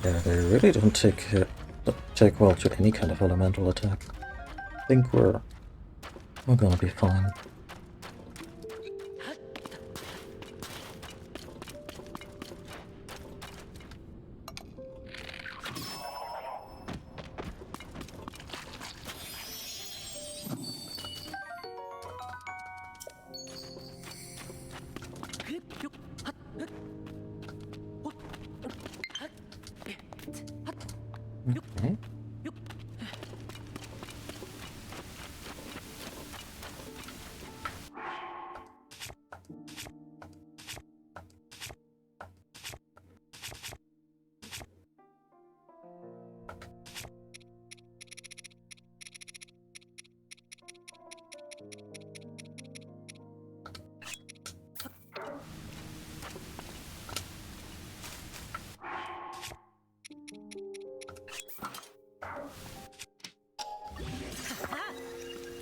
Yeah, they really don't take well to any kind of elemental attack. I think we're gonna be fine. Okay.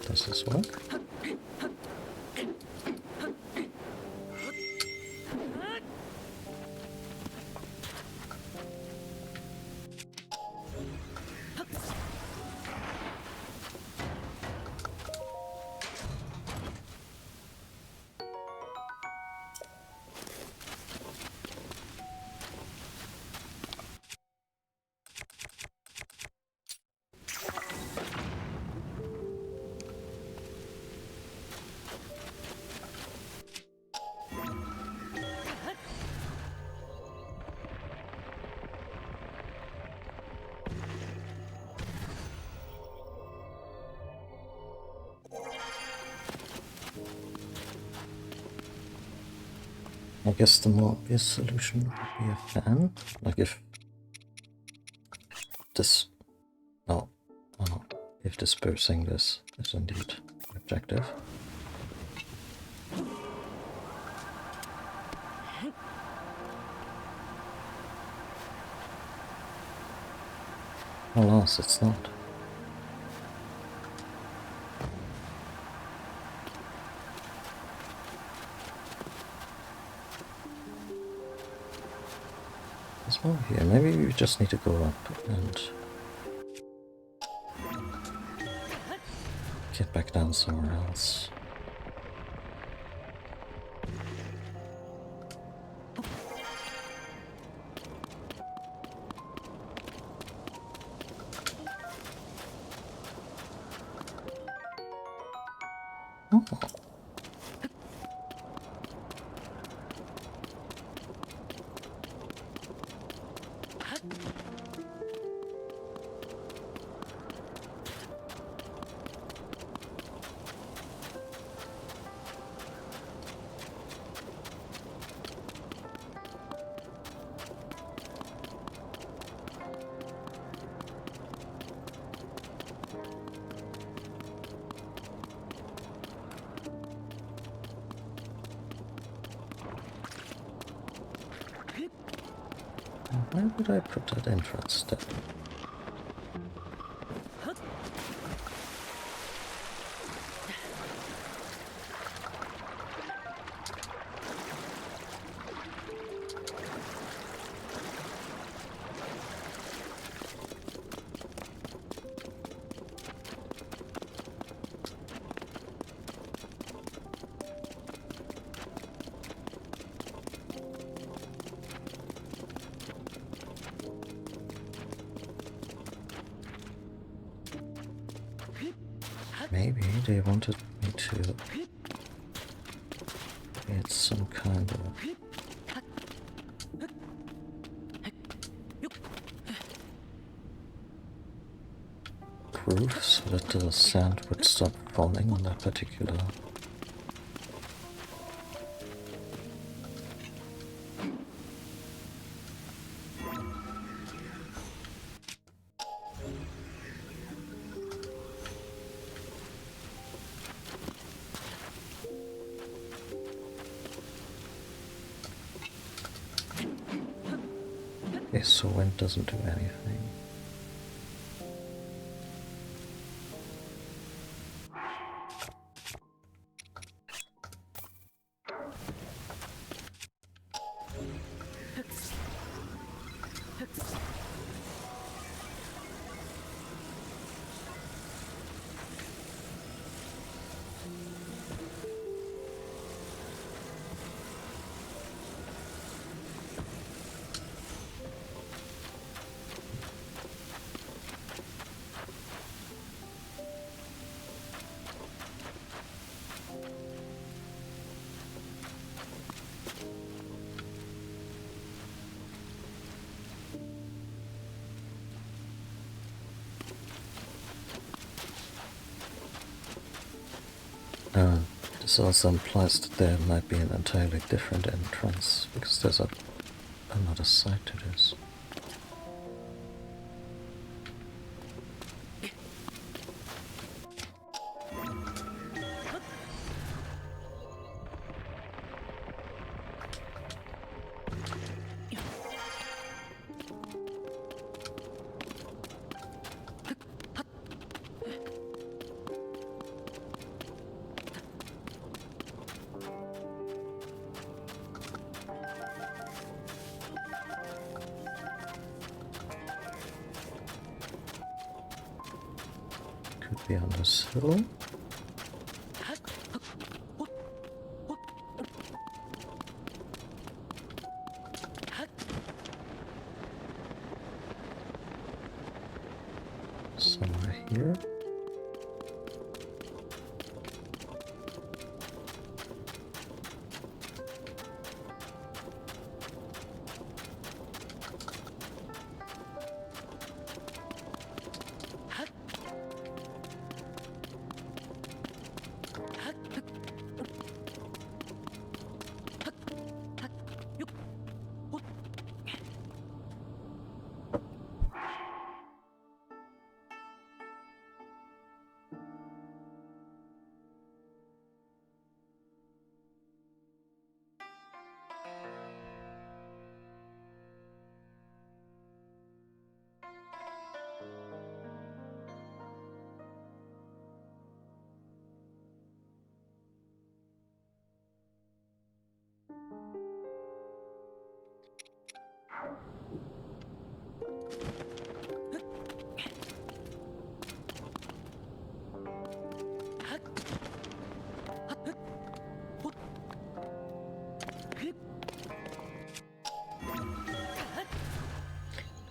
Does this work? I guess the more obvious solution would be a fan. Like if this... No. Oh no. If dispersing this is indeed the objective. Alas, it's not. There's more here. Maybe we just need to go up and get back down somewhere else. Oh. Where would I put that entrance step? Maybe they wanted me to get some kind of proof so that the sand would stop falling on that particular. Okay, so wind doesn't do anything. This also implies that there might be an entirely different entrance, because there's another side to this. Could be on this hill. Somewhere here.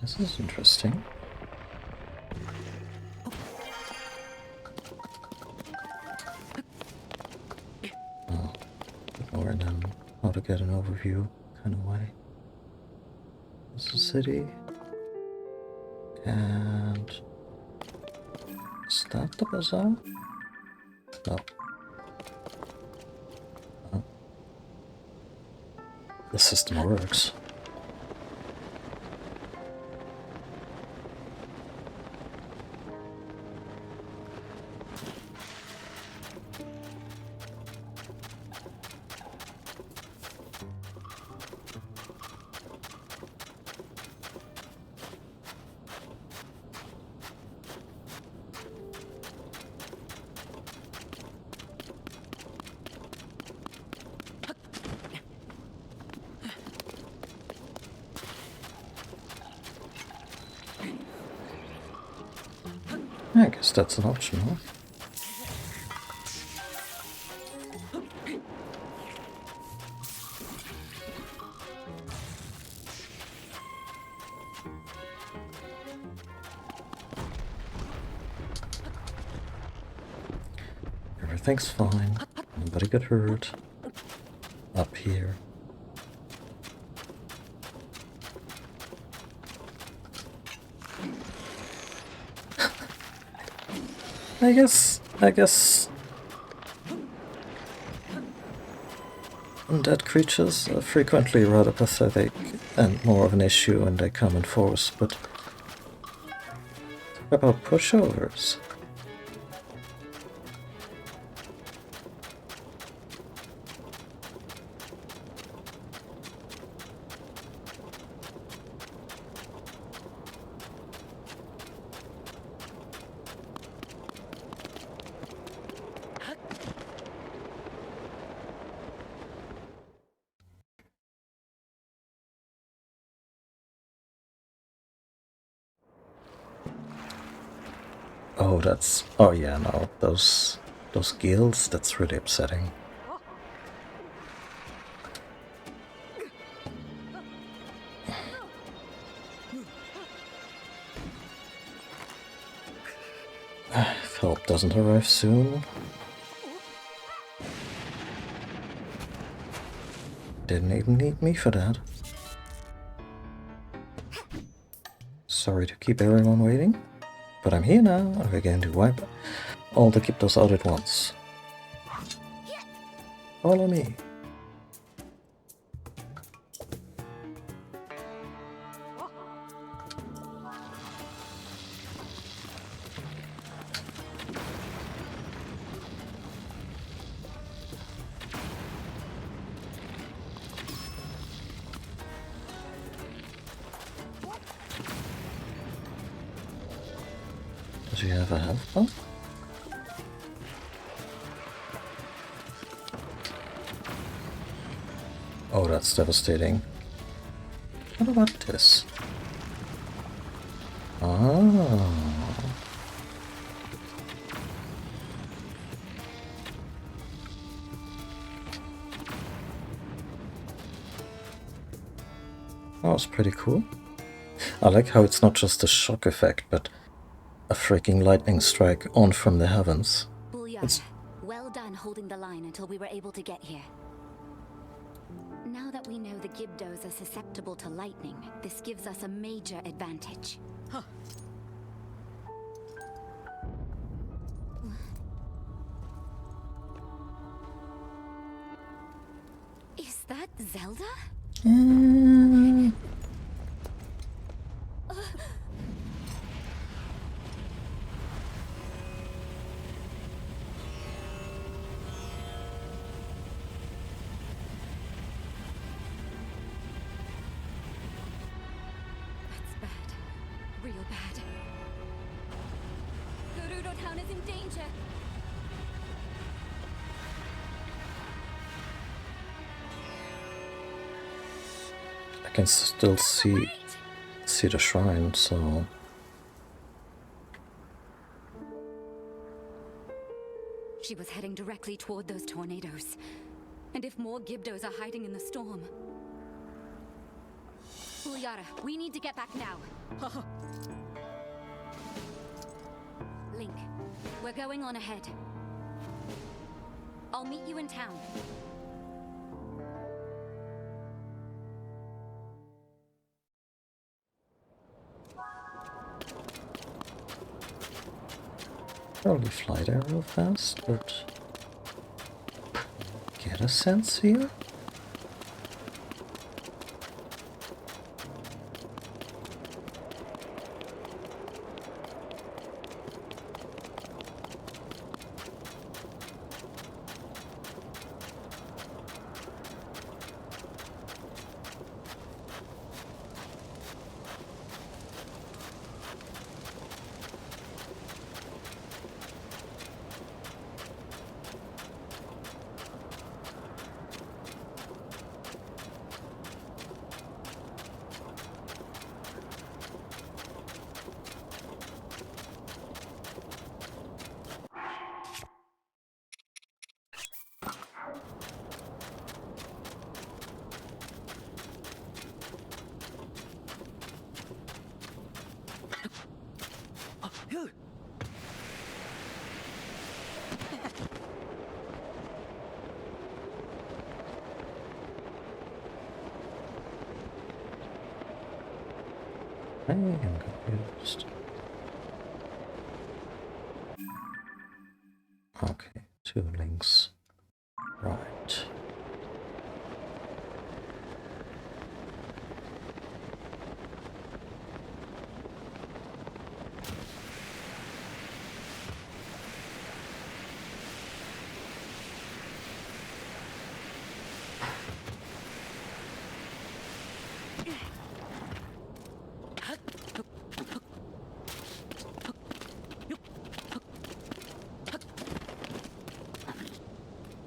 This is interesting. Oh, more than how to get an overview kind of way. This is a city. And is that the bazaar? No. Oh. The system works. I guess that's an option, huh? Everything's fine. Nobody got hurt. Up here. I guess undead creatures are frequently rather pathetic and more of an issue when they come in force, but talk about pushovers. Oh, that's... oh yeah, no, those guilds, that's really upsetting. If help doesn't arrive soon. Didn't even need me for that. Sorry to keep everyone waiting. But I'm here now, and we're going to wipe all the Gyptos out at once. Follow me. Does he have a health pump? Oh, that's devastating. What about this? Ah. That was pretty cool. I like how it's not just a shock effect, but a freaking lightning strike on from the heavens.
Bulyara, well done holding the line until we were able to get here. Now that we know the Gibdos are susceptible to lightning, this gives us a major advantage. Is that Zelda? That's bad. Real bad. Gerudo Town is in danger.
I can still see the shrine, so...
She was heading directly toward those tornadoes. And if more Gibdos are hiding in the storm... Uliara, we need to get back now. Link, we're going on ahead. I'll meet you in town.
Probably fly there real fast, but get a sense here? I am confused. Okay, 2 links. Right.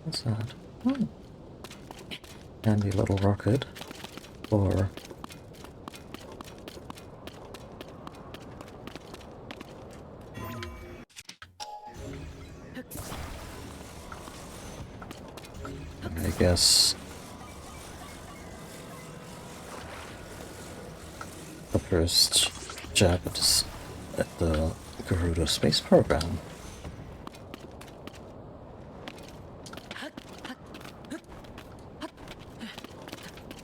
What's that? Oh. Handy little rocket. Or I guess the first jab at the Garuda space program.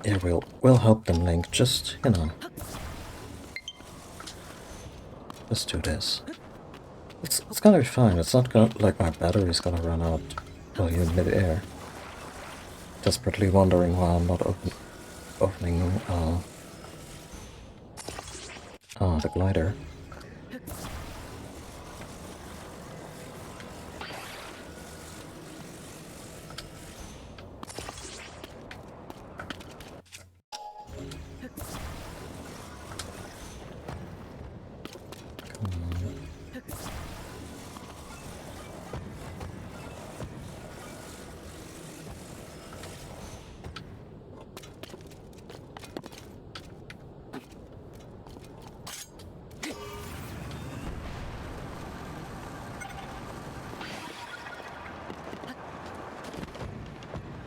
Yeah, we'll help them, Link. Just, you know. Just do this. It's gonna be fine. It's not gonna, like, my battery's gonna run out while you're in mid-air. Desperately wondering why I'm not opening, the glider.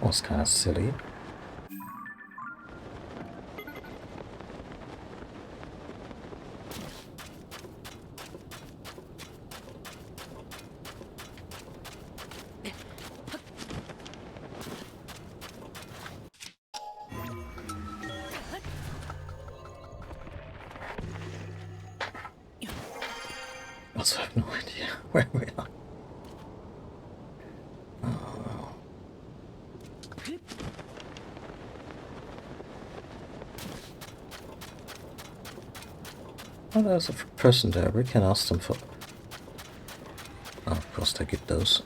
Was kind of silly. Also have no idea where we are. Oh, there's a person there. We can ask them for... Oh, of course they get those.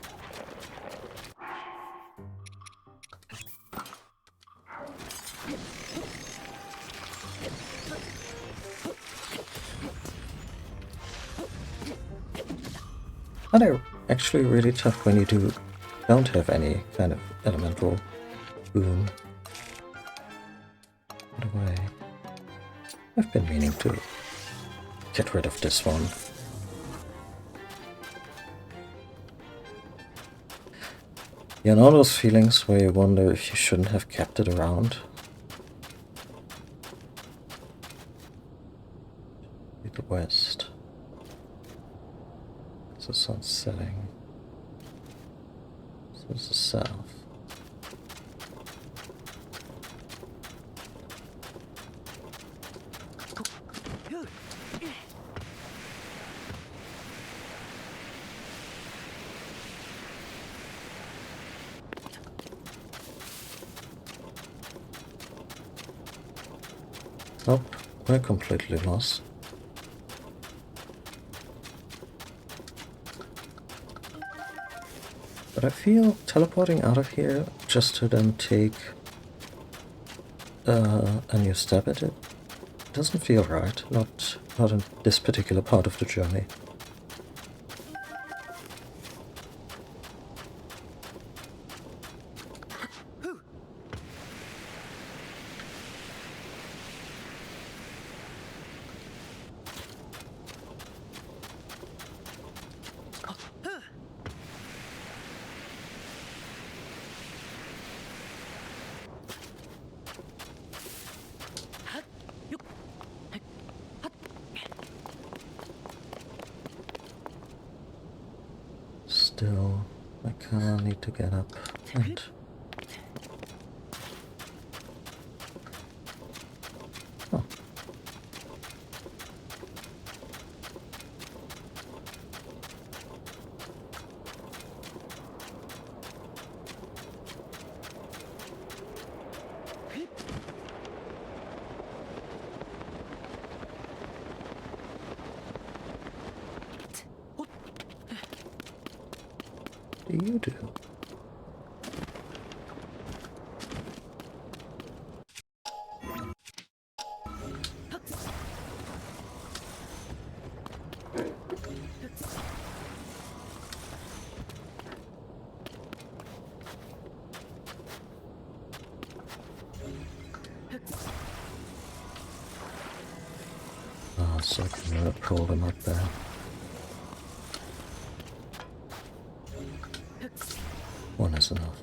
Are they actually really tough when you don't have any kind of elemental boom? By the way, I've been meaning to get rid of this one. You know those feelings where you wonder if you shouldn't have kept it around? the west. It's the sun setting. So it's the south. Oh, we're completely lost. But I feel teleporting out of here just to then take a new stab at it doesn't feel right. Not in this particular part of the journey. Still, I kinda need to get up and... Oh. What do you do? Ah, so I can pull them up there. One is enough.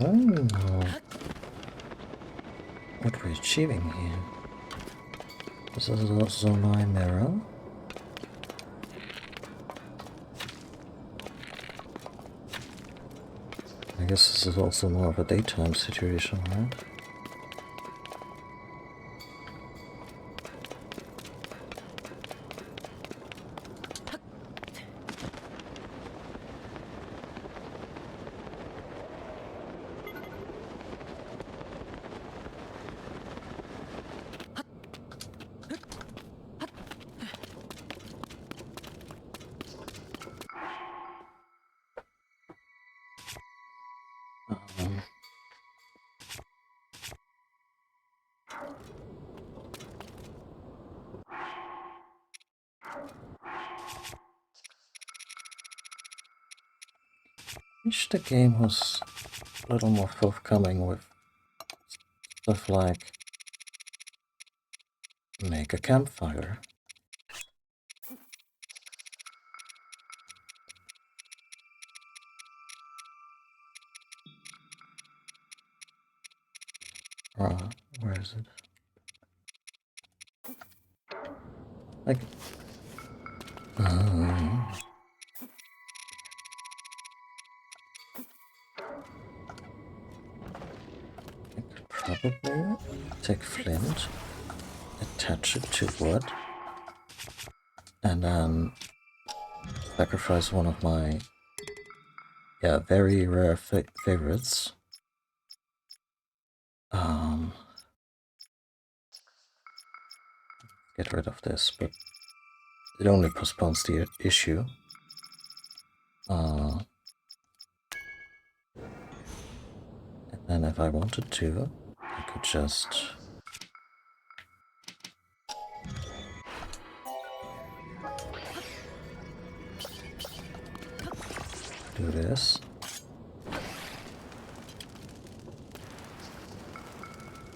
Oh. What we're achieving here. This is also my mirror. I guess this is also more of a daytime situation, right? Um, Wish the game was a little more forthcoming with stuff like make a campfire. Where is it? Like, I could probably take flint, attach it to wood, and then sacrifice one of my very rare favorites. Get rid of this, but it only postpones the issue. And then if I wanted to, I could just do this.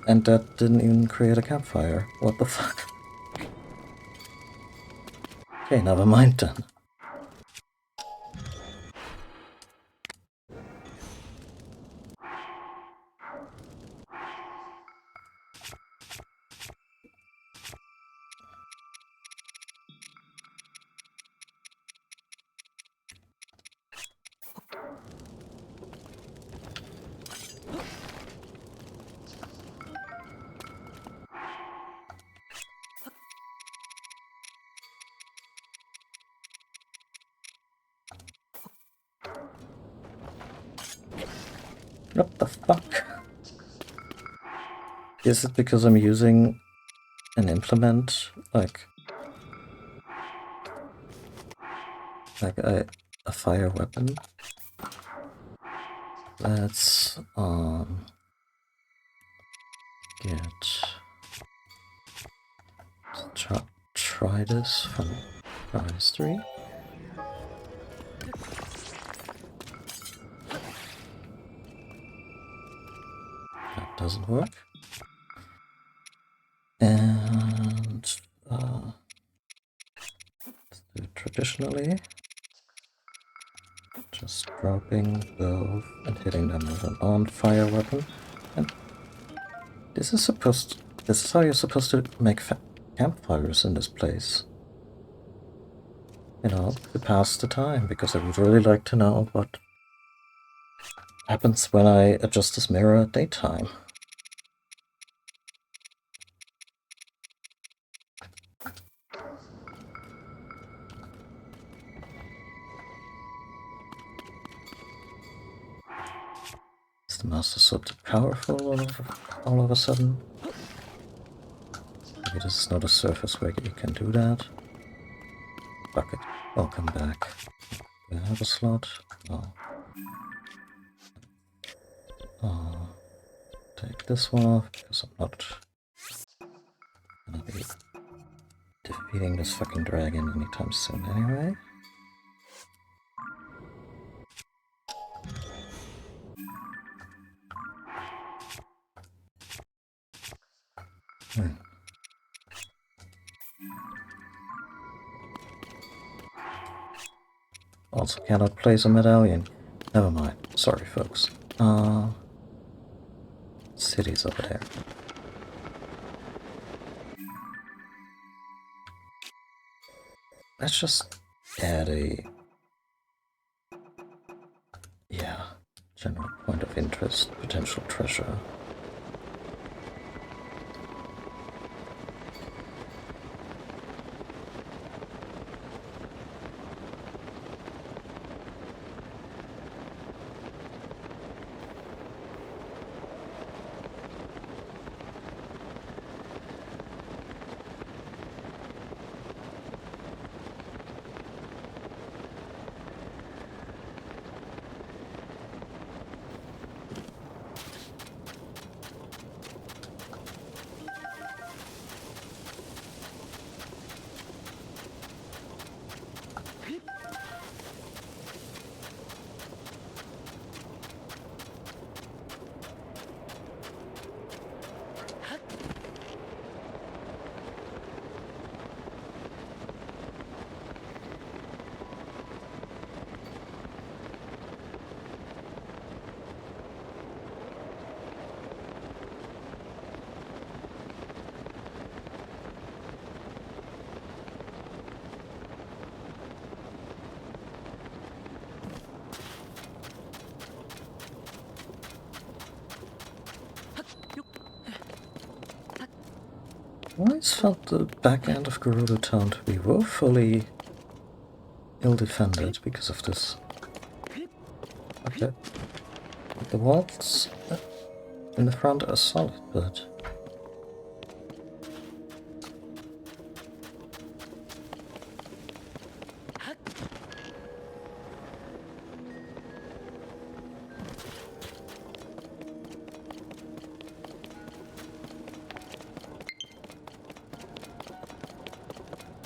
And that didn't even create a campfire. What the fuck? Okay, never mind then. What the fuck? Is it because I'm using an implement, like a fire weapon? Let's try this from our history. That doesn't work. And let's do it traditionally. Just dropping both and hitting them with an on-fire weapon. And this is how you're supposed to make campfires in this place. You know, to pass the time, because I would really like to know what happens when I adjust this mirror at daytime. Is the Master Sword too powerful all of a sudden? Maybe this is not a surface where you can do that. Fuck it, welcome back. Do I have a slot? No. Take this one off, because I'm not gonna be defeating this fucking dragon anytime soon anyway. Also cannot place a medallion. Never mind. Sorry, folks. cities over there. Let's just add a... yeah, general point of interest, potential treasure. I always felt the back end of Gerudo Town to be woefully ill-defended because of this. Okay. The walls in the front are solid, but...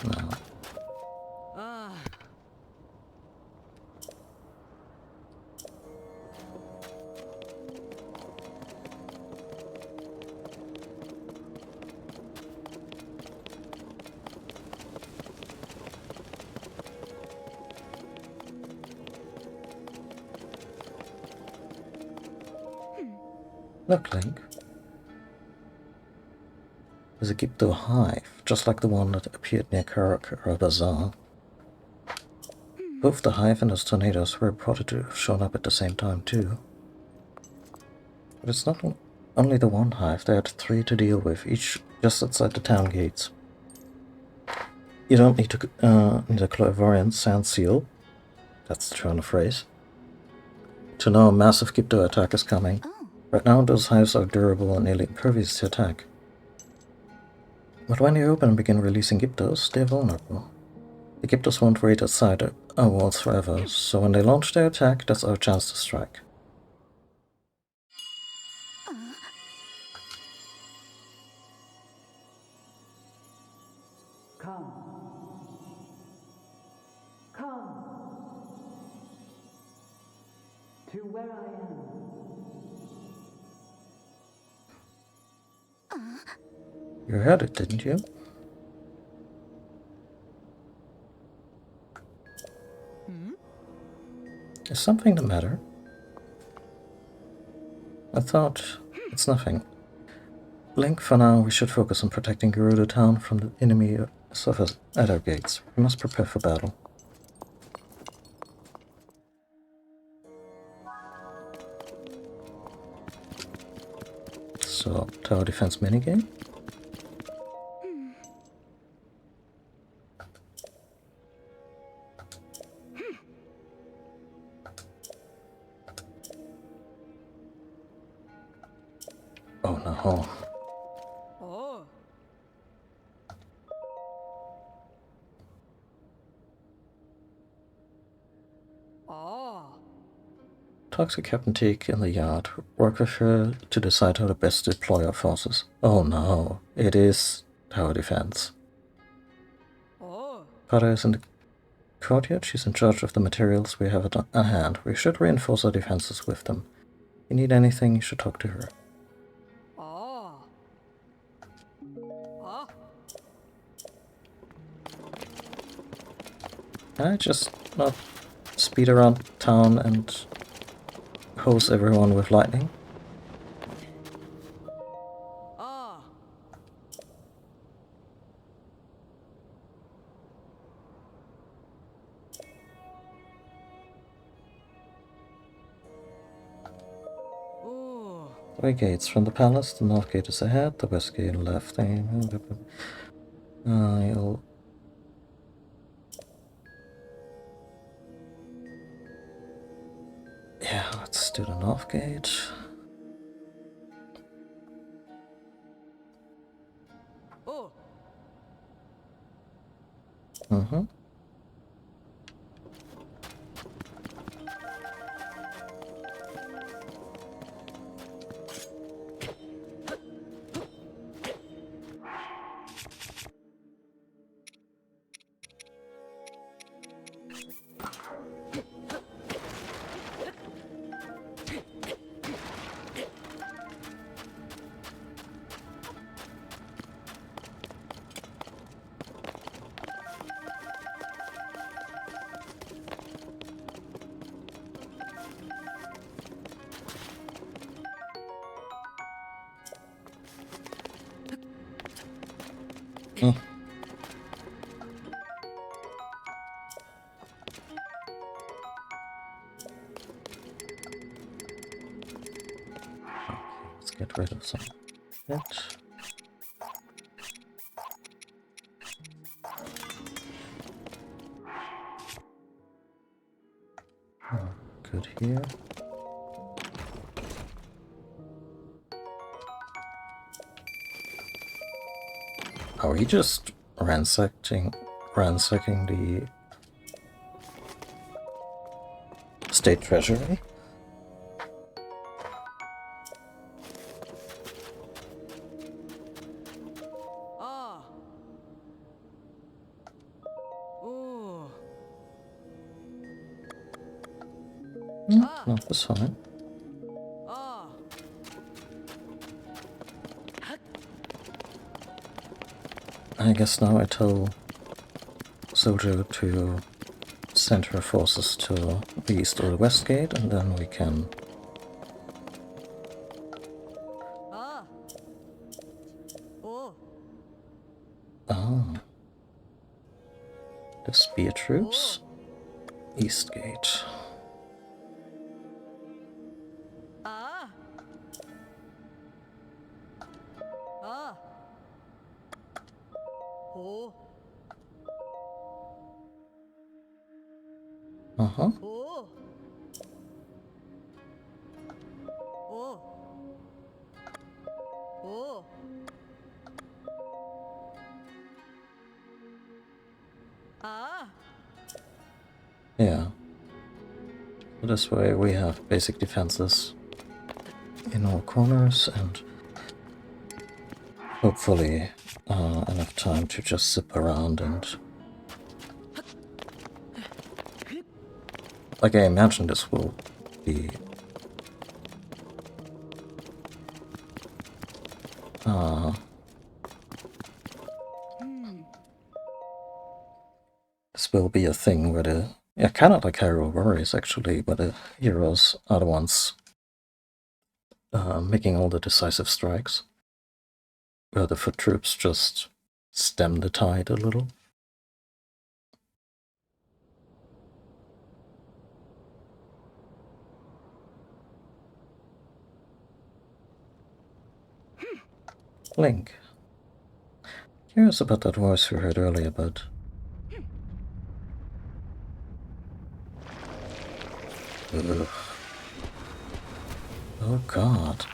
no. Look, Link. There's a Gibdo hive, just like the one that appeared near Karakura Bazaar. Both the hive and those tornadoes were reported to have shown up at the same time too. But it's not only the one hive, they had 3 to deal with, each just outside the town gates. You don't need to need a clairvoyant sand seal, that's the turn of phrase, to know a massive Gibdo attack is coming. Right now those hives are durable and nearly impervious to attack. But when they open and begin releasing Gibdos, they're vulnerable. The Gibdos won't wait outside our walls forever, so when they launch their attack, that's our chance to strike.
Come. Come. To where I am.
You heard it, didn't you? Is something the matter? I thought it's nothing. Link, for now, we should focus on protecting Gerudo Town from the enemy at our gates. We must prepare for battle. So, tower defense minigame? Oh no.
Oh. Oh.
Talk to Captain Teak in the yard. Work with her to decide how to best deploy our forces. Oh no, it is tower defense.
Oh.
Pada is in the courtyard. She's in charge of the materials we have at hand. We should reinforce our defenses with them. If you need anything, you should talk to her.
Oh. Oh.
I just not speed around town and hose everyone with lightning. Three gates from the palace. The north gate is ahead, the west gate left. You'll... Yeah, let's do the north gate.
Oh.
Mm-hmm. Mm. Let's get rid of some of it. Oh, good here. Are we just ransacking the state treasury?
Ah. Oh. Ah.
No, that's fine.
Ah.
I guess now I tell Sojo to send her forces to the east or the west gate, and then we can...
Ah. Oh.
Oh. The spear troops? East gate.
Ah. Ah. Oh.
Uh-huh.
Oh. Oh. Oh. Ah.
Yeah. So this way we have basic defenses in all corners and hopefully enough time to just zip around and... Like I imagine this will be... This will be a thing where the... Yeah, kind of like Hyrule Warriors actually, where the heroes are the ones making all the decisive strikes. Where the foot troops just stem the tide a little. Link. Curious about that voice we heard earlier, but... Ugh. Oh god.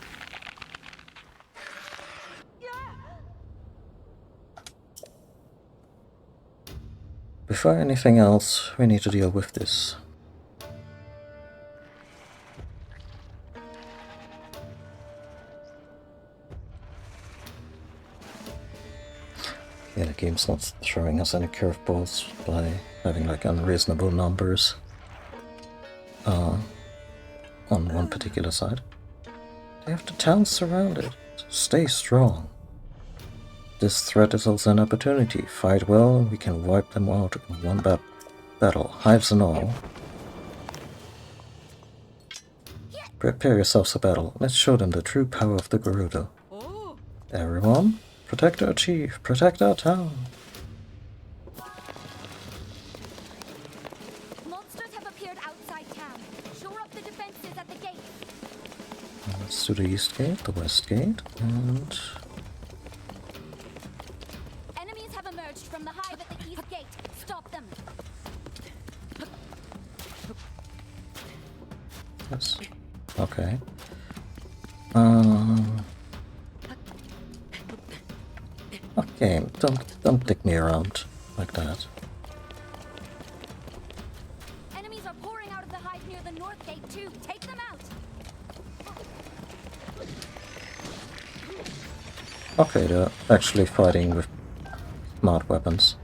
Before anything else, we need to deal with this. Yeah, the game's not throwing us any curveballs by having like unreasonable numbers on one particular side. They have the town surrounded. Stay strong. This threat is also an opportunity. Fight well and we can wipe them out in one battle, hives and all. Prepare yourselves for battle. Let's show them the true power of the Gerudo.
Oh.
Everyone, protect our chief, protect our town.
Monsters have appeared outside town. Shore up the defenses at the gate.
Let's do the east gate, the west gate, and
Enemies have emerged from the hive at the east gate. Stop them.
yes. Okay. Okay, don't dick me around like that.
Enemies are pouring out of the hive near the north gate too. Take them out.
Okay, they're actually fighting with smart weapons.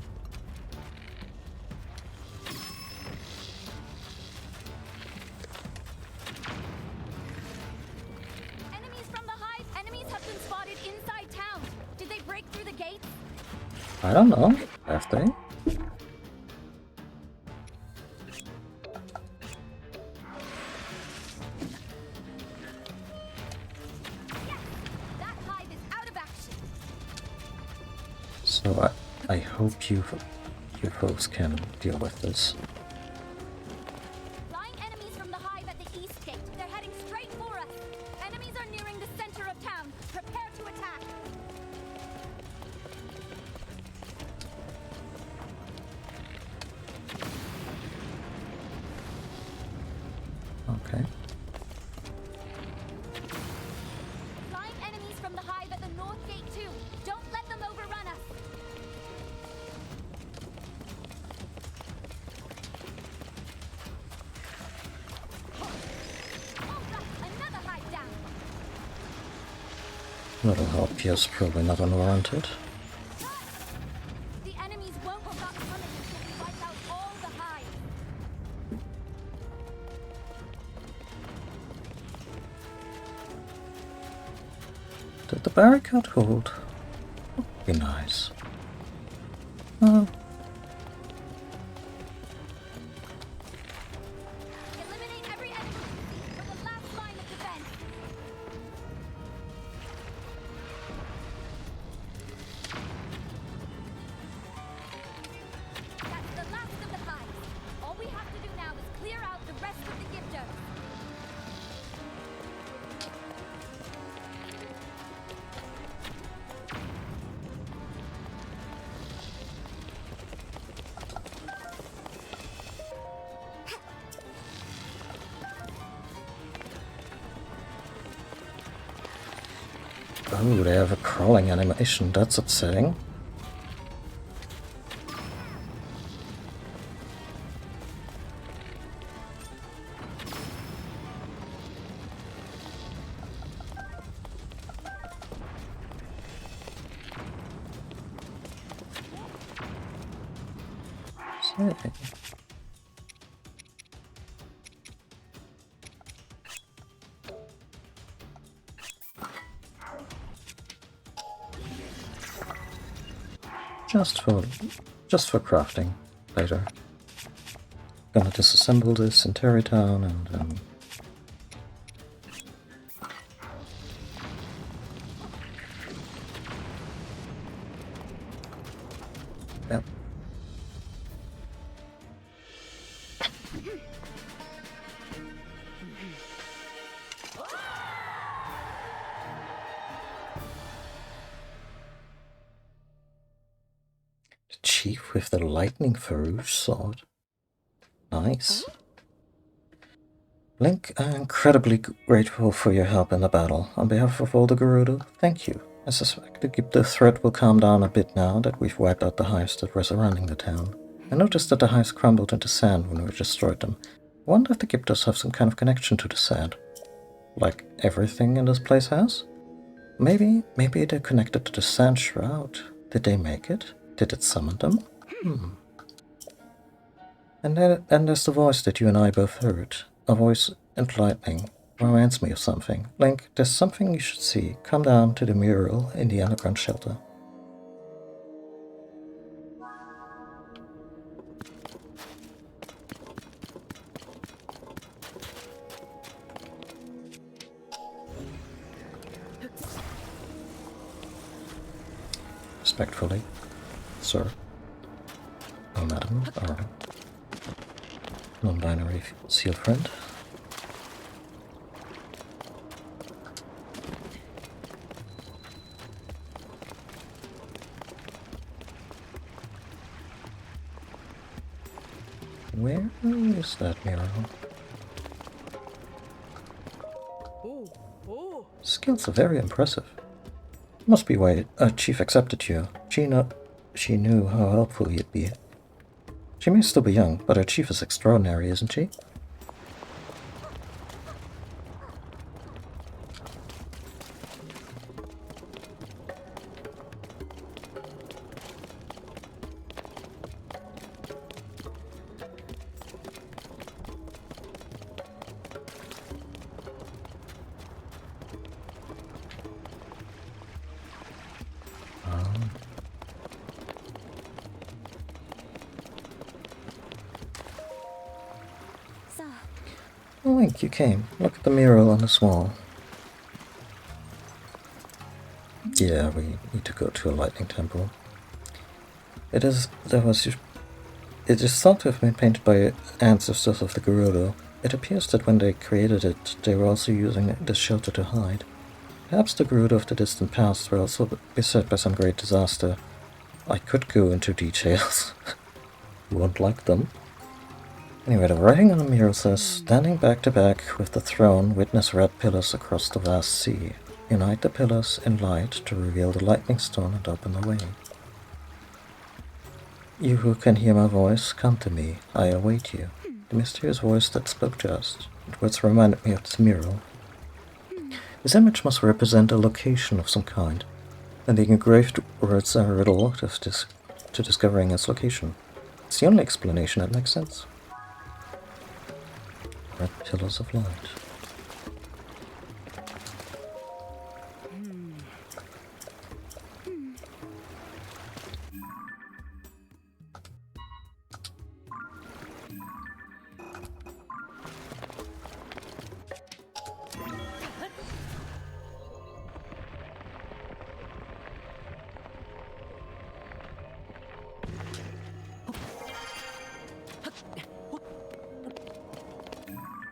Enemies from the hive. Enemies have been spotted inside town. Did they break through the gate?
I don't know, have they?
That hive is out of action.
So I hope you folks can deal with this.
Flying enemies from the hive at the east gate. They're heading straight for us. Enemies are nearing the center of town. Prepare to attack.
Okay.
Flying enemies from the hive at the north gate too. Don't let them overrun us. Oh, that's another hive down.
Little help here is probably not unwarranted.
The enemies won't stop coming until we wipe out all the hives.
Did the barricade hold? Would be nice.
Eliminate every enemy for the last line of defense. That's the last of the hives. All we have to do now is clear out the rest of the Gibdos.
Oh, they have a crawling animation. That's upsetting. So, just for crafting later. Gonna disassemble this in Terrytown and yep. The chief with the lightning Farouche sword. Nice. Link, I'm incredibly grateful for your help in the battle. On behalf of all the Gerudo, thank you. I suspect the threat will calm down a bit now that we've wiped out the hives that were surrounding the town. I noticed that the hives crumbled into sand when we destroyed them. I wonder if the Gibdos have some kind of connection to the sand. Like everything in this place has? Maybe they're connected to the sand shroud. Did they make it? Did it summon them? And then there's the voice that you and I both heard. A voice and lightning. Reminds me of something. Link, there's something you should see. Come down to the mural in the underground shelter. Respectfully, sir. Oh, madam, or non-binary seal friend. Where is that mirror?
Oh. Oh.
Skills are very impressive. Must be why Chief accepted you. She knew how helpful you'd be. She may still be young, but our Chief is extraordinary, isn't she?
So,
Oh, Link, you came. Look at the mural on this wall. Yeah, we need to go to a lightning temple. It is thought to have been painted by ancestors of the Gerudo. It appears that when they created it, they were also using this shelter to hide. Perhaps the Gerudo of the distant past were also beset by some great disaster. I could go into details. You won't like them. Anyway, the writing on the mural says, standing back to back with the throne, witness red pillars across the vast sea. Unite the pillars in light to reveal the lightning stone and open the way. You who can hear my voice, come to me. I await you. The mysterious voice that spoke to us. The words reminded me of this mural. This image must represent a location of some kind, and the engraved words are a riddle to discovering its location. It's the only explanation that makes sense. Red pillars of light.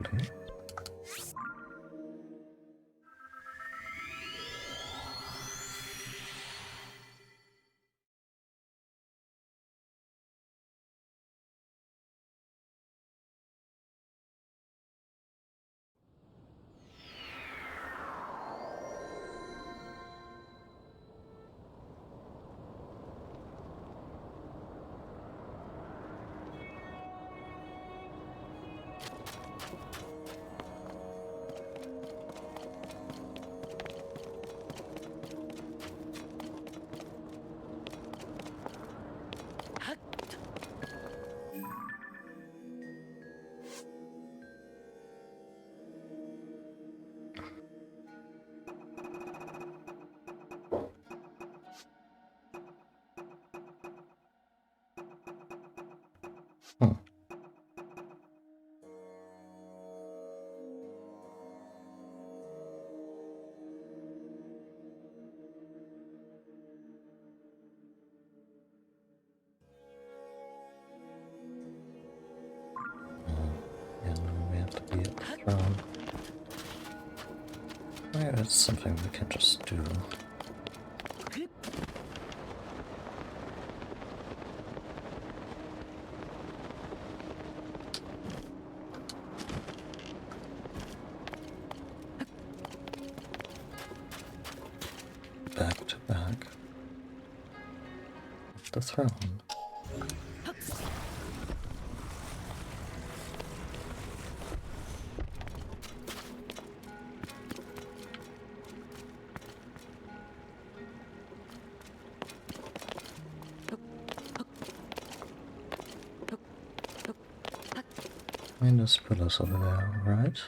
Okay. Hmm. Yeah, no, we have to be at the throne. Right, that's something we can just do. Back to back. The throne. And those pillars over there, right?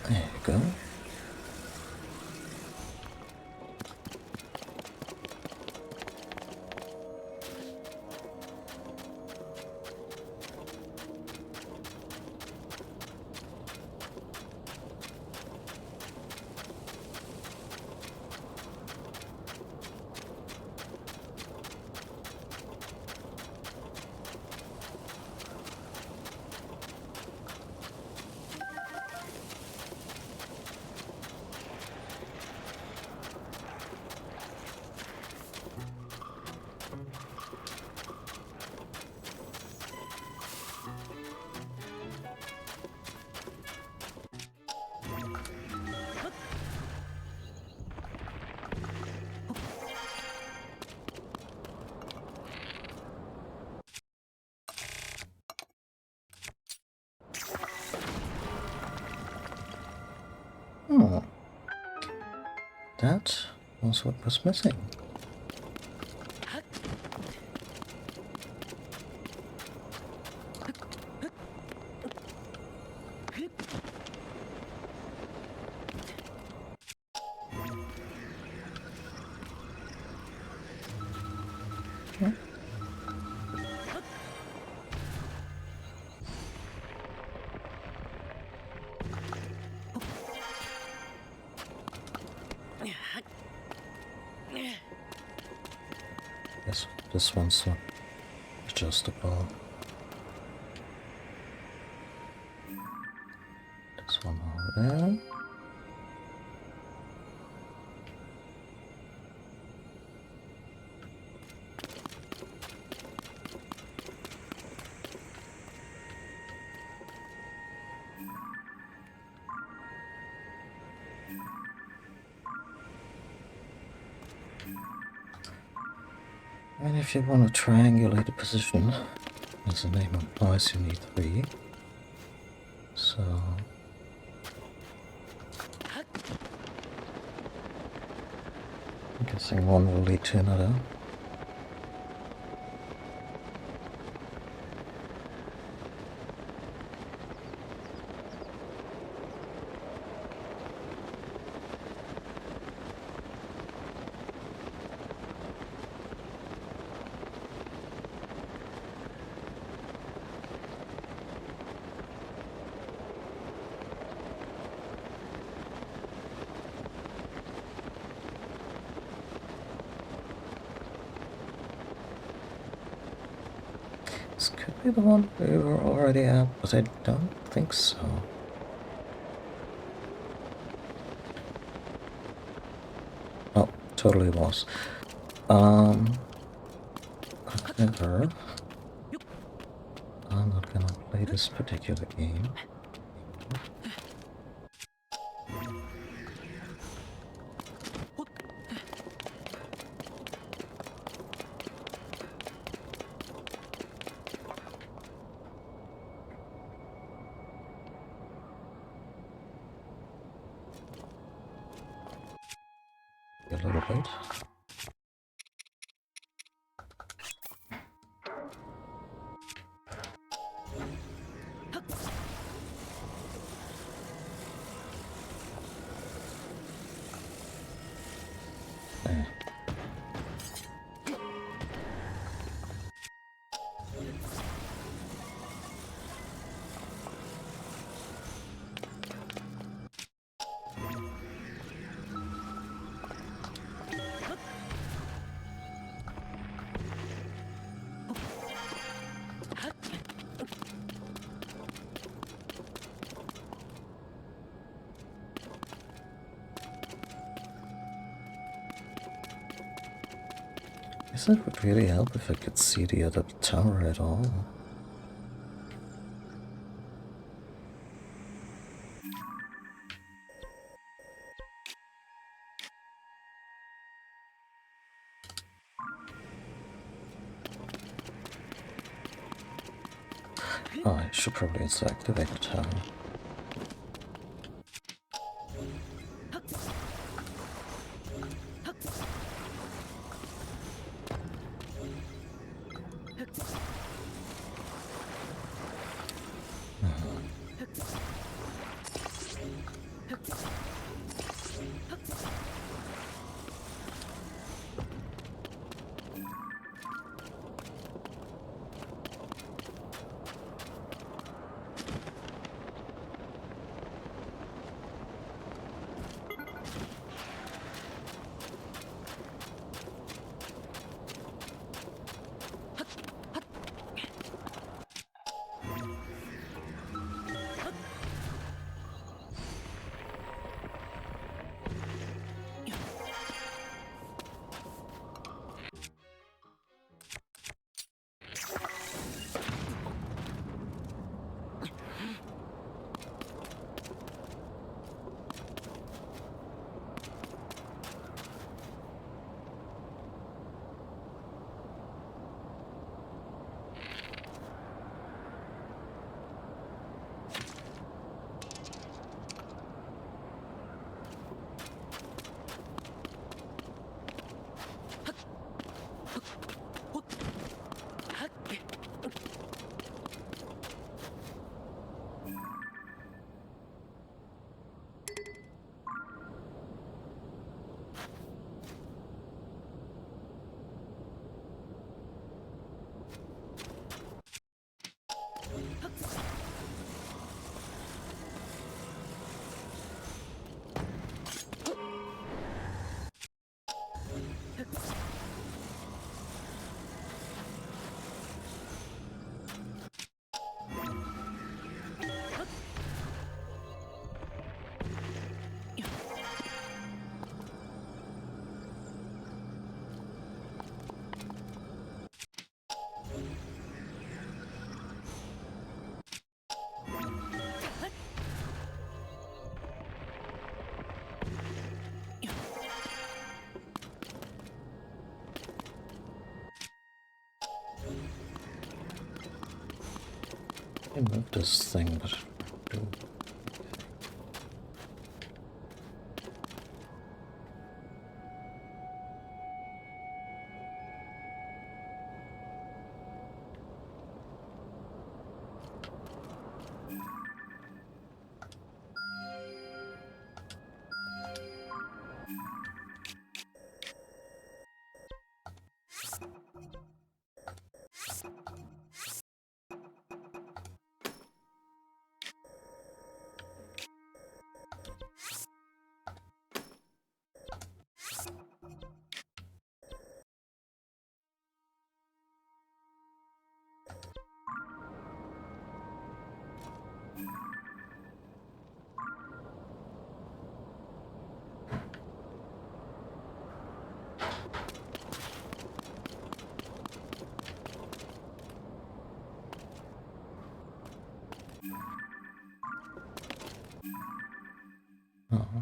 There you go. Oh, that was what was missing. Okay. Yes, this one's adjustable. This one over there. And if you want to triangulate the position, as the name implies, you need 3. So I'm guessing one will lead to another. This could be the one we were already at, but I don't think so. Oh, totally was. However, I'm not gonna play this particular game. A little bit. There. Guess it would really help if I could see the other tower at all. Oh, I should probably also activate the tower. I move this thing, but do. Uh-huh.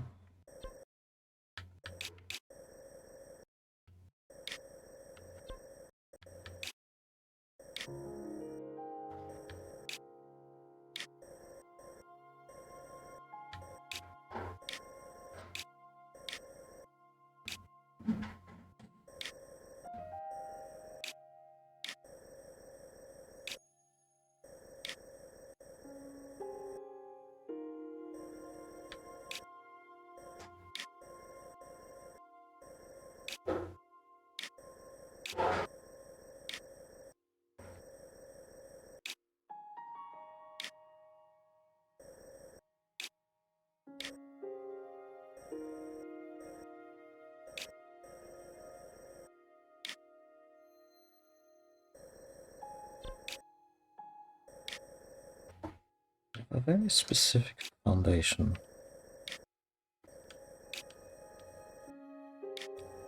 A very specific foundation.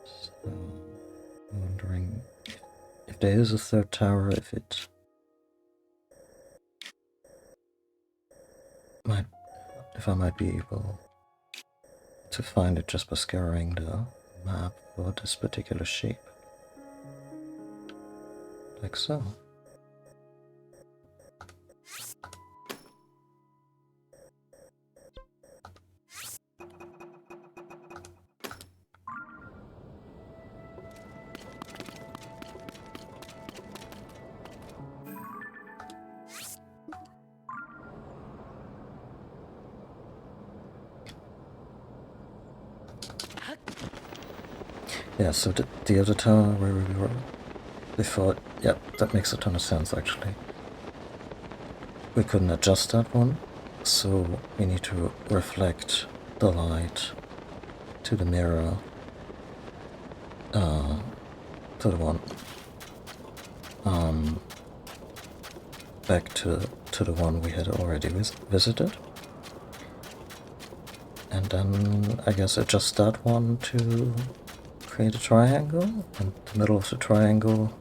So, I'm wondering if there is a third tower, if I might be able to find it just by scouring the map for this particular shape. Like so. Yeah, so the other tower where we were before, yeah, that makes a ton of sense actually. We couldn't adjust that one, so we need to reflect the light to the mirror, to the one, back to the one we had already visited. And then I guess adjust that one to create a triangle, and the middle of the triangle,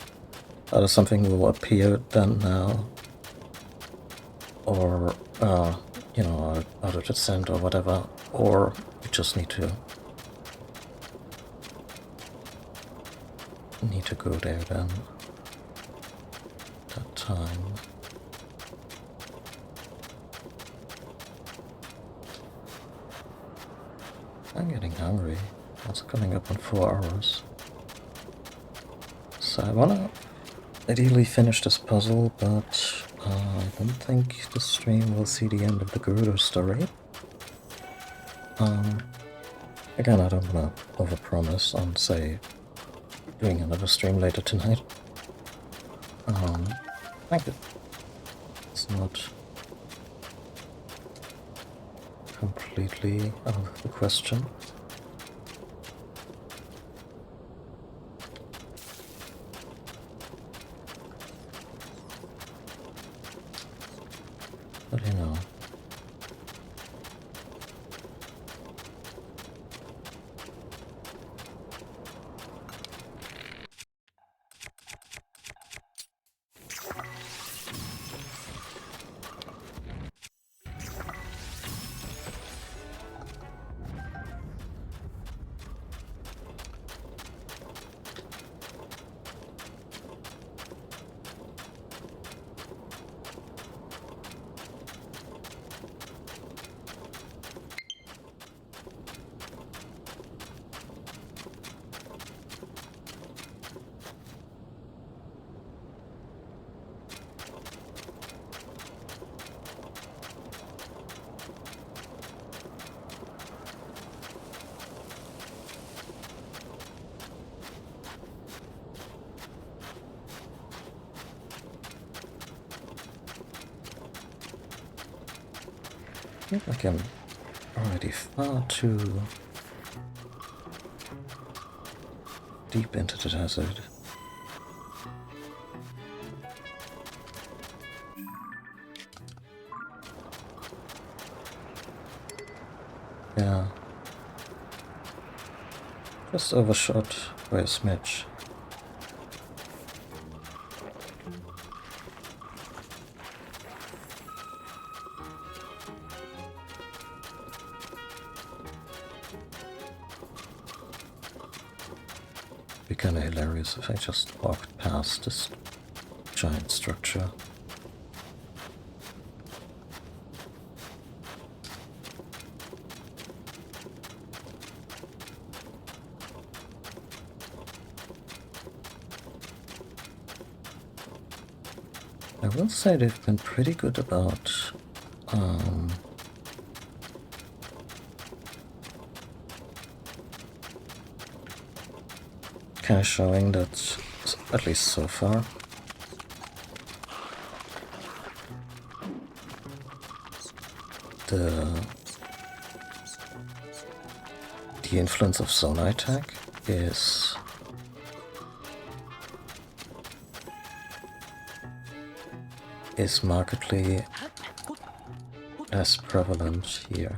either something will appear then now, or you know, out of the center or whatever, or we just need to go there then. That time. I'm getting hungry. It's coming up in 4 hours. So I wanna ideally finish this puzzle, but I don't think the stream will see the end of the Gerudo story. Again, I don't wanna overpromise on, say, doing another stream later tonight. I think it's not completely out of the question. But you know. feel like I'm already far too deep into the desert. Yeah. Just overshot by a smidge. Be kinda hilarious if I just walked past this giant structure. I will say they've been pretty good about kind of showing that, at least so far, the influence of Zonai tech is markedly less prevalent here,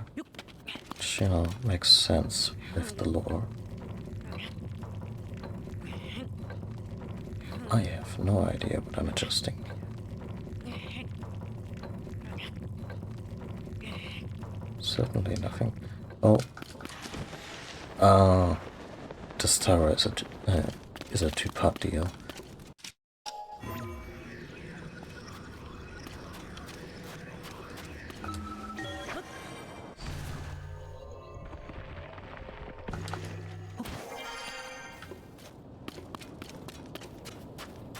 which, you know, makes sense with the lore. I have no idea what I'm adjusting. Certainly nothing. Oh. This tower is a two-part deal.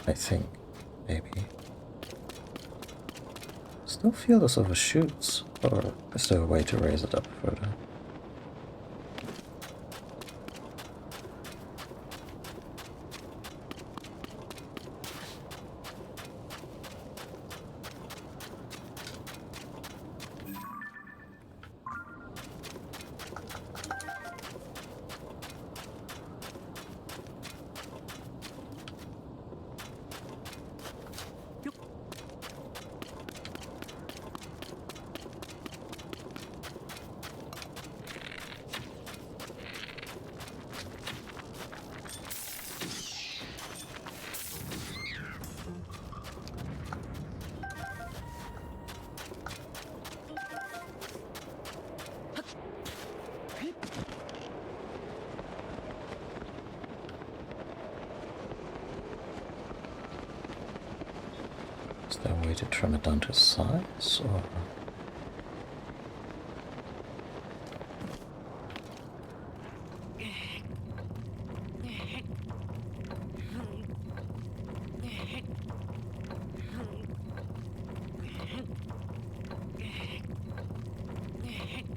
I think, maybe. Still feel this overshoots, or is there a way to raise it up further? Is there a way to trim it down to size, or...?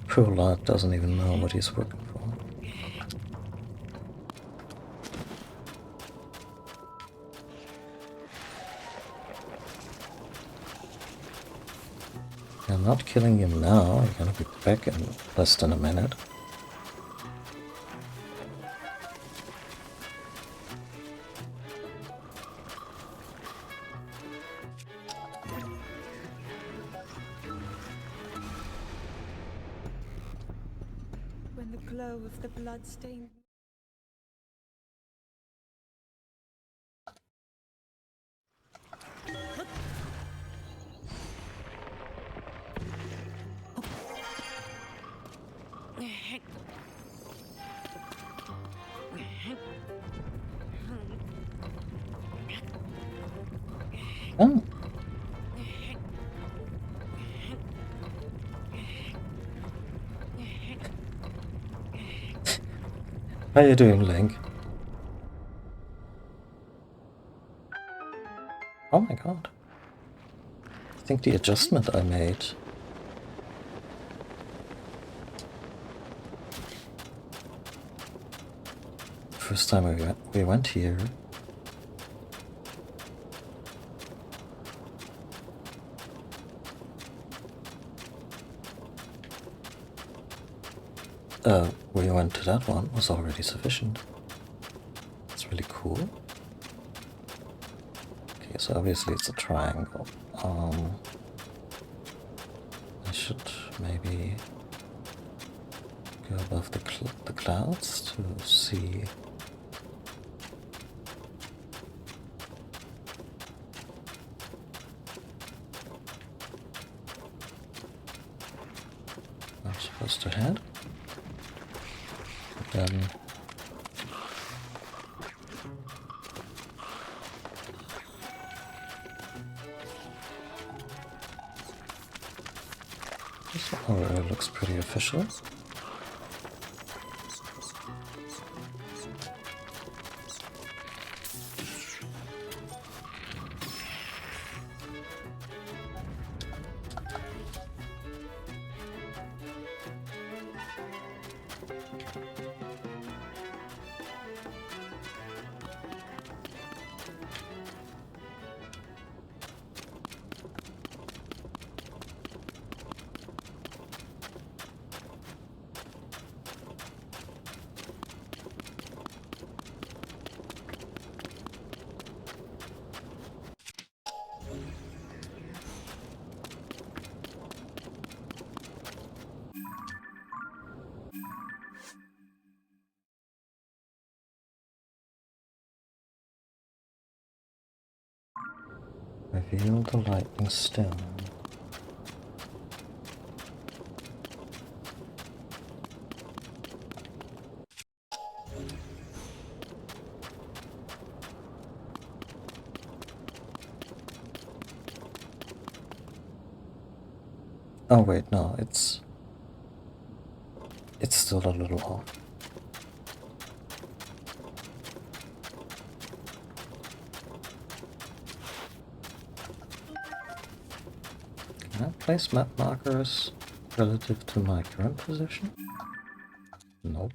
Poor lad doesn't even know what he's working for. I'm not killing him now, I'm gonna be back in less than a minute.
When the glow of the blood-stained...
Oh. How you doing, Link? Oh my god. I think the adjustment I made... First time we went here... we went to that one was already sufficient. That's really cool. Okay, so obviously it's a triangle. I should maybe go above the clouds to see. I'm supposed to head. Then this one already looks pretty official. Reveal the lightning stone. Oh wait, no, it's still a little off. Can I place map markers relative to my current position? Nope.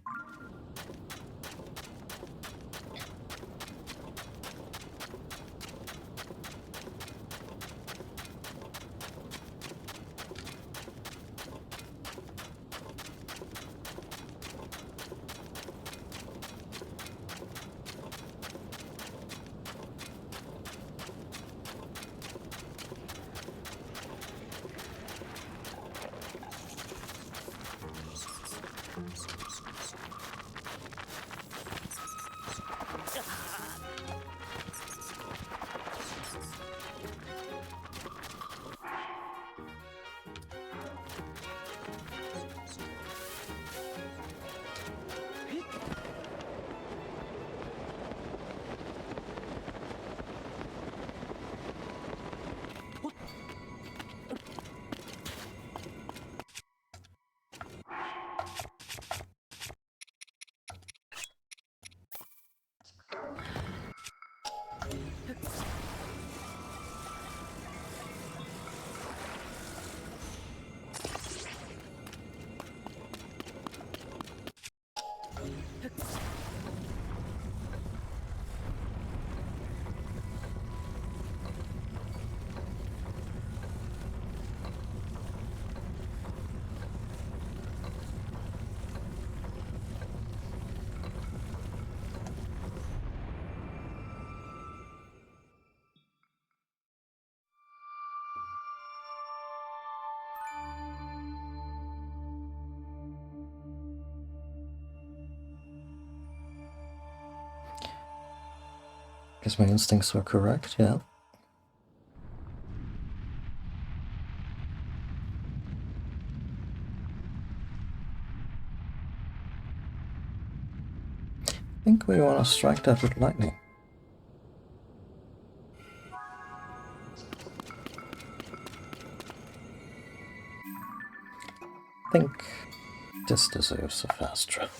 Guess my instincts were correct, yeah. I think we want to strike that with lightning. I think this deserves a fast travel.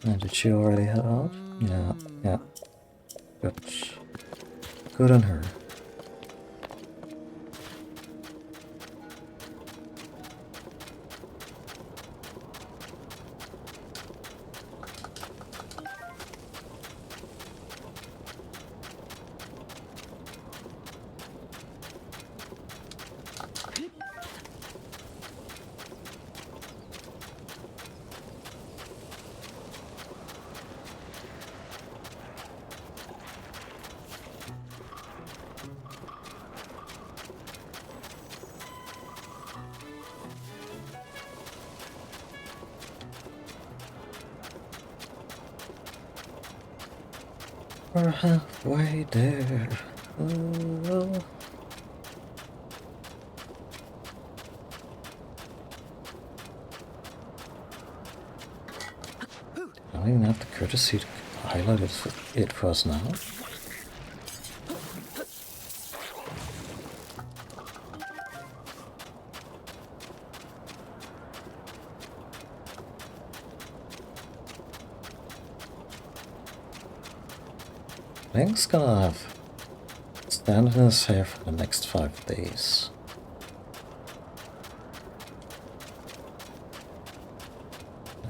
And did she already head out? Yeah, yeah. Good. Good on her. We're halfway there. Oh. I don't even have the courtesy to highlight it for us now. Link's gonna have stand in his hair for the next 5 days.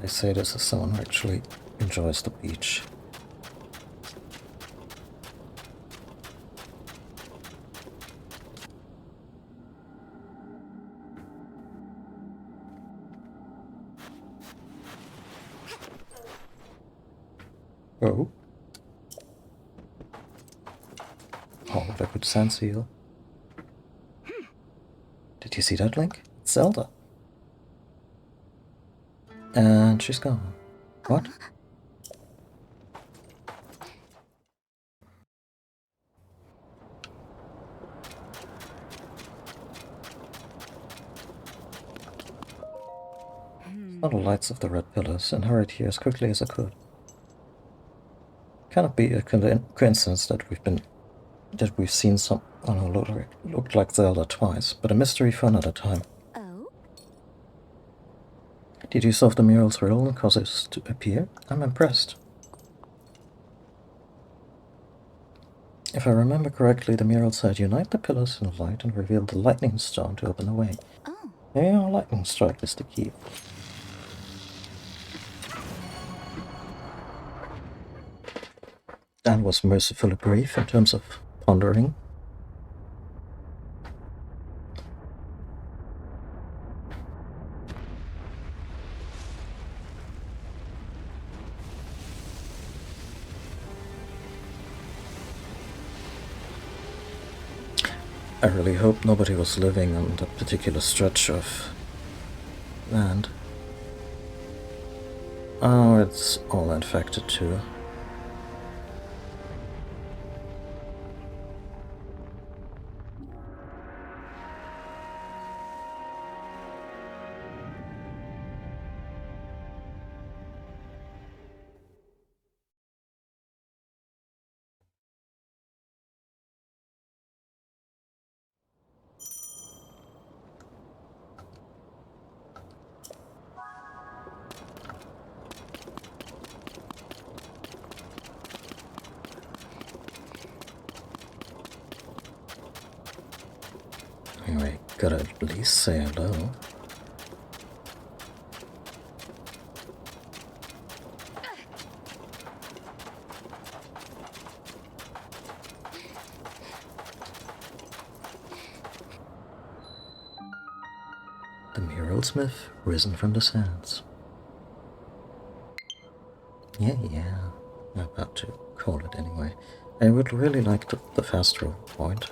I say this as someone who actually enjoys the beach. Oh. Oh, liquid sand seal. Did you see that, Link? It's Zelda. And she's gone. What? Saw the lights of the red pillars and hurried here as quickly as I could. Cannot be a coincidence that we've seen some looked like Zelda twice, but a mystery for another time.
Oh?
Did you solve the mural's riddle and cause it to appear? I'm impressed. If I remember correctly, the mural said, "Unite the pillars in light and reveal the lightning stone to open the way."
Oh.
Maybe our lightning strike is the key. Dan was mercifully brief in terms of pondering. I really hope nobody was living on that particular stretch of land. Oh, it's all infected too. Anyway, gotta at least say hello. The mural smith, risen from the sands. Yeah, I'm about to call it anyway. I would really like the fast roll point.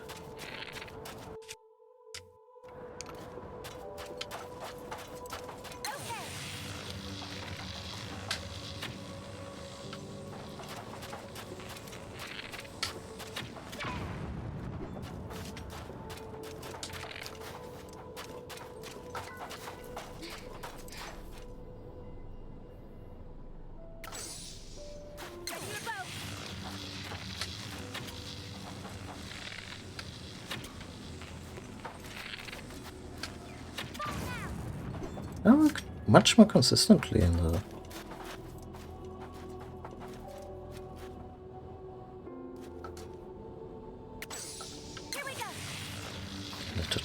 I work much more consistently in the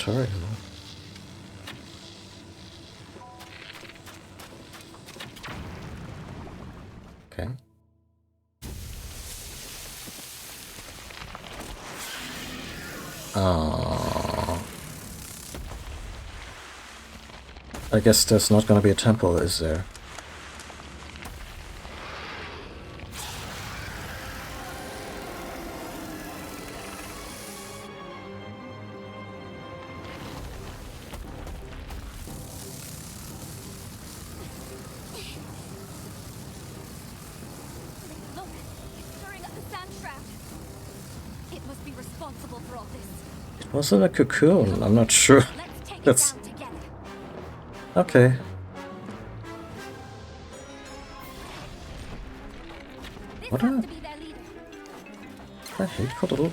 tutorial. Okay. I guess there's not gonna be a temple, is there?
Look, it's stirring up the sand shroud. It must be responsible for all this.
It wasn't a cocoon, I'm not sure.
Let's take
That's
it down together.
okay.
This
What
has
a-
to be their leader.
I hate Kodoru.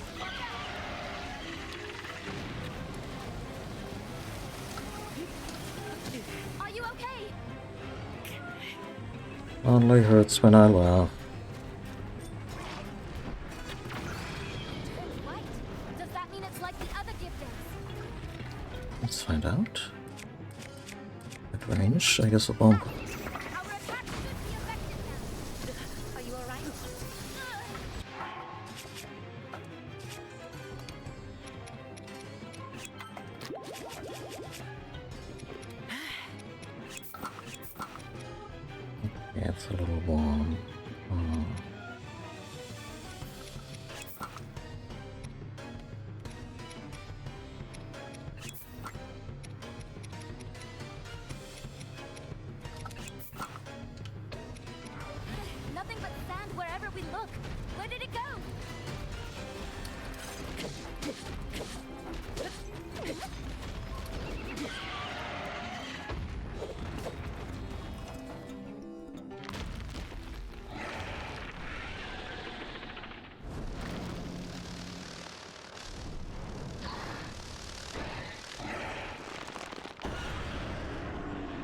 Are you okay?
Only hurts when I laugh.
What? Does that mean it's like the other gifters?
Let's find out. At range, I guess a bomb.
Our attack should be effective now. Are you alright?
Yeah, it's a little warm.
Nothing but sand wherever we look. Where did it go?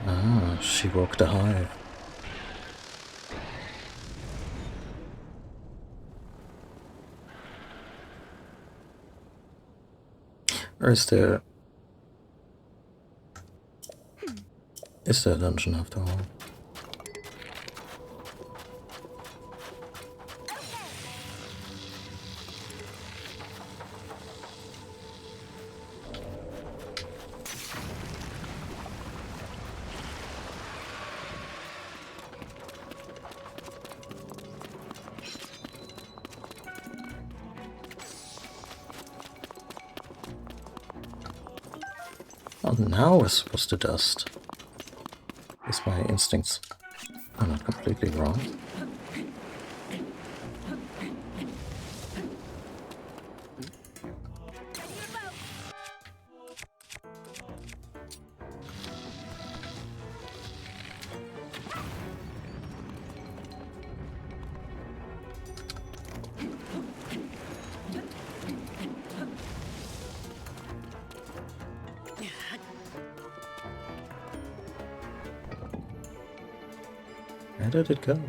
Ah, she woke the hive. Or is there... Is there a dungeon after all? Oh, now we're supposed to dust. Is my instincts are not completely wrong? Where did it go?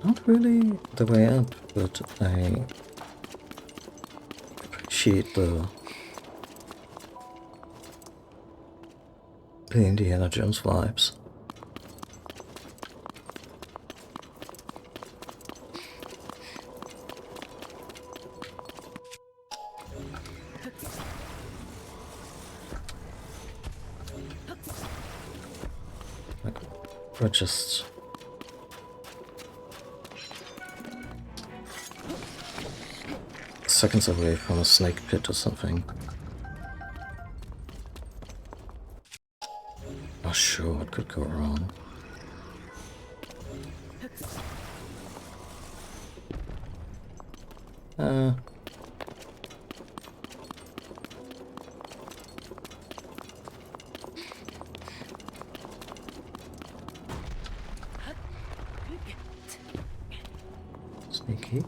Not really the way up, but I appreciate the Indiana Jones vibes. Or just... seconds away from a snake pit or something. Not sure what could go wrong. Sneaky.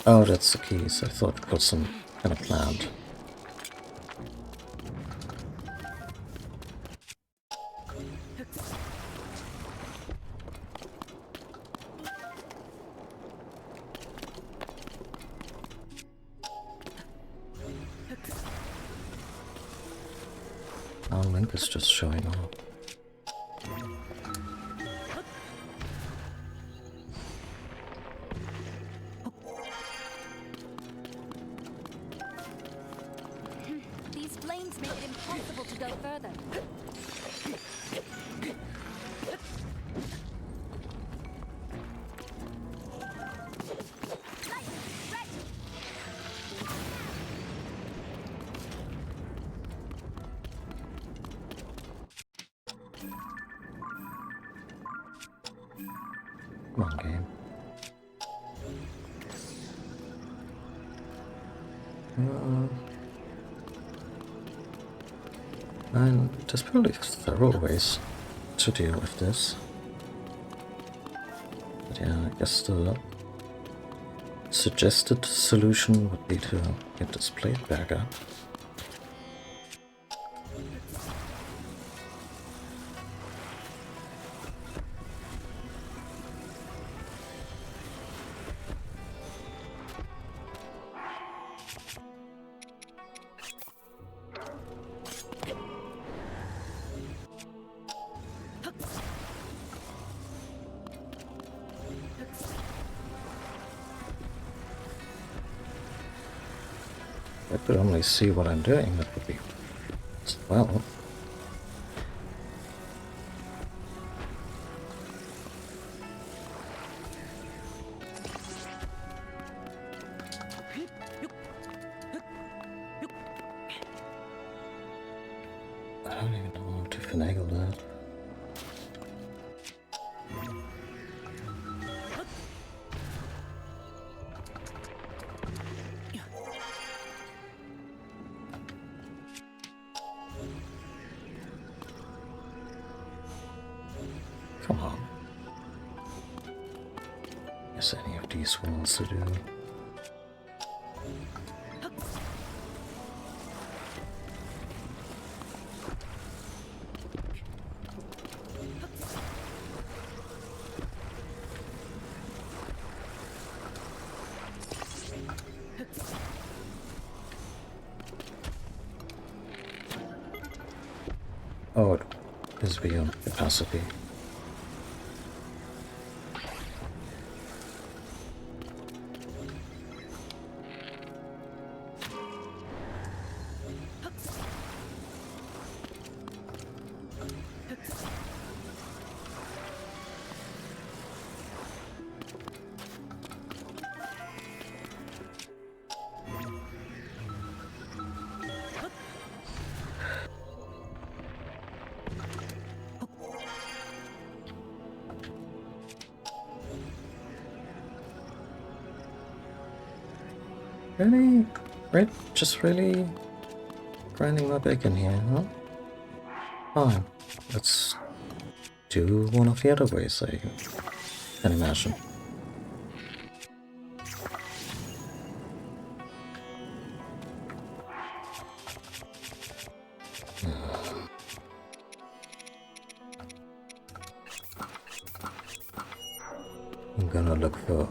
Oh, that's the keys. I thought it was some kind of plant. Our link is just showing up.
These flames make it impossible to go further.
Come on, game. And there's probably several ways to deal with this. But yeah, I guess the suggested solution would be to get this plate back up. I could only see what I'm doing, that would be... well... I don't even know how to finagle that. Come on. Is any of these ones to do? Oh, it is beyond capacity. Really? Right? Just really grinding my bacon here, huh? Fine. Let's do one of the other ways I can imagine. I'm gonna look for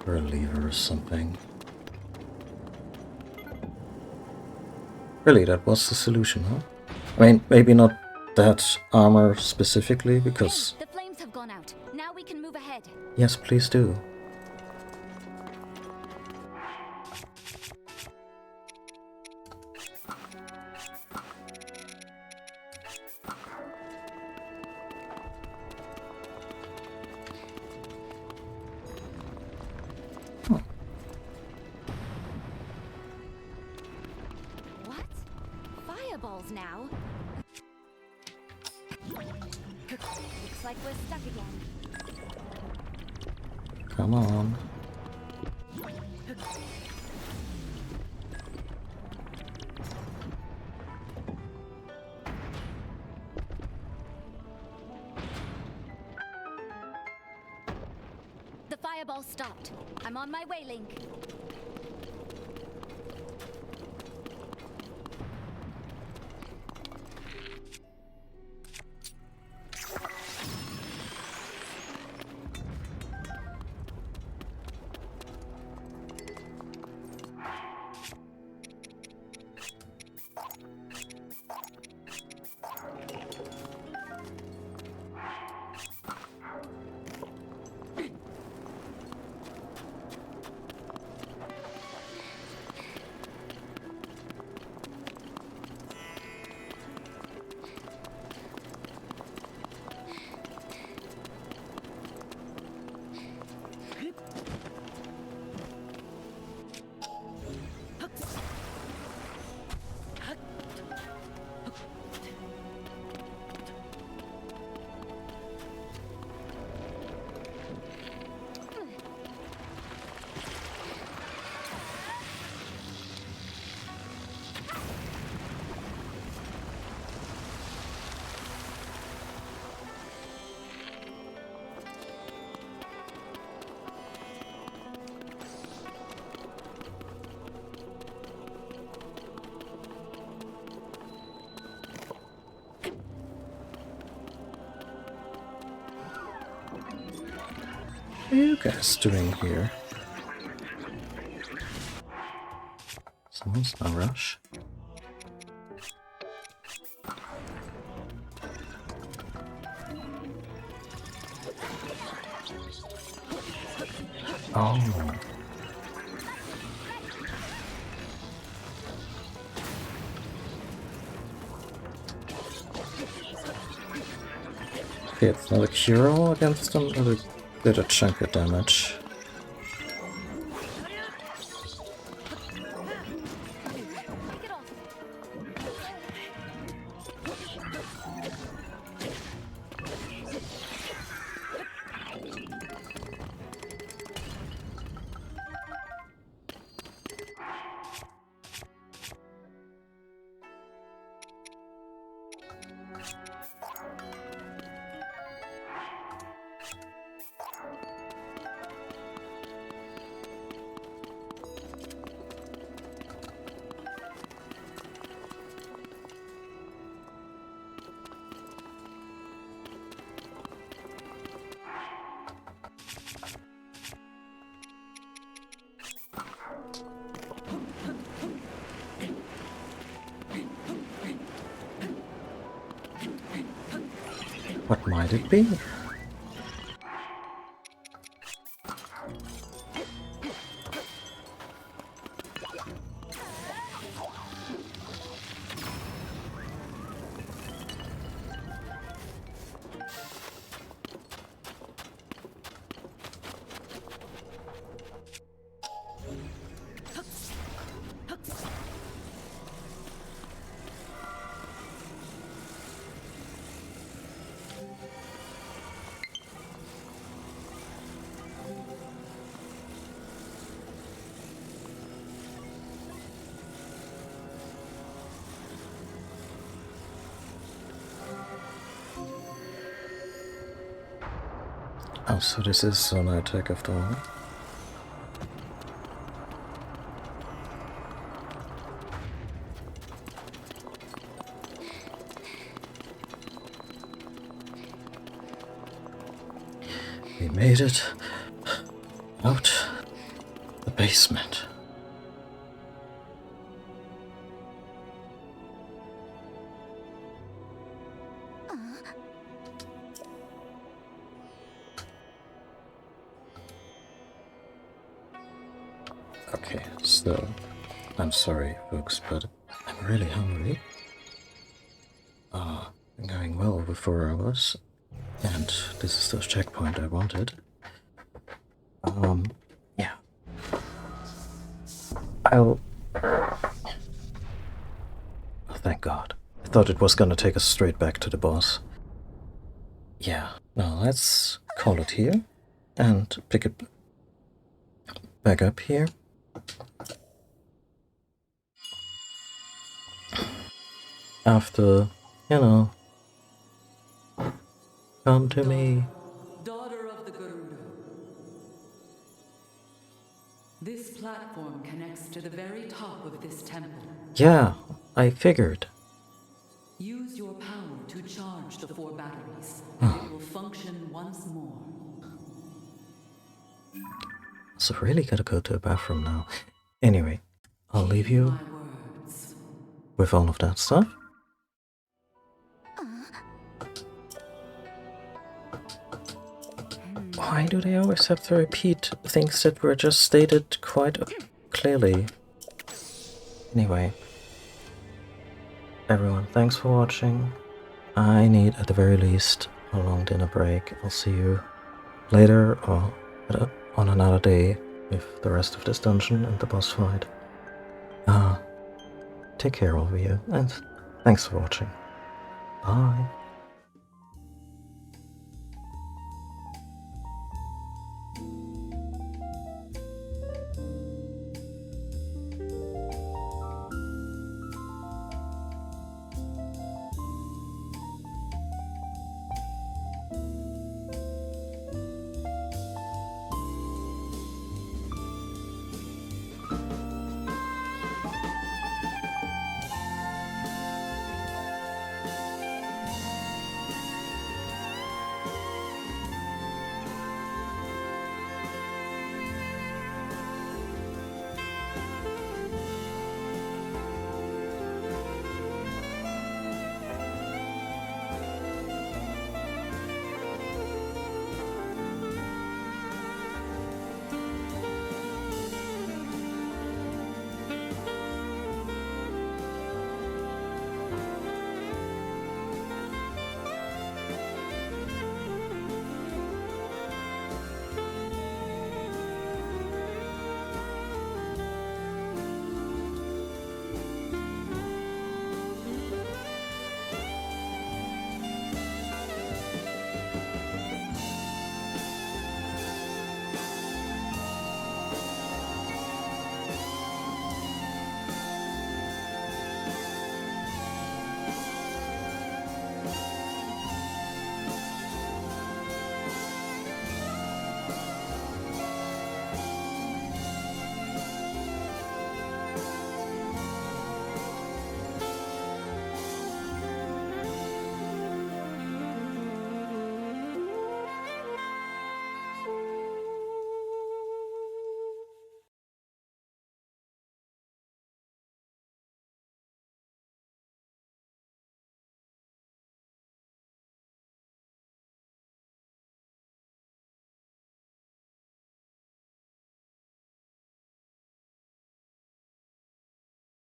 a lever or something. Really, that was the solution, huh? I mean, maybe not that armor specifically, because...
The flames have gone out. Now we can move ahead.
Yes, please do.
now. Looks like we're stuck again.
Come on.
The fireball stopped. I'm on my way, Link.
What are you guys doing here? Someone's in a rush. Oh. Okay, it's not a cure against them, but a bit of chunk of damage.
Take it off.
What might it be? Oh, so this is an attack after all. We made it out the basement. Okay, so I'm sorry, folks, but I'm really hungry. Been going well over 4 hours, and this is the checkpoint I wanted. Yeah. Oh, thank God. thought it was gonna take us straight back to the boss. Yeah, now let's call it here and pick it back up here. After, you know, come to me.
Daughter of the Gerudo. This platform connects to the very top of this temple.
Yeah, I figured.
Use your power to charge the 4 batteries, and it will function once more.
So really gotta go to a bathroom now. Anyway, I'll leave you
My words.
with all of that stuff. Why do they always have to repeat things that were just stated quite clearly? Anyway, everyone, thanks for watching. I need, at the very least, a long dinner break. I'll see you later or on another day with the rest of this dungeon and the boss fight. Take care, all of you, and thanks for watching. Bye.